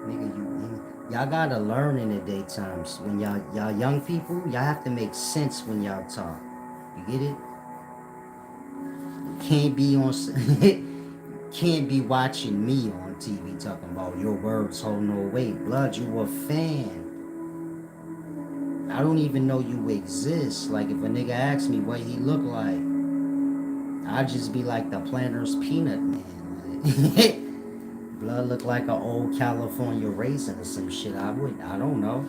A: Nigga, y'all gotta learn in the daytimes. When y'all young people, y'all have to make sense when y'all talk. You get it? You can't be on can't be watching me on TV talking about your words hold no weight. Blood, you a fan. I don't even know you exist. Like if a nigga asks me what he look like, I'd just be like the Planter's Peanut Man. Blood look like an old California raisin or some shit. I don't know.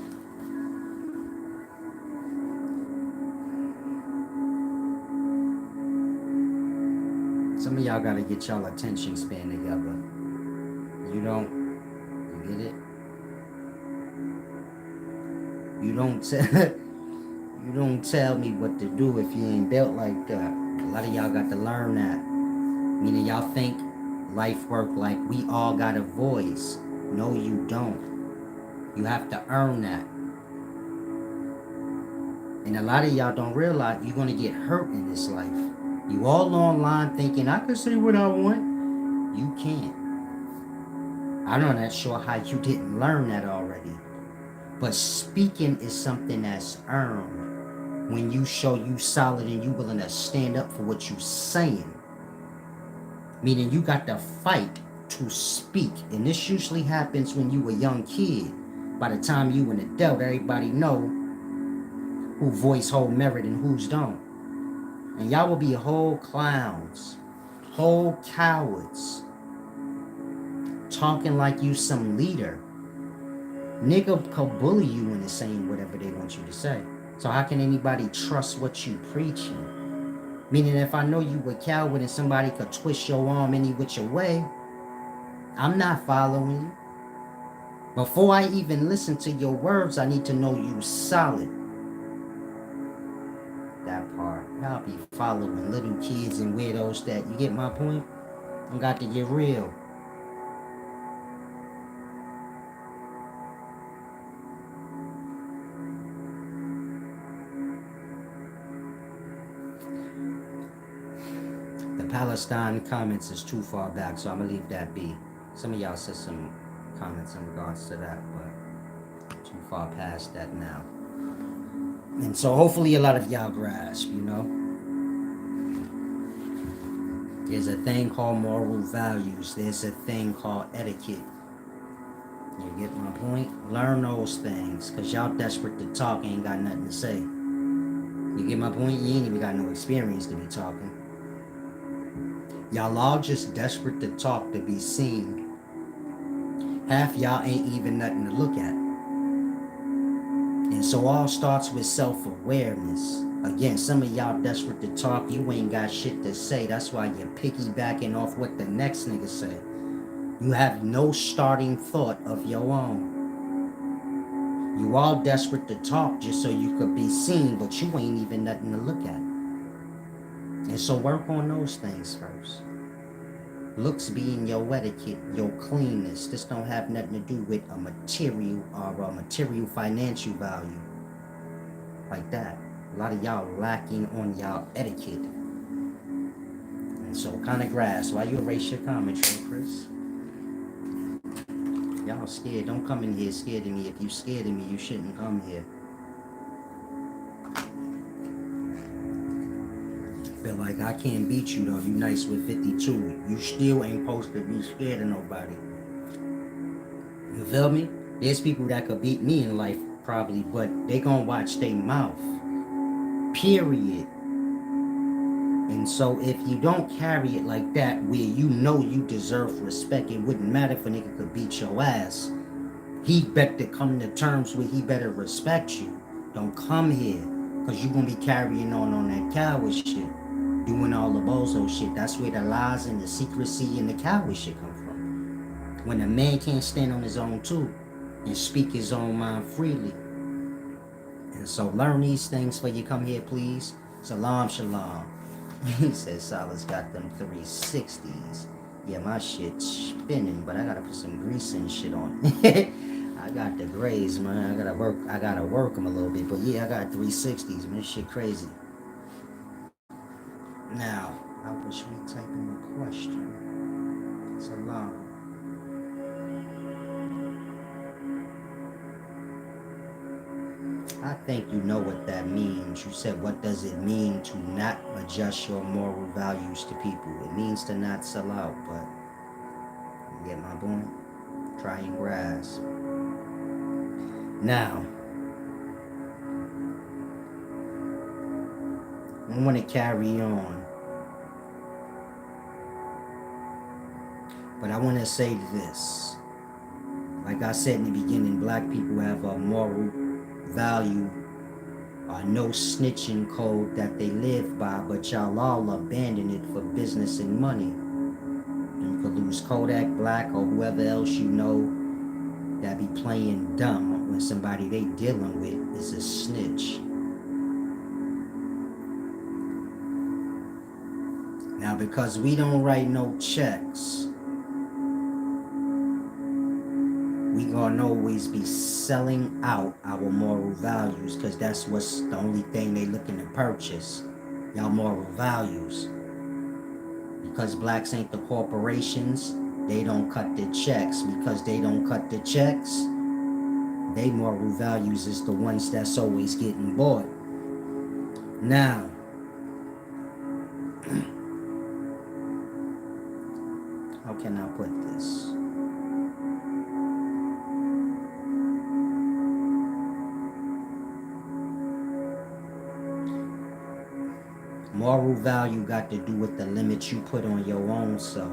A: Some of y'all gotta get y'all attention span together. You don't, you get it? You don't tell you don't tell me what to do if you ain't built like that. A lot of y'all got to learn that. Meaning y'all think life work like we all got a voice. No, you don't. You have to earn that. And a lot of y'all don't realize you're gonna get hurt in this life. You all online thinking I can say what I want. You can't. I'm not sure how you didn't learn that already. But speaking is something that's earned when you show you solid and you willing to stand up for what you saying. Meaning you got to fight to speak. And this usually happens when you a young kid. By the time you an adult, everybody know who voice hold merit and who's don't. And y'all will be whole clowns, whole cowards, talking like you some leader. Nigga could bully you into saying whatever they want you to say. So how can anybody trust what you preaching? Meaning if I know you a coward and somebody could twist your arm any which way, I'm not following you. Before I even listen to your words, I need to know you solid. That part. Y'all be following little kids and weirdos that, you get my point? I got to get real. The Palestine comments is too far back, so I'm gonna leave that be. Some of y'all said some comments in regards to that, but too far past that now. And so hopefully a lot of y'all grasp, you know. There's a thing called moral values. There's a thing called etiquette. You get my point? Learn those things, because y'all desperate to talk, ain't got nothing to say. You get my point? You ain't even got no experience to be talking. Y'all all just desperate to talk, to be seen. Half y'all ain't even nothing to look at. And so all starts with self-awareness. Again, some of y'all desperate to talk, you ain't got shit to say. That's why you're piggybacking off what the next nigga say. You have no starting thought of your own. You all desperate to talk just so you could be seen, but you ain't even nothing to look at. And so work on those things first. Looks being your etiquette, your cleanness. This don't have nothing to do with a material or a material financial value. Like that. A lot of y'all lacking on y'all etiquette. And so kind of grasp. Why you erase your commentary, Chris? Y'all scared. Don't come in here scared of me. If you scared of me, you shouldn't come here. Feel like I can't beat you though. You nice with 52. You still ain't supposed to be scared of nobody. You feel me? There's people that could beat me in life probably, but they gonna watch their mouth. Period. And so if you don't carry it like that, where you know you deserve respect, it wouldn't matter if a nigga could beat your ass. He better come to terms with he better respect you. Don't come here, because you gonna be carrying on that coward shit. Doing all the bozo shit. That's where the lies and the secrecy and the coward shit come from. When a man can't stand on his own too and speak his own mind freely. And so learn these things before you come here, please. Salam, shalom. He says Salah's got them 360s. Yeah, my shit's spinning, but I gotta put some grease and shit on it. I got the grays, man. I gotta work them a little bit. But yeah, I got 360s, man. This shit crazy. Now, I wish we type in a question. Salam. I think you know what that means. You said, what does it mean to not adjust your moral values to people? It means to not sell out, but you get my point? Try and grasp. Now, I want to carry on. But I want to say this. Like I said in the beginning, black people have a moral value, no snitching code that they live by, but y'all all abandon it for business and money. You could lose Kodak Black or whoever else you know that be playing dumb when somebody they dealing with is a snitch. Now, because we don't write no checks, we gonna always be selling out our moral values, because that's what's the only thing they looking to purchase, y'all moral values. Because blacks ain't the corporations, they don't cut the checks. Because they don't cut the checks, they moral values is the ones that's always getting bought. Now, how can I put this? Moral value got to do with the limits you put on your own self.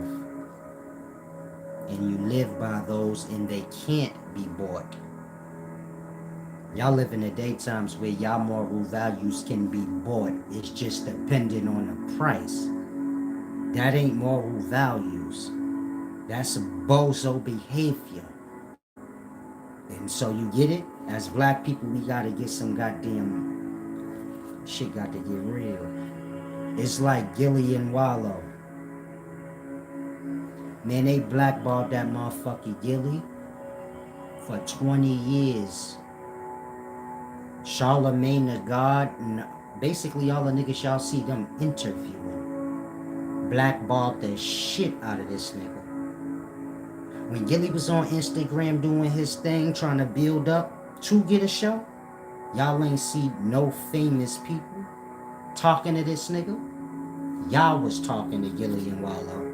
A: And you live by those, and they can't be bought. Y'all live in the daytimes where y'all moral values can be bought. It's just dependent on the price. That ain't moral values. That's bozo behavior. And so you get it? As black people, we gotta get some goddamn shit got to get real. It's like Gilly and Wallow. Man, they blackballed that motherfucker Gilly for 20 years. Charlemagne the God, and basically all the niggas y'all see them interviewing, blackballed the shit out of this nigga. When Gilly was on Instagram doing his thing, trying to build up to get a show, y'all ain't see no famous people talking to this nigga. Y'all was talking to Gilly and Wallow.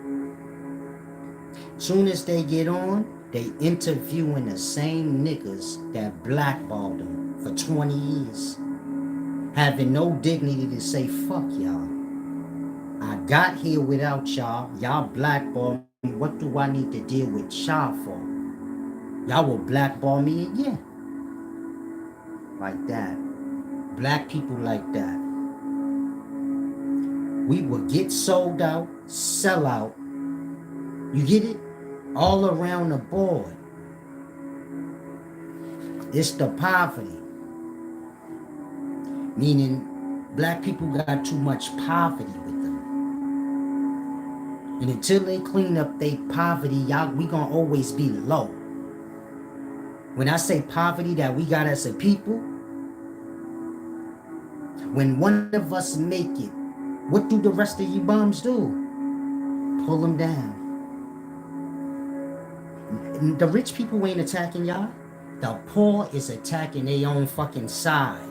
A: Soon as they get on, they interviewing the same niggas that blackballed them for 20 years. Having no dignity to say, fuck y'all. I got here without y'all. Y'all blackballed me. What do I need to deal with y'all for? Y'all will blackball me again. Like that. Black people like that. We will get sold out, sell out. You get it? All around the board. It's the poverty. Meaning, black people got too much poverty with them. And until they clean up their poverty, y'all, we gonna always be low. When I say poverty that we got as a people, when one of us make it, what do the rest of you bums do? Pull them down. The rich people ain't attacking y'all. The poor is attacking their own fucking side.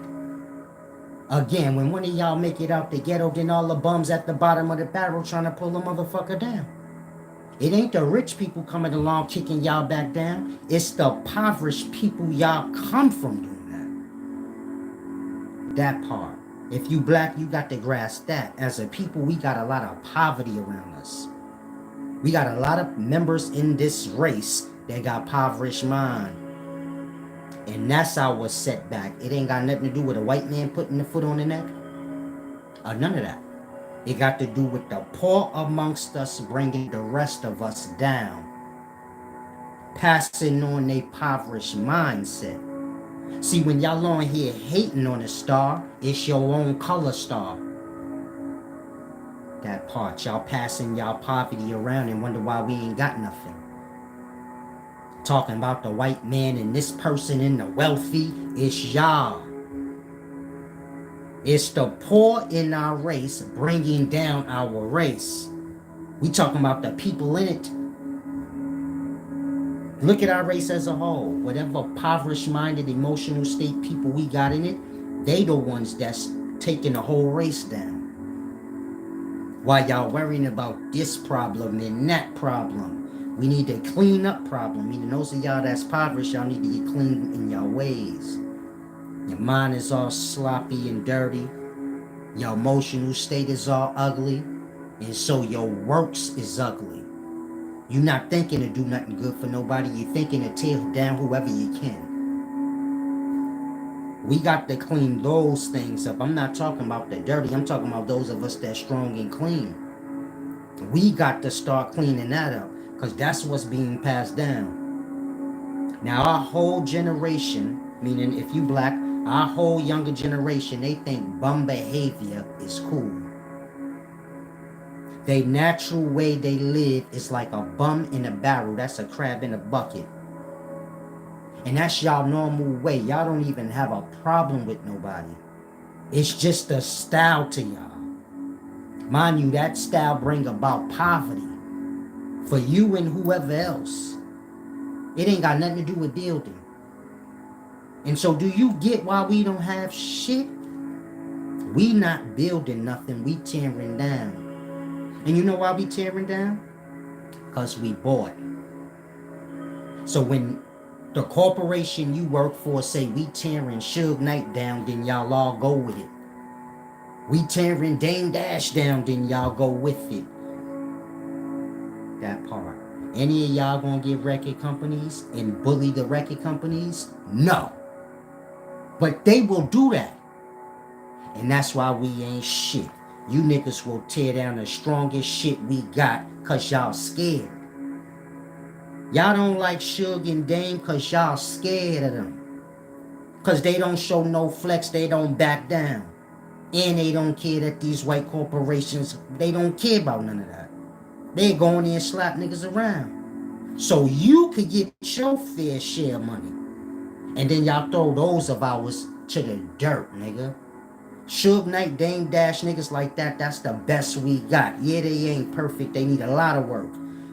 A: Again, when one of y'all make it out the ghetto, then all the bums at the bottom of the barrel trying to pull the motherfucker down. It ain't the rich people coming along kicking y'all back down. It's the impoverished people y'all come from doing that. That part. If you black, you got to grasp that. As a people, we got a lot of poverty around us. We got a lot of members in this race that got impoverished mind. And that's our setback. It ain't got nothing to do with a white man putting the foot on the neck. None of that. It got to do with the poor amongst us bringing the rest of us down. Passing on a impoverished mindset. See, when y'all on here hating on a star, it's your own color star. That part. Y'all passing y'all poverty around and wonder why we ain't got nothing. Talking about the white man and this person and the wealthy, it's y'all. It's the poor in our race bringing down our race. We talking about the people in it. Look at our race as a whole. Whatever impoverished-minded, emotional state people we got in it, they the ones that's taking the whole race down. While y'all worrying about this problem and that problem. We need to clean up problem. Meaning those of y'all that's impoverished, y'all need to get clean in your ways. Your mind is all sloppy and dirty. Your emotional state is all ugly. And so your works is ugly. You're not thinking to do nothing good for nobody. You're thinking to tear down whoever you can. We got to clean those things up. I'm not talking about the dirty. I'm talking about those of us that's strong and clean. We got to start cleaning that up. Because that's what's being passed down. Now our whole generation, meaning if you black, our whole younger generation, they think bum behavior is cool. They natural way they live is like a bum in a barrel. That's a crab in a bucket. And that's y'all normal way. Y'all don't even have a problem with nobody. It's just a style to y'all. Mind you, that style bring about poverty for you and whoever else. It ain't got nothing to do with building. And so do you get why we don't have shit? We not building nothing, we tearing down. And you know why we tearing down? Because we bought. So when the corporation you work for say we tearing Suge Knight down, then y'all all go with it. We tearing Dame Dash down, then y'all go with it. That part. Any of y'all gonna get record companies and bully the record companies? No. But they will do that. And that's why we ain't shit. You niggas will tear down the strongest shit we got cause y'all scared. Y'all don't like Suge and Dame cause y'all scared of them. Cause they don't show no flex, they don't back down. And they don't care that these white corporations, they don't care about none of that. They go in there and slap niggas around. So you could get your fair share of money. And then y'all throw those of ours to the dirt, nigga. Suge Knight, Dame Dash, niggas like that, that's the best we got. Yeah, they ain't perfect, they need a lot of work.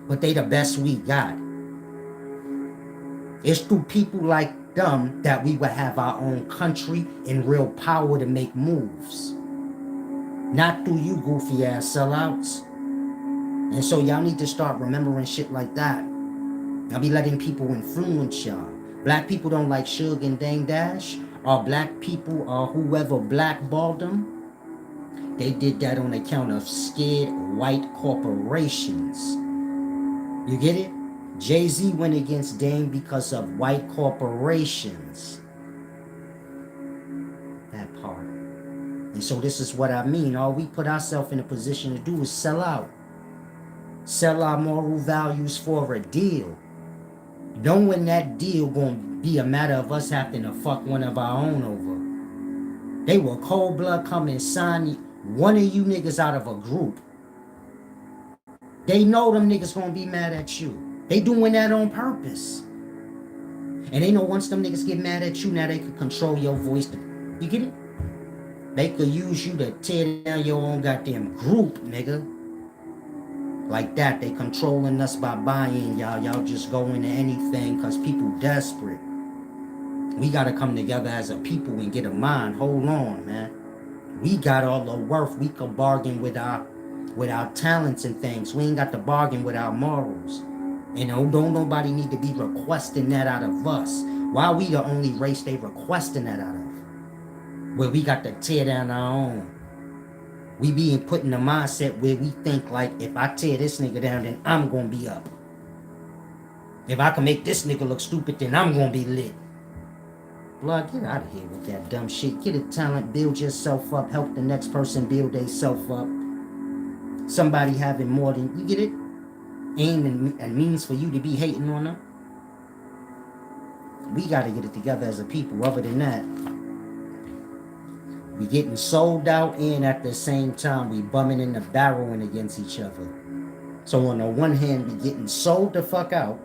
A: But they the best we got. It's through people like them that we would have our own country and real power to make moves. Not through you goofy ass sellouts. And so y'all need to start remembering shit like that. Y'all be letting people influence y'all. Black people don't like Suge and Dame Dash. Or black people or whoever blackballed them. They did that on account of scared white corporations. You get it? Jay-Z went against Dame because of white corporations. That part. And so this is what I mean. All we put ourselves in a position to do is sell out. Sell our moral values for a deal. Knowing that deal gonna be a matter of us having to fuck one of our own over. They will cold blood come and sign one of you niggas out of a group. They know them niggas gonna be mad at you. They doing that on purpose. And they know once them niggas get mad at you, now they can control your voice. You get it? They could use you to tear down your own goddamn group, nigga. Like that, they controlling us by buying y'all. Y'all just go into anything because people desperate. We got to come together as a people and get a mind. Hold on, man. We got all the worth. We can bargain with our talents and things. We ain't got to bargain with our morals. You know, don't nobody need to be requesting that out of us. Why we the only race they requesting that out of? Where we got to tear down our own. We being put in a mindset where we think like, if I tear this nigga down, then I'm going to be up. If I can make this nigga look stupid, then I'm going to be lit. Blood, get out of here with that dumb shit. Get a talent, build yourself up, help the next person build themselves up. Somebody having more than, you get it? Aim and means for you to be hating on them. We got to get it together as a people. Other than that, we getting sold out and at the same time we bumming in the barreling against each other. So on the one hand, we getting sold the fuck out,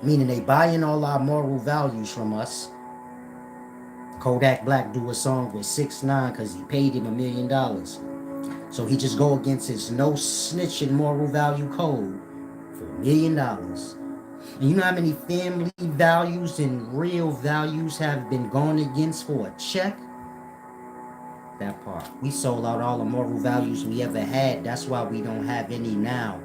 A: meaning they buying all our moral values from us. Kodak Black do a song with 6ix9ine because he paid him $1 million. So he just go against his no snitching moral value code for $1 million. And you know how many family values and real values have been gone against for a check? That part. We sold out all the moral values we ever had. That's why we don't have any now.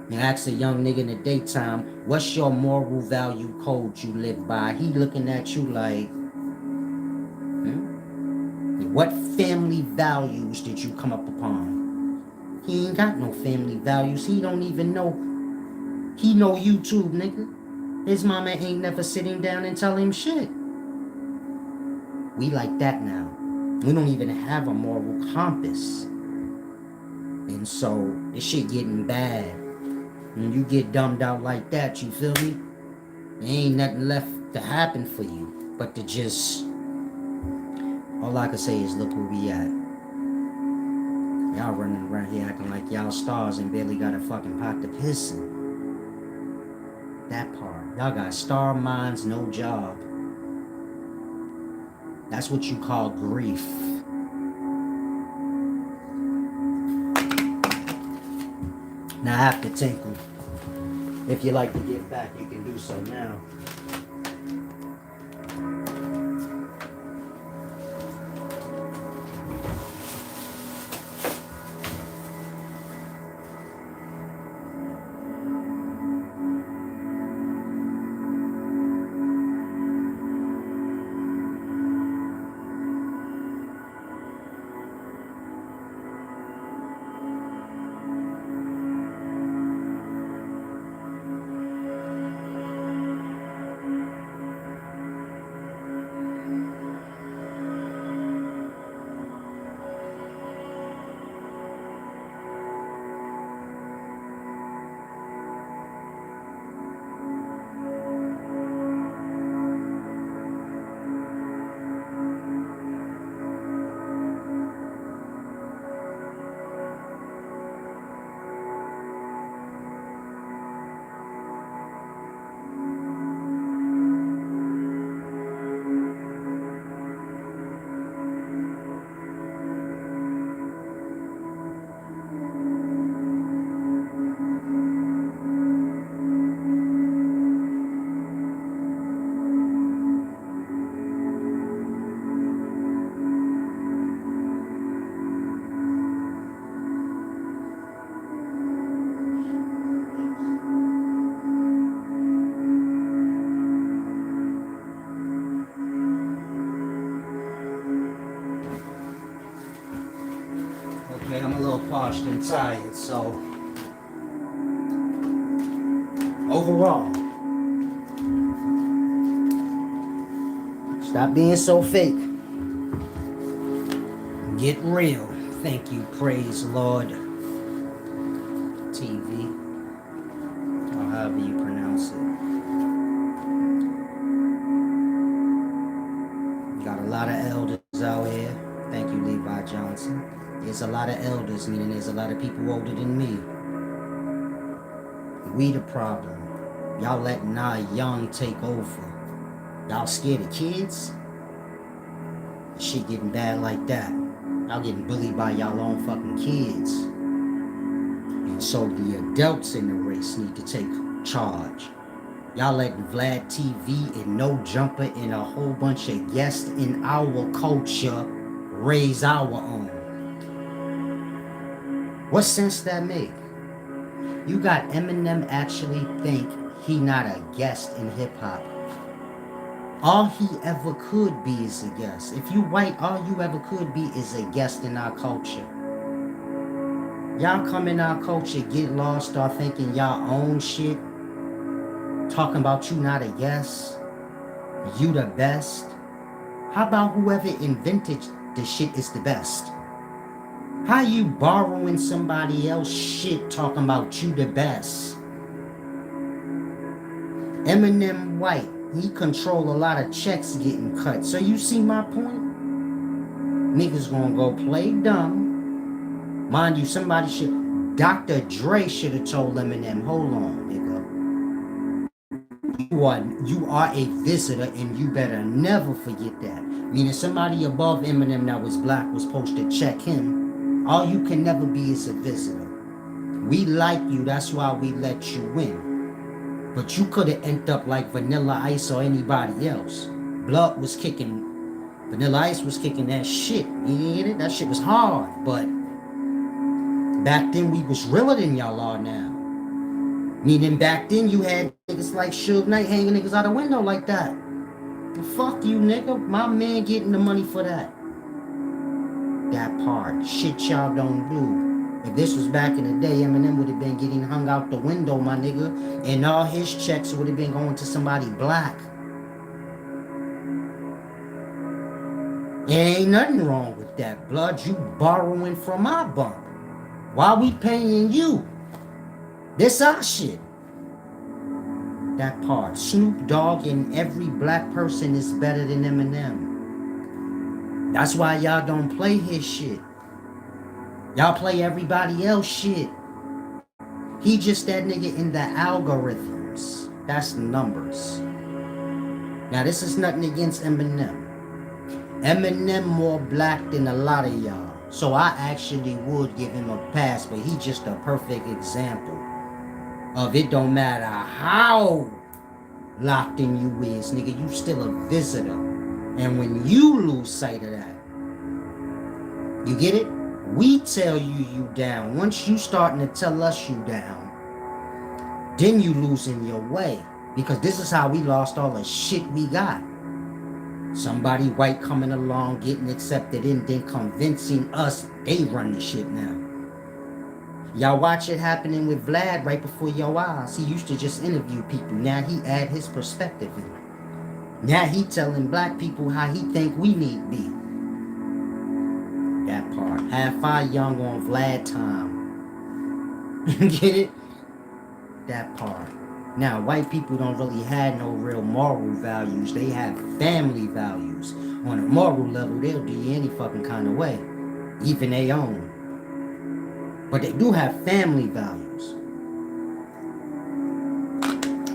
A: You ask a young nigga in the daytime, what's your moral value code you live by? He looking at you like, what family values did you come up upon? He ain't got no family values. He don't even know. He know YouTube, nigga. His mama ain't never sitting down and tell him shit. We like that now. We don't even have a moral compass. And so, this shit getting bad. When you get dumbed out like that, you feel me? There ain't nothing left to happen for you but to just, all I can say is look where we at. Y'all running around here acting like y'all stars and barely got a fucking pot to piss in. That part. Y'all got star minds, no job. That's what you call grief. Now I have to tinkle. If you like to give back, you can do so now. Okay, I'm a little parched and tired, so overall, stop being so fake. Get real. Thank you, praise Lord. TV, or however you pronounce it. You got a lot of elders out here. Thank you, Levi Johnson. There's a lot of elders, meaning there's a lot of people older than me. We the problem. Y'all letting our young take over. Y'all scared of kids? Shit getting bad like that. Y'all getting bullied by y'all own fucking kids. And so the adults in the race need to take charge. Y'all letting Vlad TV and No Jumper and a whole bunch of guests in our culture raise our own. What sense that make? You got Eminem actually think he not a guest in hip hop. All he ever could be is a guest. If you white, all you ever could be is a guest in our culture. Y'all come in our culture, get lost, start thinking y'all own shit. Talking about you not a guest. You the best. How about whoever invented the shit is the best? How you borrowing somebody else's shit talking about you the best? Eminem white. He control a lot of checks getting cut. So you see my point? Niggas gonna go play dumb. Mind you, somebody should... Dr. Dre should have told Eminem, hold on, nigga. You are a visitor and you better never forget that. Meaning somebody above Eminem that was black was supposed to check him. All you can never be is a visitor. We like you, that's why we let you in. But you could have ended up like Vanilla Ice or anybody else. Blood was kicking, Vanilla Ice was kicking that shit. You get it? That shit was hard. But back then we was realer than y'all are now. Meaning back then you had niggas like Suge Knight hanging niggas out the window like that. Well, fuck you, nigga. My man getting the money for that. That part. Shit y'all don't do. If this was back in the day, Eminem would have been getting hung out the window, my nigga. And all his checks would have been going to somebody black. There ain't nothing wrong with that, blood. You borrowing from my bump. Why we paying you? This our shit. That part. Snoop Dogg and every black person is better than Eminem. That's why y'all don't play his shit. Y'all play everybody else shit. He just that nigga in the algorithms. That's numbers. Now this is nothing against Eminem. Eminem more black than a lot of y'all. So I actually would give him a pass, but he just a perfect example of it don't matter how locked in you is, nigga, you still a visitor. And when you lose sight of that, you get it? We tell you down. Once you starting to tell us you down, then you losing your way. Because this is how we lost all the shit we got. Somebody white coming along, getting accepted in, then convincing us they run the shit now. Y'all watch it happening with Vlad right before your eyes. He used to just interview people. Now he add his perspective in. Now he telling black people how he think we need to be. That part. Half our young on Vlad time. Get it? That part. Now, white people don't really have no real moral values. They have family values. On a moral level, they'll do you any fucking kind of way. Even their own. But they do have family values.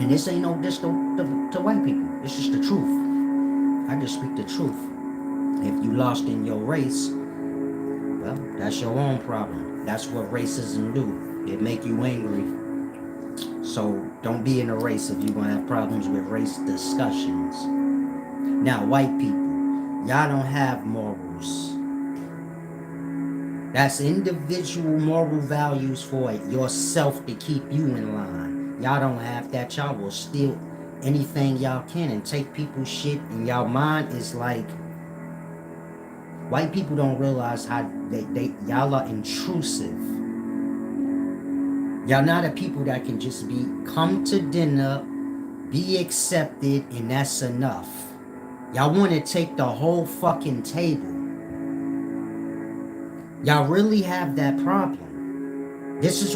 A: And this ain't no diss to white people. It's just the truth. I just speak the truth. If you lost in your race, well, that's your own problem. That's what racism do. It make you angry. So don't be in a race if you're going to have problems with race discussions. Now, white people, y'all don't have morals. That's individual moral values for yourself to keep you in line. Y'all don't have that. Y'all will steal anything y'all can and take people's shit, and y'all mind is like, white people don't realize how y'all are intrusive. Y'all not a people that can just come to dinner, be accepted, and that's enough. Y'all want to take the whole fucking table. Y'all really have that problem. This is